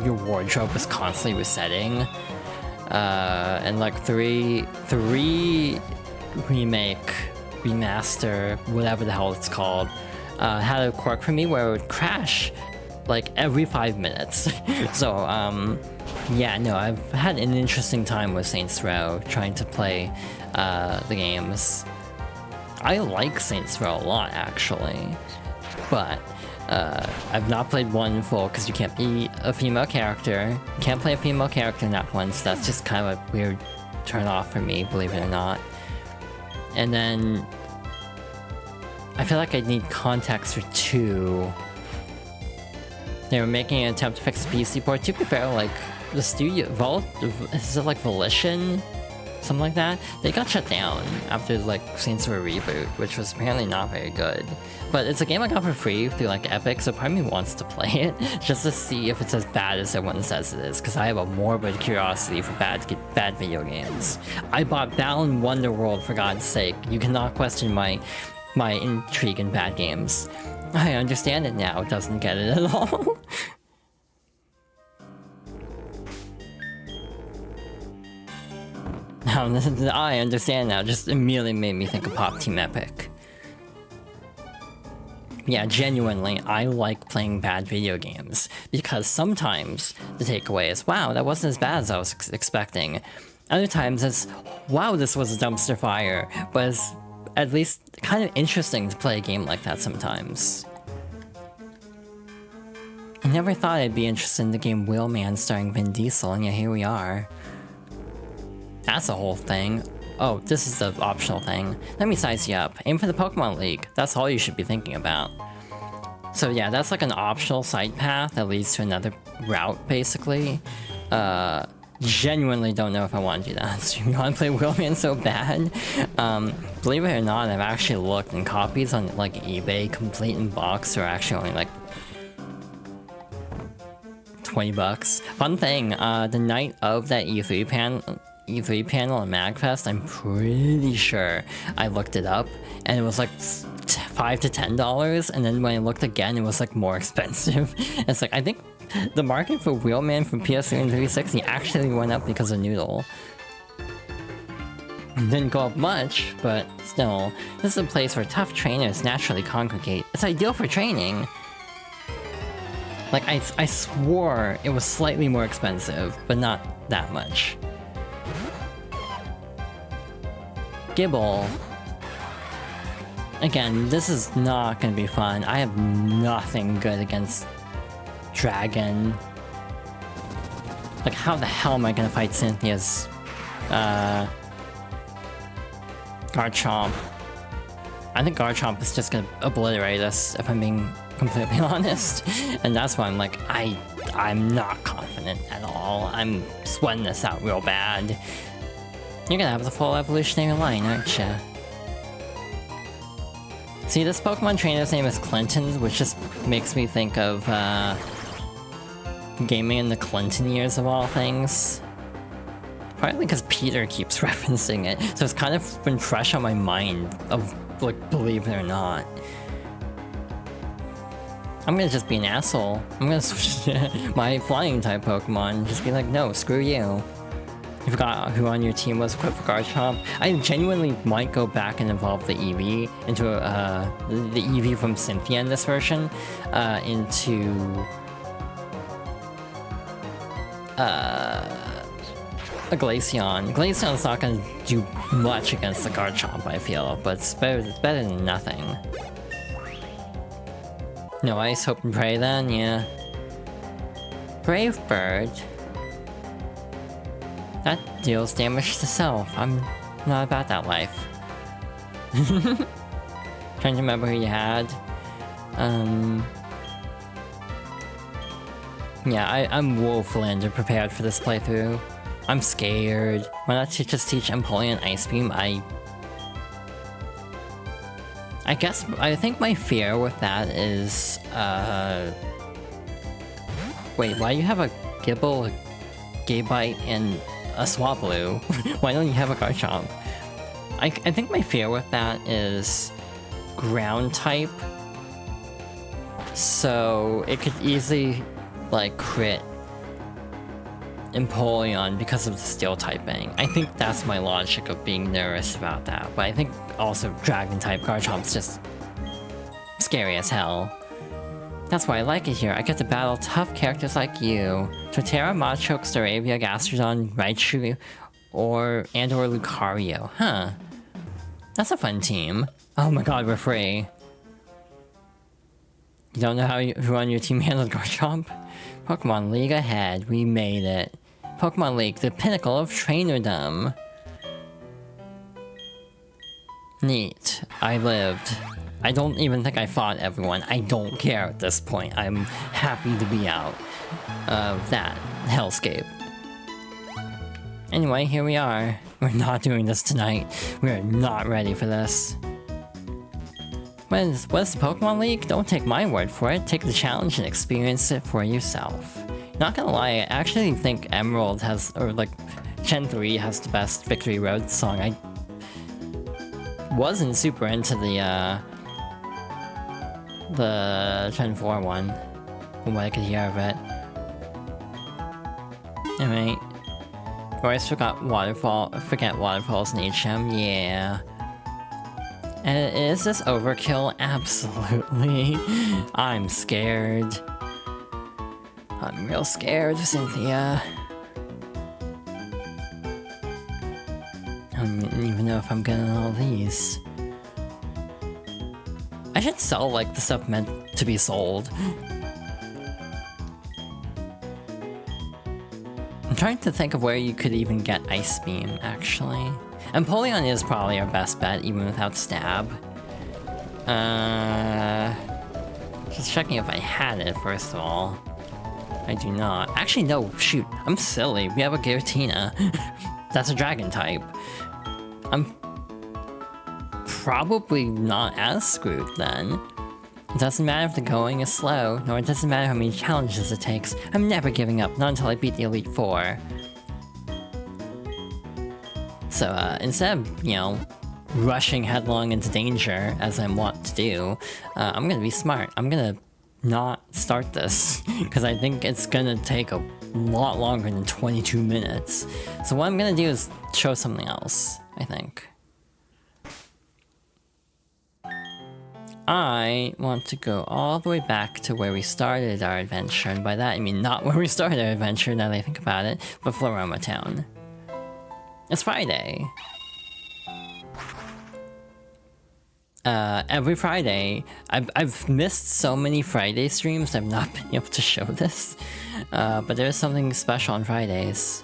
your wardrobe is constantly resetting, and 3 remake, remaster, whatever the hell it's called, had a quirk for me where it would crash like every 5 minutes. So yeah, no, I've had an interesting time with Saints Row trying to play the games. I like Saints Row a lot actually, but I've not played one in full because you can't be a female character. You can't play a female character in that one, so that's just kind of a weird turn off for me, believe it or not. And then I feel like I need context for 2. They were making an attempt to fix the PC port. To be fair, like the studio is it like Volition? Something like that? They got shut down after like Saints Row reboot, which was apparently not very good. But it's a game I got for free through like Epic, so part of me wants to play it just to see if it's as bad as everyone says it is, because I have a morbid curiosity for bad video games. I bought Balan Wonderworld for God's sake. You cannot question my intrigue in bad games. I understand it now. It doesn't get it at all. I understand now. Just immediately made me think of Pop Team Epic. Yeah, genuinely, I like playing bad video games because sometimes the takeaway is, wow, that wasn't as bad as I was expecting. Other times it's, wow, this was a dumpster fire, but it's at least kind of interesting to play a game like that sometimes. I never thought I'd be interested in the game Wheelman starring Vin Diesel, and yet here we are. That's the whole thing. Oh, this is the optional thing. Let me size you up. Aim for the Pokemon League. That's all you should be thinking about. So yeah, that's like an optional side path that leads to another route, basically. Genuinely don't know if I want to do that. You want to play Wheelman so bad? Believe it or not, I've actually looked, and copies on like eBay, complete in box, are actually only like $20. Fun thing, the night of that E3 panel at MagFest, I'm pretty sure I looked it up and it was like $5 to $10, and then when I looked again it was like more expensive. It's like, I think the market for Wheelman from PS3 and 360 actually went up because of Noodle. Didn't go up much, but still, this is a place where tough trainers naturally congregate. It's ideal for training. Like, I swore it was slightly more expensive, but not that much. Gibble. Again, this is not gonna be fun. I have nothing good against Dragon. Like, how the hell am I gonna fight Cynthia's Garchomp? I think Garchomp is just gonna obliterate us, if I'm being completely honest. And that's why I'm like, I'm not confident at all. I'm sweating this out real bad. You're gonna have the full evolutionary line, aren't you? See, this Pokemon trainer's name is Clinton, which just makes me think of gaming in the Clinton years of all things. Partly because Peter keeps referencing it, so it's kind of been fresh on my mind of, like, believe it or not. I'm gonna just be an asshole. I'm gonna switch my flying type Pokemon, just be like, no, screw you. You forgot who on your team was equipped for Garchomp. I genuinely might go back and evolve the Eevee into the Eevee from Cynthia in this version into a Glaceon. Glaceon's not gonna do much against the Garchomp, I feel, but it's better than nothing. No ice, hope and pray then, yeah. Brave Bird. That deals damage to self. I'm not about that life. Trying to remember who you had. Yeah, I'm woefully underprepared for this playthrough. I'm scared. Why not just teach Empoleon Ice Beam? I think my fear with that is, wait, why do you have a Gibble, a Gabite, and a Swablu? Why don't you have a Garchomp? I think my fear with that is ground type, so it could easily, like, crit Empoleon because of the steel typing. I think that's my logic of being nervous about that, but I think also dragon type Garchomp's just scary as hell. That's why I like it here. I get to battle tough characters like you. Torterra, Machoke, Staravia, Gastrodon, Raichu, or Lucario. Huh. That's a fun team. Oh my god, we're free. You don't know who on your team handled Garchomp? Pokemon League ahead. We made it. Pokemon League, the pinnacle of trainerdom. Neat. I lived. I don't even think I fought everyone. I don't care at this point. I'm happy to be out of that hellscape. Anyway, here we are. We're not doing this tonight. We're not ready for this. What is the Pokemon League? Don't take my word for it. Take the challenge and experience it for yourself. Not gonna lie, I actually think Emerald has, or like, Gen 3 has the best Victory Road song. I wasn't super into the Gen 4 one, from what I could hear of it. Alright. I always forget waterfalls in HM, yeah. And is this overkill? Absolutely. I'm scared. I'm real scared, Cynthia. I don't even know if I'm getting all these. I should sell, like, the stuff meant to be sold. I'm trying to think of where you could even get Ice Beam, actually. Empoleon is probably our best bet, even without Stab. Just checking if I had it, first of all. I do not. Actually, no, shoot. I'm silly. We have a Giratina. That's a Dragon type. I'm probably not as screwed, then. It doesn't matter if the going is slow, nor it doesn't matter how many challenges it takes. I'm never giving up, not until I beat the Elite Four. So, instead of, you know, rushing headlong into danger, as I'm wont to do, I'm gonna be smart. I'm gonna not start this, because I think it's gonna take a lot longer than 22 minutes. So what I'm gonna do is show something else, I think. I want to go all the way back to where we started our adventure, and by that I mean not where we started our adventure now that I think about it, but Floroma Town. It's Friday. Every Friday, I've missed so many Friday streams, I've not been able to show this. But there's something special on Fridays.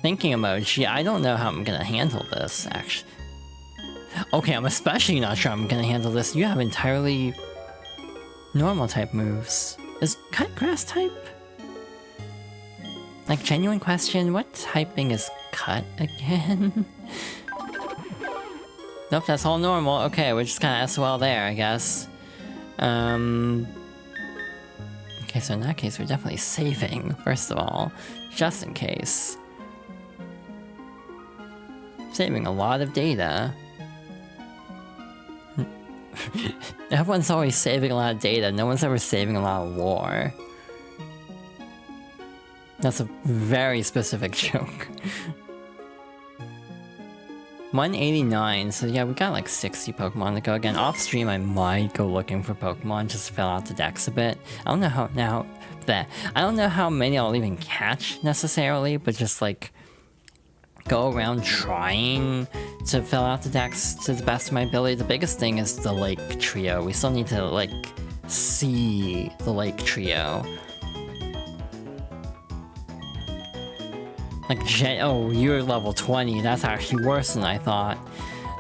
Thinking emoji, I don't know how I'm gonna handle this, actually. Okay, I'm especially not sure I'm gonna handle this. You have entirely normal type moves. Is Cut Grass type? Like, genuine question, what typing is Cut again? Nope, that's all normal. Okay, we're just kinda SOL there, I guess. Okay, so in that case, we're definitely saving, first of all. Just in case. Saving a lot of data. Everyone's always saving a lot of data, no one's ever saving a lot of lore. That's a very specific joke. 189, so yeah, we got like 60 Pokemon to go again. Off stream, I might go looking for Pokemon, just fill out the decks a bit. I don't know how I don't know how many I'll even catch necessarily, but just like go around trying to fill out the decks to the best of my ability. The biggest thing is the Lake Trio. We still need to like see the Lake Trio. Like, oh, you're level 20, that's actually worse than I thought.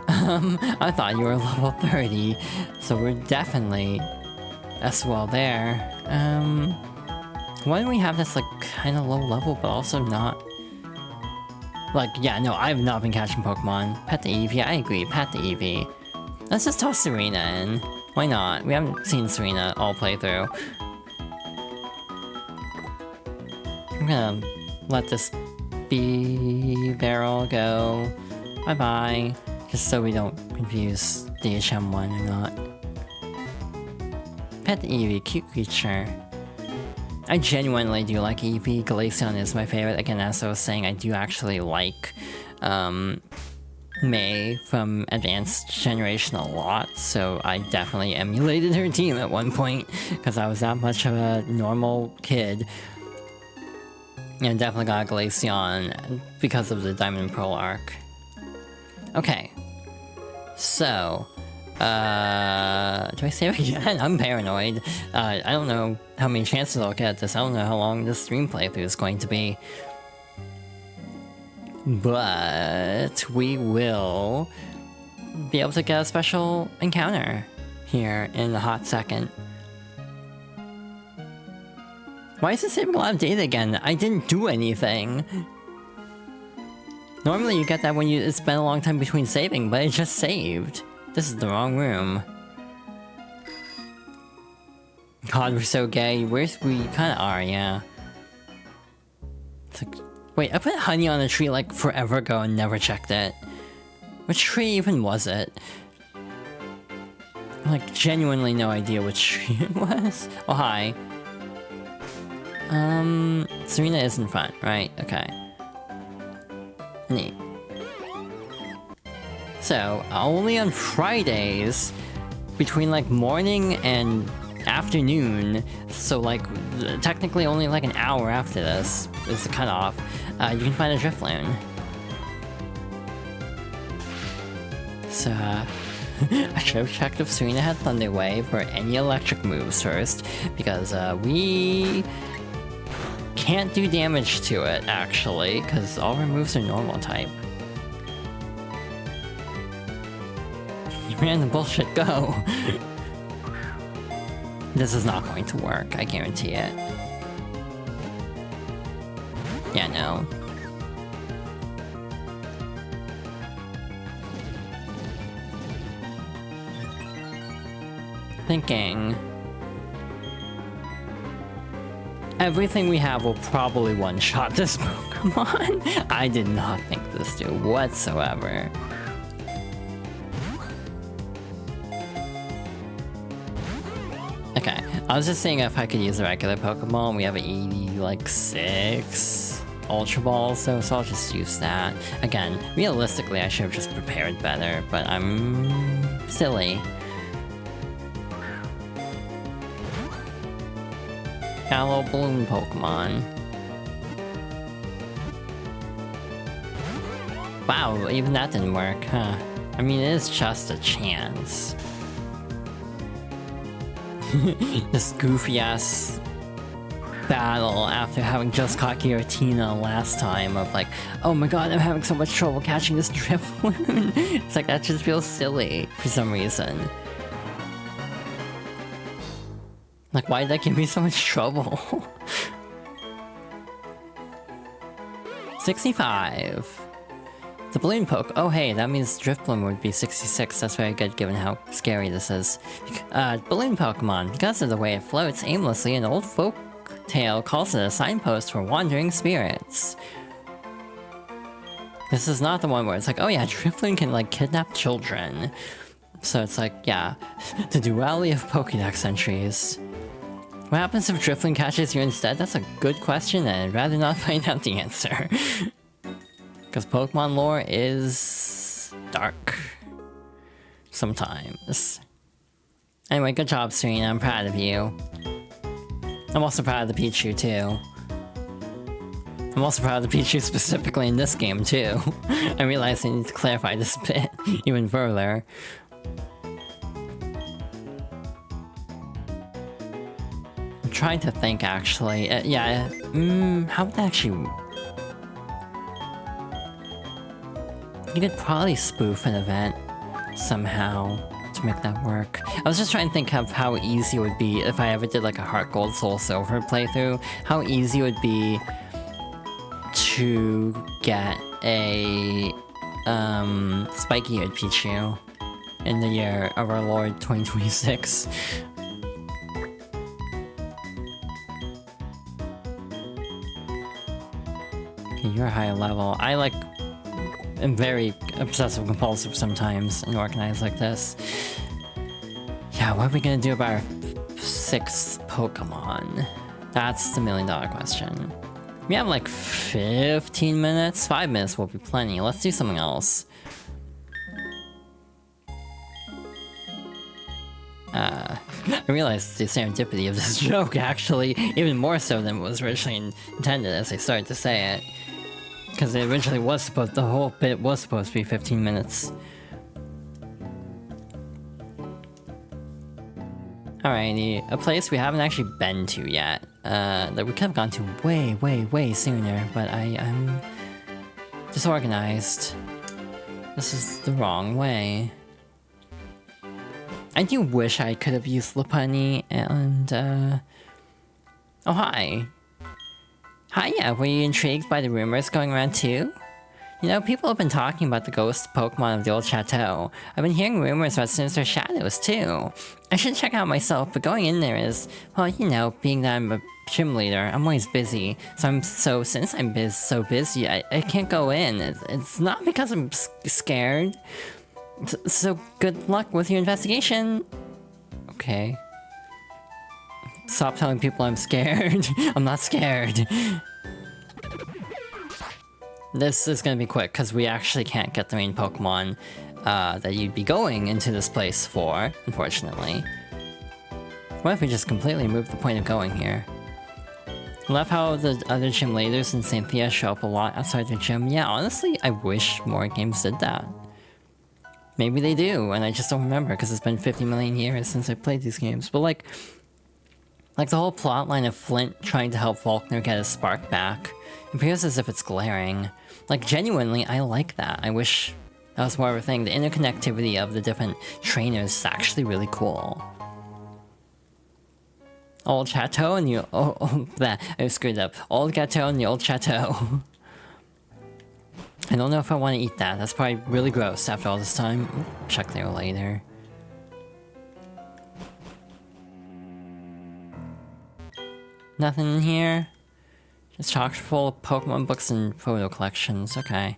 I thought you were level 30, so we're definitely SOL there. Why do we have this, like, kind of low level, but also not... Like, yeah, no, I've not been catching Pokemon. Pet the Eevee, I agree, pet the Eevee. Let's just toss Serena in. Why not? We haven't seen Serena all playthrough. I'm gonna let this barrel go. Bye-bye. Just so we don't confuse the HM1 or not. Pet the Eevee, cute creature. I genuinely do like Eevee. Glaceon is my favorite. Again, as I was saying, I do actually like Mei from Advanced Generation a lot, so I definitely emulated her team at one point, because I was that much of a normal kid. And definitely got Glaceon because of the Diamond and Pearl arc. Okay. So, do I save again? I'm paranoid. I don't know how many chances I'll get at this. I don't know how long this stream playthrough is going to be. But we will be able to get a special encounter here in a hot second. Why is it saving a lot of data again? I didn't do anything. Normally you get that when you spend a long time between saving, but it just saved. This is the wrong room. God, we're so gay. We kinda are, yeah. It's like, wait, I put honey on a tree like forever ago and never checked it. Which tree even was it? Like, genuinely no idea which tree it was. Oh, hi. Serena is in front, right? Okay. Neat. So, only on Fridays, between like morning and afternoon, so like technically only like an hour after this is the cutoff, you can find a Drifloon. So, I should have checked if Serena had Thunder Wave or any electric moves first, because we can't do damage to it, actually, because all our moves are normal type. Random bullshit, go! This is not going to work, I guarantee it. Yeah, no. Thinking... everything we have will probably one-shot this Pokemon. I did not think this through whatsoever. Okay, I was just saying if I could use a regular Pokemon. We have 86 Ultra Balls, so I'll just use that. Again, realistically, I should have just prepared better, but I'm silly. Got a little balloon Pokemon. Wow, even that didn't work, huh? I mean, it is just a chance. This goofy-ass battle after having just caught Giratina last time of like, oh my god, I'm having so much trouble catching this Drifloon. It's like, that just feels silly for some reason. Like, why did that give me so much trouble? 65. The balloon poke. Oh hey, that means Drifloon would be 66. That's very good given how scary this is. Balloon Pokemon. Because of the way it floats aimlessly, an old folk tale calls it a signpost for wandering spirits. This is not the one where it's like, oh yeah, Drifloon can like kidnap children. So it's like, yeah, the duality of Pokédex entries. What happens if Drifloon catches you instead? That's a good question, and I'd rather not find out the answer. Because Pokemon lore is dark. Sometimes. Anyway, good job, Serena. I'm proud of you. I'm also proud of the Pichu, too. I'm also proud of the Pichu specifically in this game, too. I realize I need to clarify this bit even further. I'm trying to think, actually. Yeah, how would that actually... You could probably spoof an event somehow to make that work. I was just trying to think of how easy it would be if I ever did like a Heart Gold Soul Silver playthrough. How easy it would be to get a spiky-eared Pichu in the year of our Lord 2026. Okay, you're high level. I like... I'm very obsessive compulsive sometimes and organized like this. Yeah, what are we gonna do about our 6th Pokemon? That's the million-dollar question. We have like 15 minutes? 5 minutes will be plenty. Let's do something else. I realized the serendipity of this joke, actually, even more so than was originally intended as I started to say it. Because it originally was supposed, the whole bit was supposed to be 15 minutes. Alrighty, a place we haven't actually been to yet. That we could have gone to way sooner, but I'm disorganized. This is the wrong way. I do wish I could have used Lopunny and, oh, hi. Hi, yeah, were you intrigued by the rumors going around too? You know, people have been talking about the ghost Pokemon of the old chateau. I've been hearing rumors about sinister shadows too. I should check out myself, but going in there is, well, you know, being that I'm a gym leader, I'm always busy. So since I'm so busy, I can't go in. It's not because I'm scared. So good luck with your investigation. Okay. Stop telling people I'm scared. I'm not scared. This is gonna be quick, because we actually can't get the main Pokemon that you'd be going into this place for, unfortunately. What if we just completely remove the point of going here? Love how the other gym leaders in Cynthia show up a lot outside their gym. Yeah, honestly, I wish more games did that. Maybe they do, and I just don't remember, because it's been 50 million years since I played these games. But like the whole plotline of Flint trying to help Faulkner get his spark back, it appears as if it's glaring. Like, genuinely, I like that. I wish that was more of a thing. The interconnectivity of the different trainers is actually really cool. Old Chateau and the that I screwed up. Old Chateau and the old Chateau. I don't know if I want to eat that. That's probably really gross after all this time. Check there later. Nothing in here. Just chock full of Pokemon books and photo collections. Okay.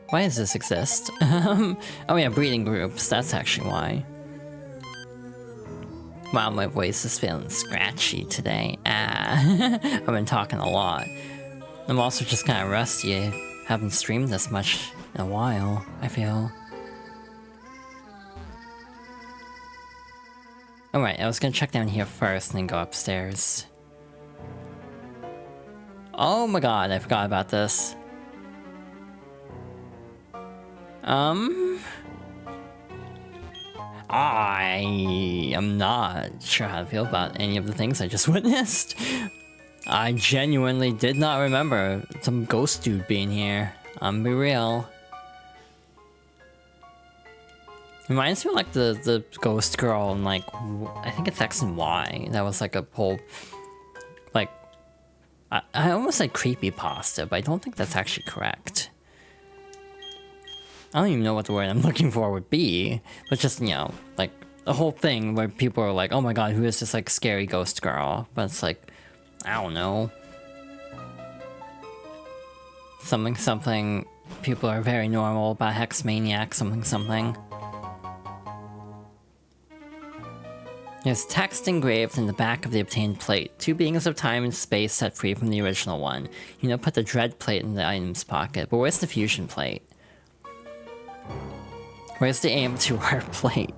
Why does this exist? Oh yeah, breeding groups. That's actually why. Wow, my voice is feeling scratchy today. I've been talking a lot. I'm also just kind of rusty. I haven't streamed this much in a while, I feel. Alright, I was gonna check down here first and then go upstairs. Oh my god, I forgot about this. I am not sure how to feel about any of the things I just witnessed. I genuinely did not remember some ghost dude being here. I'm be real. Reminds me of like the ghost girl in like, I think it's X and Y. That was like a whole, like, I almost said creepypasta, but I don't think that's actually correct. I don't even know what the word I'm looking for would be, but just, you know, like, the whole thing where people are like, oh my god, who is this, like, scary ghost girl? But it's like, I don't know. Something, people are very normal about Hex Maniac, something. There's text engraved in the back of the obtained plate. 2 beings of time and space set free from the original one. You know, put the dread plate in the items pocket, but where's the fusion plate? Where's the aim to our plate?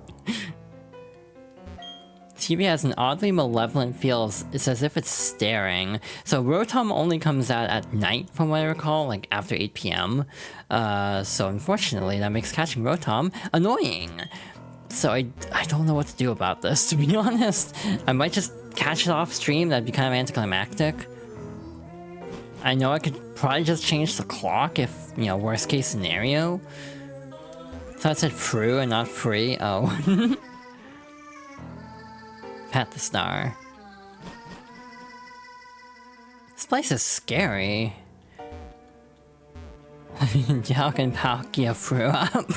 TV has an oddly malevolent feel. It's as if it's staring. So Rotom only comes out at night, from what I recall, like after 8 PM. So unfortunately, that makes catching Rotom annoying. So I don't know what to do about this, to be honest. I might just catch it off stream. That'd be kind of anticlimactic. I know I could probably just change the clock if, you know, worst case scenario. So I said fru and not free. Oh. Pat the star. This place is scary. How can Palkia fru up?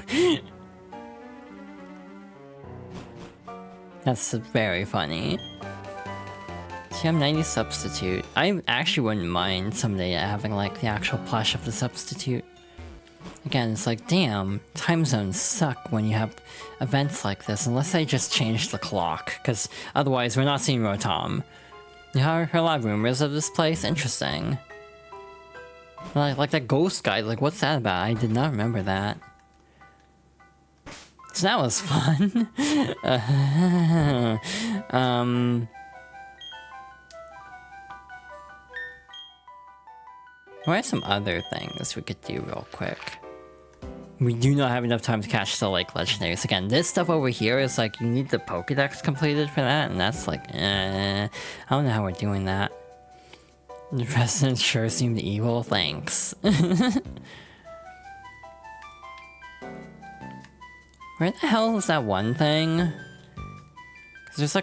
That's very funny. TM90 substitute. I actually wouldn't mind someday having like the actual plush of the substitute. Again, it's like, damn, time zones suck when you have events like this, unless they just change the clock, because otherwise we're not seeing Rotom. You heard a lot of rumors of this place? Interesting. Like that ghost guy, like what's that about? I did not remember that. So that was fun. What are some other things we could do real quick? We do not have enough time to catch the, like, legendaries. Again, this stuff over here is, like, you need the Pokédex completed for that, and that's, like, I don't know how we're doing that. The residents sure seemed evil, thanks. Where the hell is that one thing? 'Cause there's,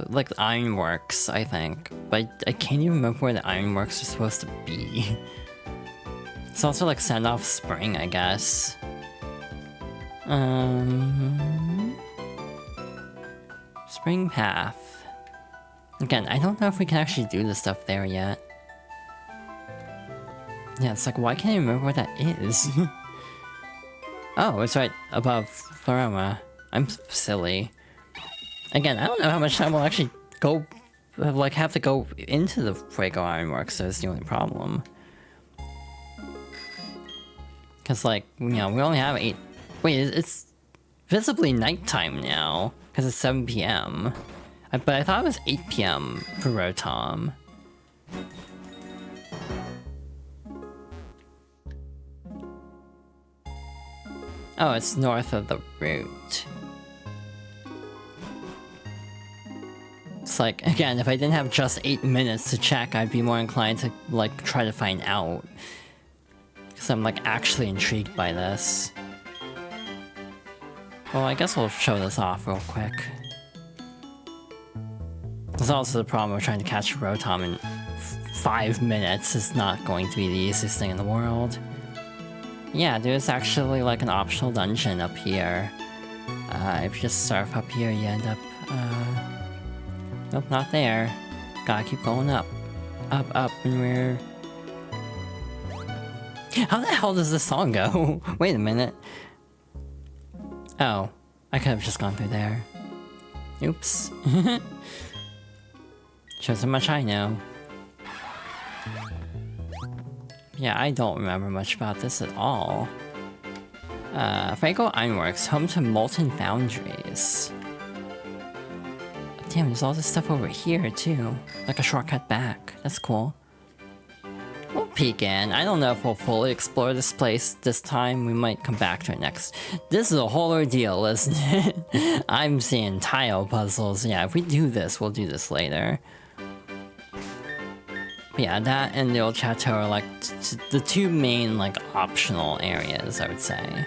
like the Ironworks, I think. But I can't even remember where the Ironworks are supposed to be. It's also like Send Off Spring, I guess. Spring Path. Again, I don't know if we can actually do this stuff there yet. Yeah, it's like, why can't I remember what that is? Oh, it's right above Floroma. I'm silly. Again, I don't know how much time we'll actually go, like, have to go into the Fuego Ironworks, so it's the only problem. Because, like, you know, we only have 8... Wait, it's visibly nighttime now, because it's 7 PM. But I thought it was 8 PM for Rotom. Oh, it's north of the route. It's like, again, if I didn't have just 8 minutes to check, I'd be more inclined to, like, try to find out. Because I'm, like, actually intrigued by this. Well, I guess we'll show this off real quick. There's also the problem of trying to catch Rotom in 5 minutes is not going to be the easiest thing in the world. Yeah, there's actually, like, an optional dungeon up here. If you just surf up here, you end up, nope, not there. Gotta keep going up. Up, up, and we're... How the hell does this song go? Wait a minute. Oh, I could have just gone through there. Oops. Shows how much I know. Yeah, I don't remember much about this at all. Fuego Ironworks, home to Molten Foundries. Damn, there's all this stuff over here, too. Like a shortcut back. That's cool. We'll peek in. I don't know if we'll fully explore this place this time. We might come back to it next. This is a whole ordeal, isn't it? I'm seeing tile puzzles. Yeah, if we do this, we'll do this later. But yeah, that and the old chateau are like the two main, like, optional areas, I would say.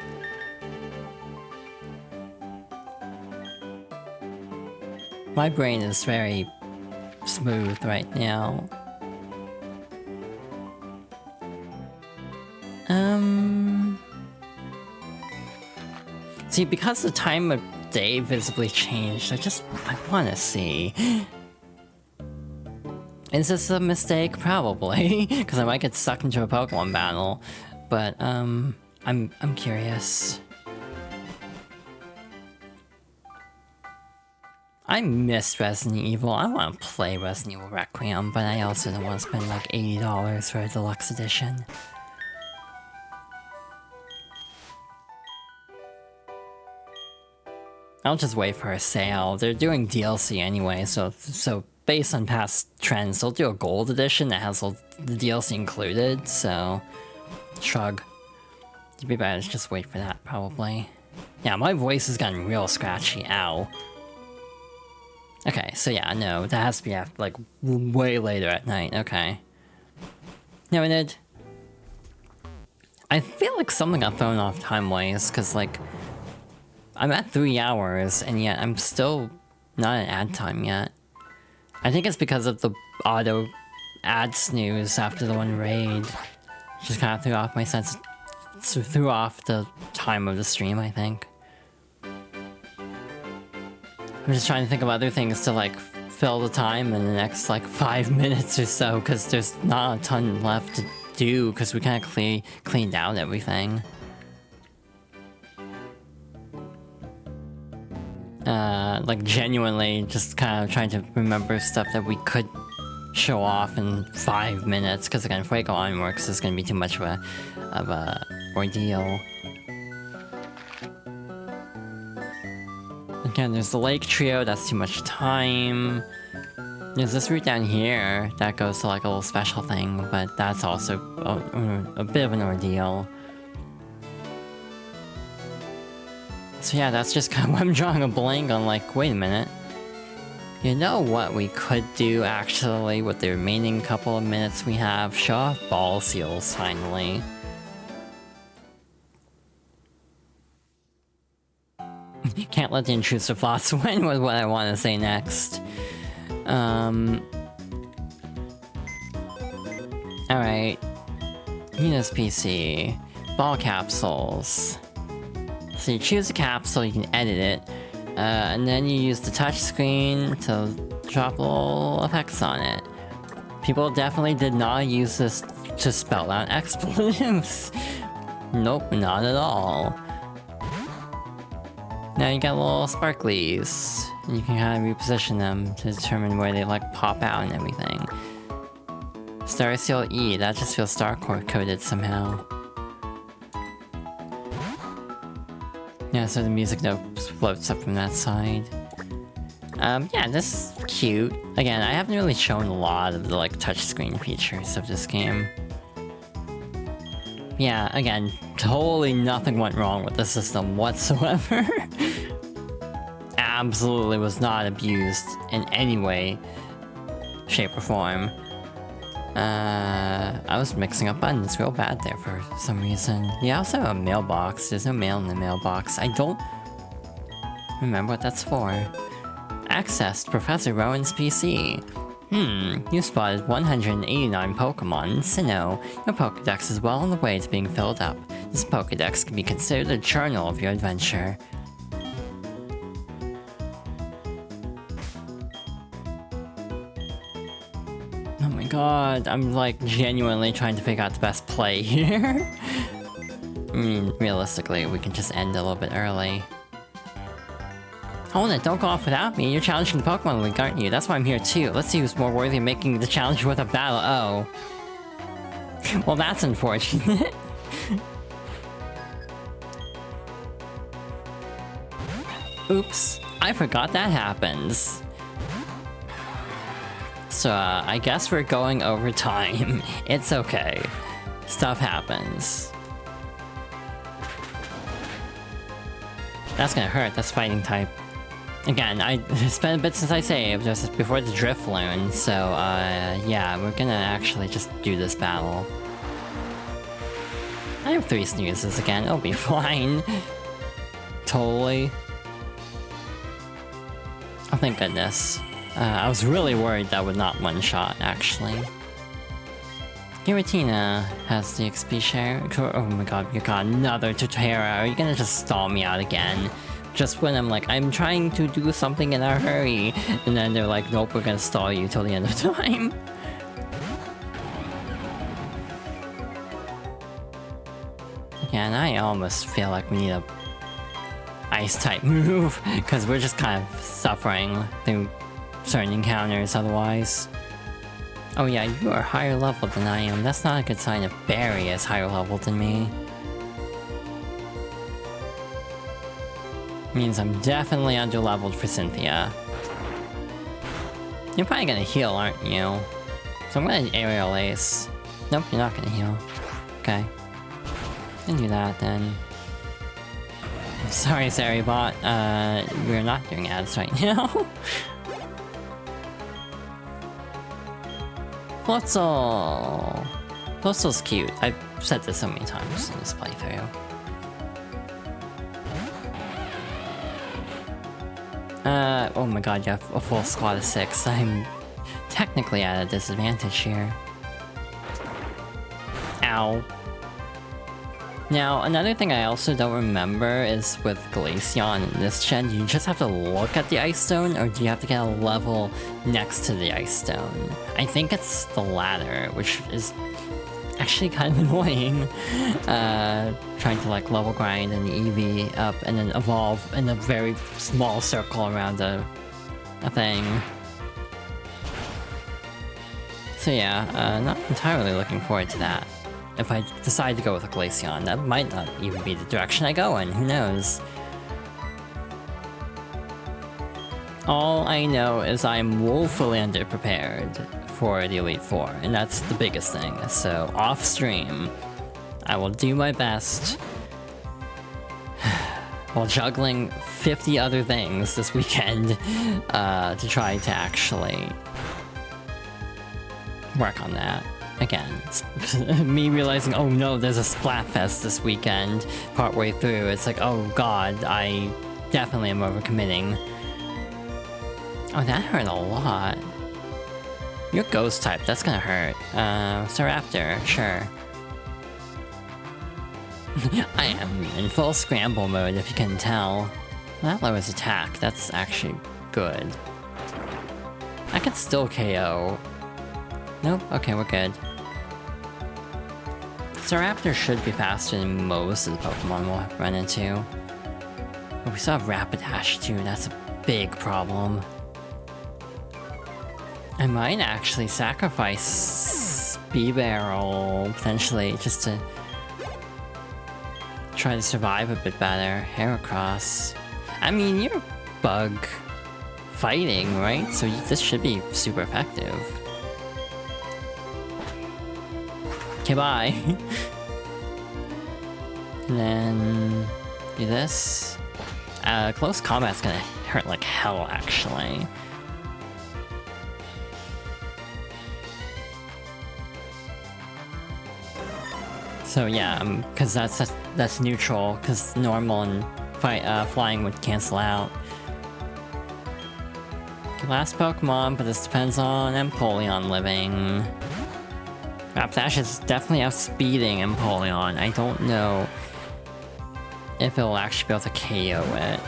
My brain is very smooth right now. See, because the time of day visibly changed, I want to see. Is this a mistake? Probably, because I might get sucked into a Pokemon battle. But I'm curious. I miss Resident Evil. I want to play Resident Evil Requiem, but I also don't want to spend like $80 for a deluxe edition. I'll just wait for a sale. They're doing DLC anyway, so based on past trends, they'll do a gold edition that has all the DLC included, so... Shrug. It'd be better to just wait for that, probably. Yeah, my voice has gotten real scratchy, ow. Okay, so yeah, no, that has to be after, like, way later at night, okay. Noted. I feel like something got thrown off time-wise, because, like... I'm at 3 hours, and yet I'm still not at ad time yet. I think it's because of the auto ad snooze after the one raid. Just kind of threw off my sense... threw off the time of the stream, I think. I'm just trying to think of other things to, like, fill the time in the next, like, 5 minutes or so, because there's not a ton left to do, because we kind of cleaned out everything. Like, genuinely just kind of trying to remember stuff that we could show off in 5 minutes, because again, Fuego Ironworks is going to be too much of a ordeal. Again, there's the lake trio, that's too much time. There's this route down here that goes to like a little special thing, but that's also a bit of an ordeal. So yeah, that's just kind of what I'm drawing a blank on, like, wait a minute. You know what we could do, actually, with the remaining couple of minutes we have? Show off ball seals, finally. Can't let the intrusive thoughts win with what I want to say next. Alright. Yuna's PC. Ball capsules. So you choose a capsule, you can edit it. And then you use the touchscreen to drop little effects on it. People definitely did not use this to spell out expletives. Nope, not at all. Now you got little sparklies. You can kind of reposition them to determine where they like pop out and everything. Star Seal E, that just feels star coded somehow. Yeah, so the music note floats up from that side. Yeah, this is cute. Again, I haven't really shown a lot of the like touchscreen features of this game. Yeah, again, totally nothing went wrong with the system whatsoever. Absolutely was not abused in any way, shape, or form. I was mixing up buttons real bad there for some reason. You also have a mailbox. There's no mail in the mailbox. I don't remember what that's for. Accessed Professor Rowan's PC. You spotted 189 Pokémon in Sinnoh. Your Pokédex is well on the way to being filled up. This Pokédex can be considered a journal of your adventure. Oh my god, I'm like genuinely trying to figure out the best play here. I mean, realistically, we can just end a little bit early. Hold it, don't go off without me. You're challenging the Pokemon League, aren't you? That's why I'm here too. Let's see who's more worthy of making the challenge with a battle. Oh. Well, that's unfortunate. Oops. I forgot that happens. So, I guess we're going over time. It's okay. Stuff happens. That's gonna hurt. That's fighting type. Again, it's been a bit since I saved, just before the Drifloon, so, yeah, we're gonna actually just do this battle. I have 3 snoozes again, it'll be fine. Totally. Oh, thank goodness. I was really worried that would not one-shot, actually. Giratina has the XP share. Oh my god, you got another Tutera. Are you gonna just stall me out again? Just when I'm like, I'm trying to do something in a hurry, and then they're like, nope, we're gonna stall you till the end of time. Yeah, and I almost feel like we need a Ice-type move, because we're just kind of suffering through certain encounters otherwise. Oh yeah, you are higher level than I am. That's not a good sign if Barry is higher level than me. Means I'm definitely under-leveled for Cynthia. You're probably gonna heal, aren't you? So I'm gonna Aerial Ace. Nope, you're not gonna heal. Okay. Can do that then. Sorry, Zaribot. We're not doing ads right now. Floatzel! Floatzel's cute. I've said this so many times in this playthrough. Oh my god, you have a full squad of 6. I'm technically at a disadvantage here. Ow. Now, another thing I also don't remember is with Glaceon in this gen, do you just have to look at the Ice Stone, or do you have to get a level next to the Ice Stone? I think it's the latter, which is actually kind of annoying. Trying to like level grind and EV up and then evolve in a very small circle around a thing. So yeah, not entirely looking forward to that. If I decide to go with a Glaceon, that might not even be the direction I go in, who knows? All I know is I'm woefully underprepared for the Elite Four, and that's the biggest thing. So off stream, I will do my best while juggling 50 other things this weekend to try to actually work on that. Again, me realizing, oh no, there's a Splatfest this weekend, partway through, it's like, oh god, I definitely am overcommitting. Oh, that hurt a lot. You're ghost type, that's gonna hurt. Staraptor, sure. I am in full scramble mode, if you can tell. That lowers attack, that's actually good. I can still KO. Nope, okay, we're good. Staraptor should be faster than most of the Pokemon we'll run into. But we still have Rapidash too, and that's a big problem. I might actually sacrifice Barrel potentially just to try to survive a bit better. Heracross. I mean, you're bug fighting, right? So this should be super effective. Okay, bye. And then do this. Close combat's gonna hurt like hell, actually. So yeah, because that's neutral, because normal and flying would cancel out. Last Pokemon, but this depends on Empoleon living. Rapidash is definitely outspeeding Empoleon. I don't know if it'll actually be able to KO it.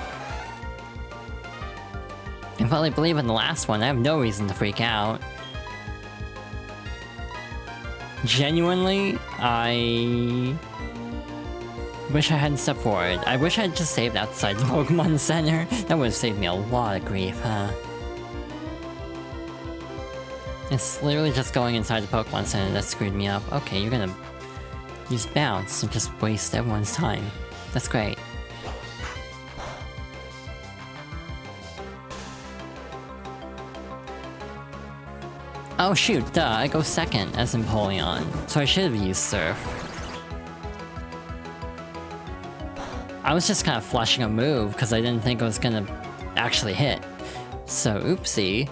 If I believe in the last one, I have no reason to freak out. Genuinely, I wish I hadn't stepped forward. I wish I had just saved outside the Pokemon Center. That would have saved me a lot of grief, huh? It's literally just going inside the Pokemon Center that screwed me up. Okay, you're gonna use Bounce and just waste everyone's time. That's great. Oh shoot, duh, I go second as Empoleon, so I should have used Surf. I was just kind of flushing a move because I didn't think it was gonna actually hit. So, oopsie.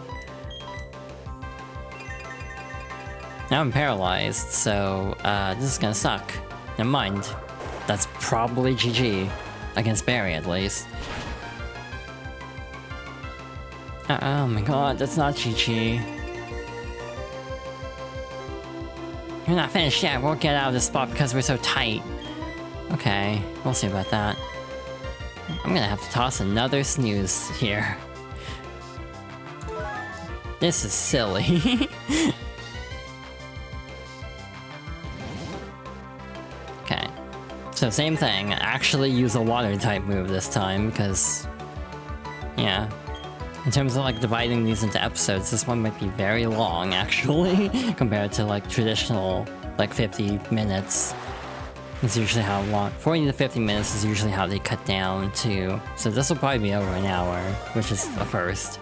Now I'm paralyzed, so this is gonna suck. Never mind. That's probably GG. Against Barry, at least. Oh my god, that's not GG. You're not finished yet, we'll get out of this spot because we're so tight. Okay, we'll see about that. I'm gonna have to toss another snooze here. This is silly. Okay. So same thing, actually use a water type move this time, because... yeah. In terms of like dividing these into episodes, this one might be very long actually, compared to like traditional like 50 minutes. It's usually how long, 40 to 50 minutes is usually how they cut down to. So this will probably be over an hour, which is a first.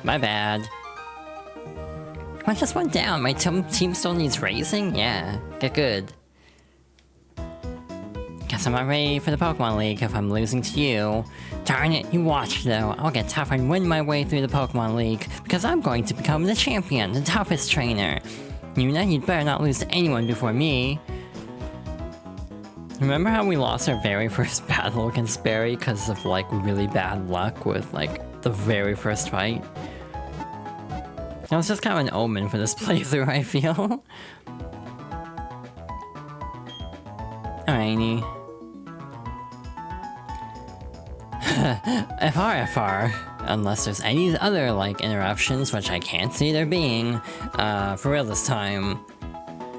My bad. I just went down, my team still needs raising? Yeah, get good. Guess I'm not ready for the Pokemon League if I'm losing to you. Darn it, you watch though. I'll get tougher and win my way through the Pokemon League, because I'm going to become the champion, the toughest trainer. Yuna, you'd better not lose to anyone before me. Remember how we lost our very first battle against Barry because of like really bad luck with like the very first fight? That was just kind of an omen for this playthrough, I feel. Alrighty. FR, unless there's any other, like, interruptions, which I can't see there being, for real this time.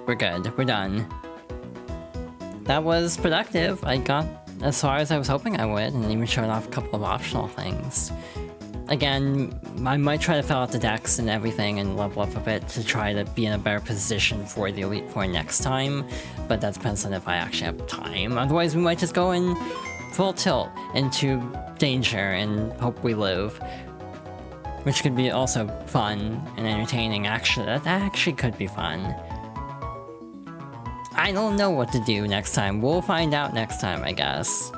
We're good, we're done. That was productive. I got as far as I was hoping I would, and even showed off a couple of optional things. Again, I might try to fill out the decks and everything and level up a bit to try to be in a better position for the Elite Four next time, but that depends on if I actually have time. Otherwise, we might just go in full tilt into danger and hope we live. Which could be also fun and entertaining, actually. That actually could be fun. I don't know what to do next time. We'll find out next time, I guess.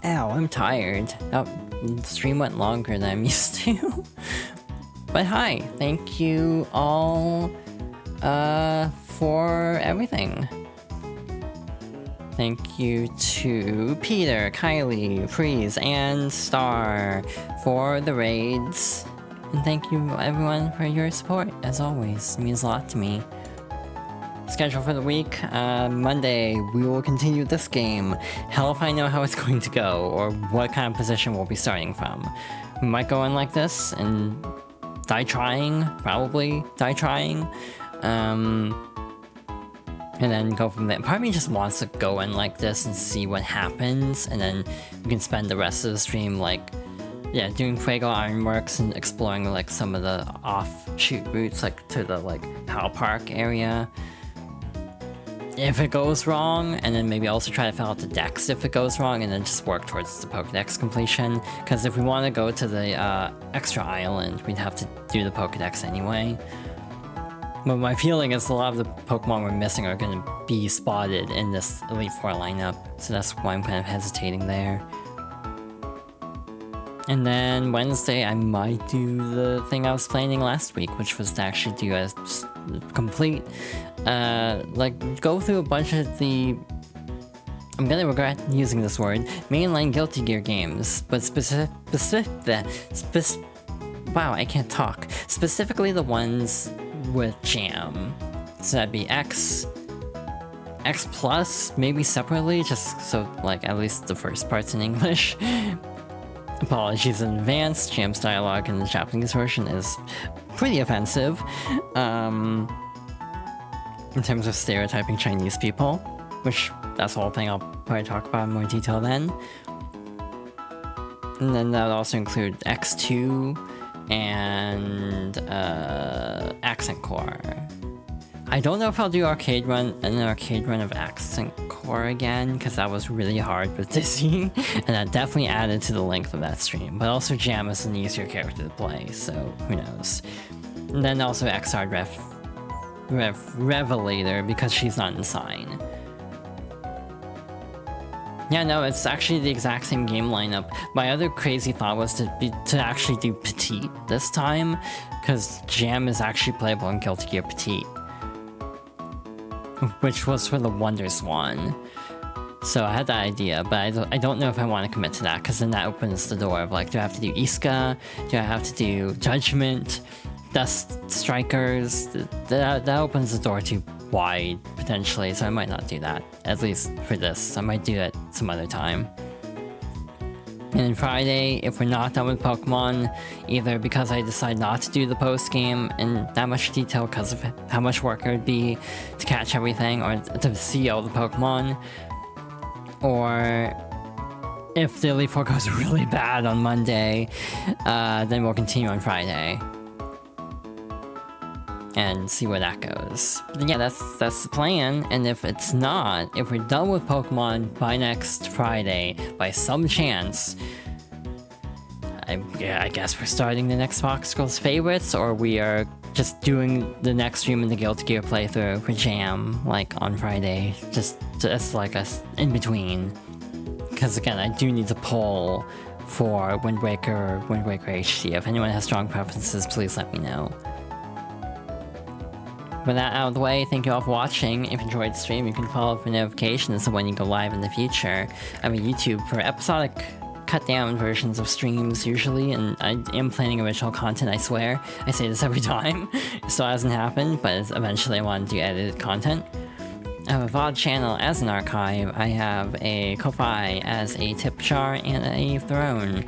Ow, I'm tired. That stream went longer than I'm used to. But hi, thank you all for everything. Thank you to Peter, Kylie, Freeze, and Star for the raids. And thank you everyone for your support, as always. It means a lot to me. Schedule for the week, Monday, we will continue this game. Hell if I know how it's going to go, or what kind of position we'll be starting from. We might go in like this, and die trying, probably die trying. And then go from there. Part of me just wants to go in like this and see what happens, and then we can spend the rest of the stream like, yeah, doing Fuego Ironworks and exploring like some of the offshoot routes, like to the like Pow Park area. If it goes wrong, and then maybe also try to fill out the decks if it goes wrong, and then just work towards the Pokédex completion. Because if we want to go to the extra island, we'd have to do the Pokédex anyway. But my feeling is a lot of the Pokemon we're missing are going to be spotted in this Elite Four lineup, so that's why I'm kind of hesitating there. And then Wednesday, I might do the thing I was planning last week, which was to actually do a complete, like, go through a bunch of the, I'm gonna regret using this word, mainline Guilty Gear games, but wow, I can't talk. Specifically the ones with Jam. So that'd be X Plus, maybe separately, just so, like, at least the first part's in English. Apologies in advance, Jam's dialogue in the Japanese version is pretty offensive, in terms of stereotyping Chinese people, which that's the whole thing I'll probably talk about in more detail then. And then that would also include X2 and Accent Core. I don't know if I'll do an arcade run of Accent Core again, because that was really hard with Dizzy, and that definitely added to the length of that stream. But also Jam is an easier character to play, so who knows. And then also Xrd Revelator, because she's not in Sign. Yeah, no, it's actually the exact same game lineup. My other crazy thought was to actually do Petite this time, because Jam is actually playable in Guilty Gear Petite, which was for the Wonder Swan. So I had that idea, but I don't know if I want to commit to that, because then that opens the door of like, do I have to do Iska? Do I have to do Judgment? Dust Strikers? That opens the door too wide, potentially, so I might not do that. At least for this. I might do it some other time. And then Friday, if we're not done with Pokemon, either because I decide not to do the post-game in that much detail because of how much work it would be to catch everything, or to see all the Pokemon, or if the Elite Four goes really bad on Monday, then we'll continue on Friday. And see where that goes. But yeah, that's the plan, and if it's not, if we're done with Pokemon by next Friday, by some chance, I guess we're starting the next Fox Girls Favorites, or we are just doing the next stream in the Guilty Gear playthrough for Jam, like, on Friday, just like us in between. Because again, I do need to poll for Wind Waker or Wind Waker HD. If anyone has strong preferences, please let me know. With that out of the way, thank you all for watching. If you enjoyed the stream, you can follow for notifications of when you go live in the future. I'm on YouTube for episodic cut-down versions of streams, usually, and I am planning original content, I swear. I say this every time. It still hasn't happened, but eventually I want to do edited content. I have a VOD channel as an archive. I have a Ko-Fi as a tip jar and a throne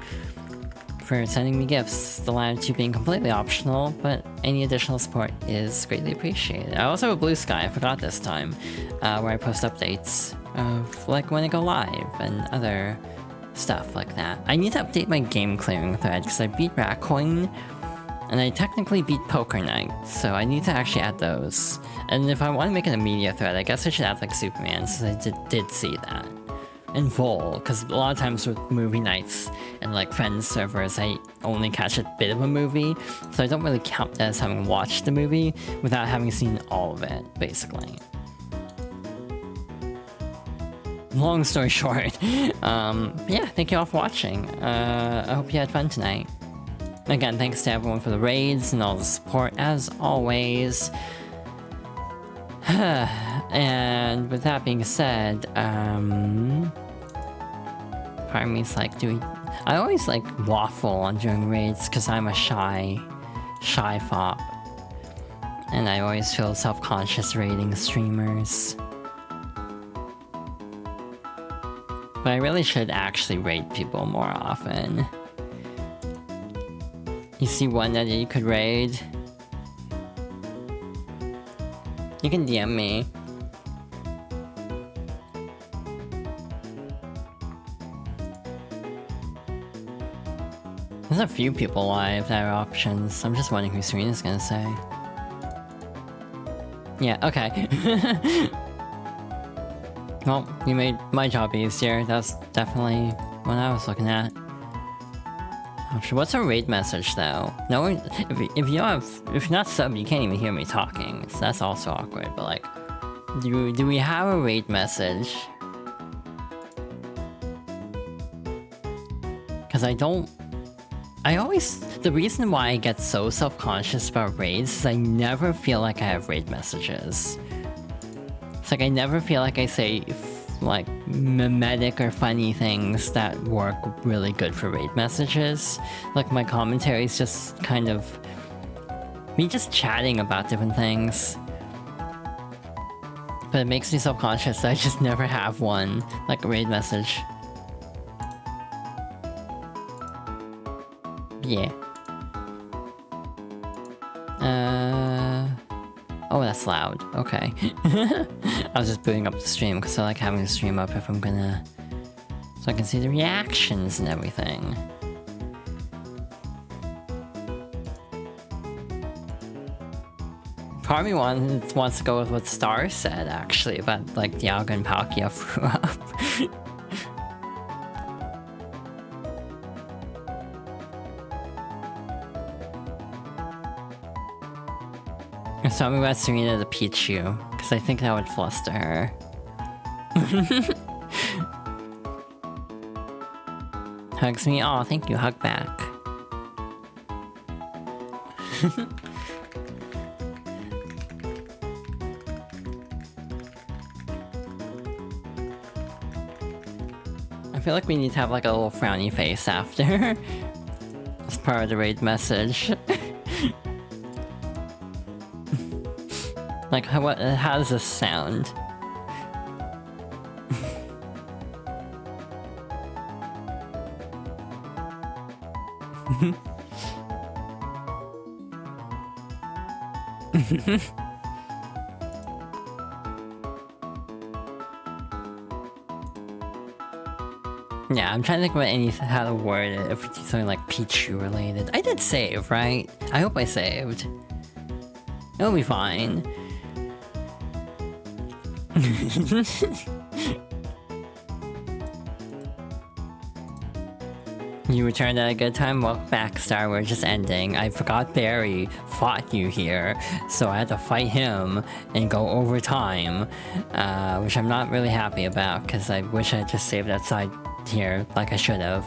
for sending me gifts, the latter two being completely optional, but any additional support is greatly appreciated. I also have a Blue Sky, I forgot this time, where I post updates of like when I go live and other stuff like that. I need to update my game clearing thread because I beat Ratcoin, And I technically beat Poker Night, so I need to actually add those. And if I want to make it a media thread, I guess I should add like Superman, since I did see that in full, because a lot of times with movie nights and like friends servers, I only catch a bit of a movie, so I don't really count that as having watched the movie without having seen all of it, basically. Long story short, yeah, thank you all for watching. I hope you had fun tonight. Again, thanks to everyone for the raids and all the support, as always. And with that being said, part of me's like, I always like waffle on during raids because I'm a shy fop. And I always feel self-conscious raiding streamers. But I really should actually raid people more often. You see one that you could raid? You can DM me. There's a few people live that have options. I'm just wondering who Serena's gonna say. Yeah, okay. Well, you made my job easier. That's definitely what I was looking at. What's a raid message though? No one, if you're not subbed, you can't even hear me talking. So that's also awkward. But like, do we have a raid message? Because the reason why I get so self-conscious about raids is I never feel like I have raid messages. It's like I never feel like I say like mimetic or funny things that work really good for raid messages. Like my commentary is just kind of me just chatting about different things. But it makes me self-conscious that I just never have one, like a raid message. Yeah. Oh, that's loud. Okay. I was just booting up the stream because I like having the stream up if I'm gonna... so I can see the reactions and everything. Part of me wants to go with what Star said, actually, about like Dialga and Palkia threw up. Tell me about Serena the Pichu, because I think that would fluster her. Hugs me? Aw, thank you, hug back. I feel like we need to have like a little frowny face after. As part of the raid message. Like, how does this sound? Yeah, I'm trying to think about how to word it if it's something like Pichu related. I did save, right? I hope I saved. It'll be fine. You returned at a good time? Welcome back, Star. We're just ending. I forgot Barry fought you here, so I had to fight him and go over time, which I'm not really happy about, because I wish I had just saved outside here like I should have.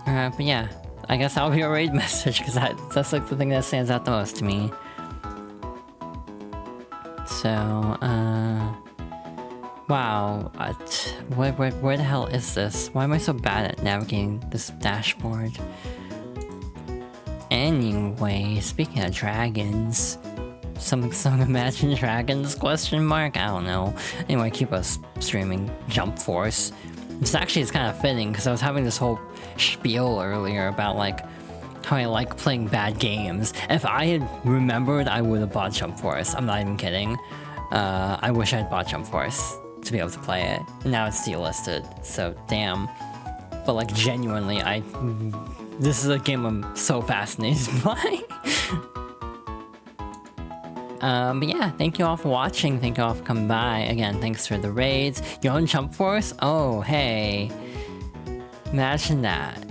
But yeah, I guess that'll be a raid message, because that's like the thing that stands out the most to me. So, wow, where the hell is this? Why am I so bad at navigating this dashboard? Anyway, speaking of dragons, some Imagine Dragons, question mark? I don't know. Anyway, keep us streaming Jump Force. This actually is kind of fitting, because I was having this whole spiel earlier about, like, how I like playing bad games. If I had remembered, I would have bought Jump Force. I'm not even kidding. I wish I had bought Jump Force to be able to play it. Now it's delisted, so damn. But like genuinely, I this is a game I'm so fascinated by. But yeah, thank you all for watching, thank you all for coming by. Again, thanks for the raids. Your own Jump Force? Oh, hey. Imagine that.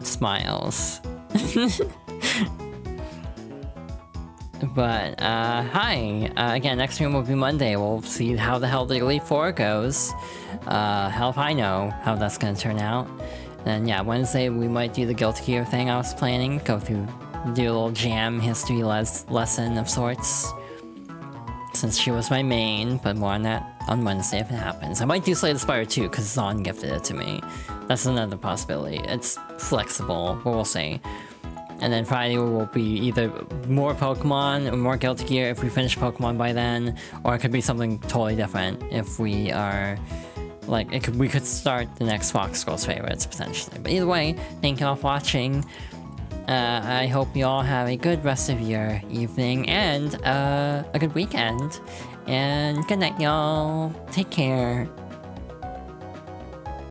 Smiles. But, hi. Again, next stream will be Monday. We'll see how the hell the Elite Four goes. Hell if I know how that's gonna turn out. And yeah, Wednesday we might do the Guilty Gear thing I was planning. Go through, do a little jam history lesson of sorts. Since she was my main, but more on that on Wednesday if it happens. I might do Slay the Spire too, because Zon gifted it to me. That's another possibility. It's flexible, but we'll see. And then Friday will be either more Pokemon or more Guilty Gear if we finish Pokemon by then, or it could be something totally different if we are... like, we could start the next Fox Girls favorites, potentially. But either way, thank you all for watching. I hope you all have a good rest of your evening and a good weekend. And good night, y'all. Take care.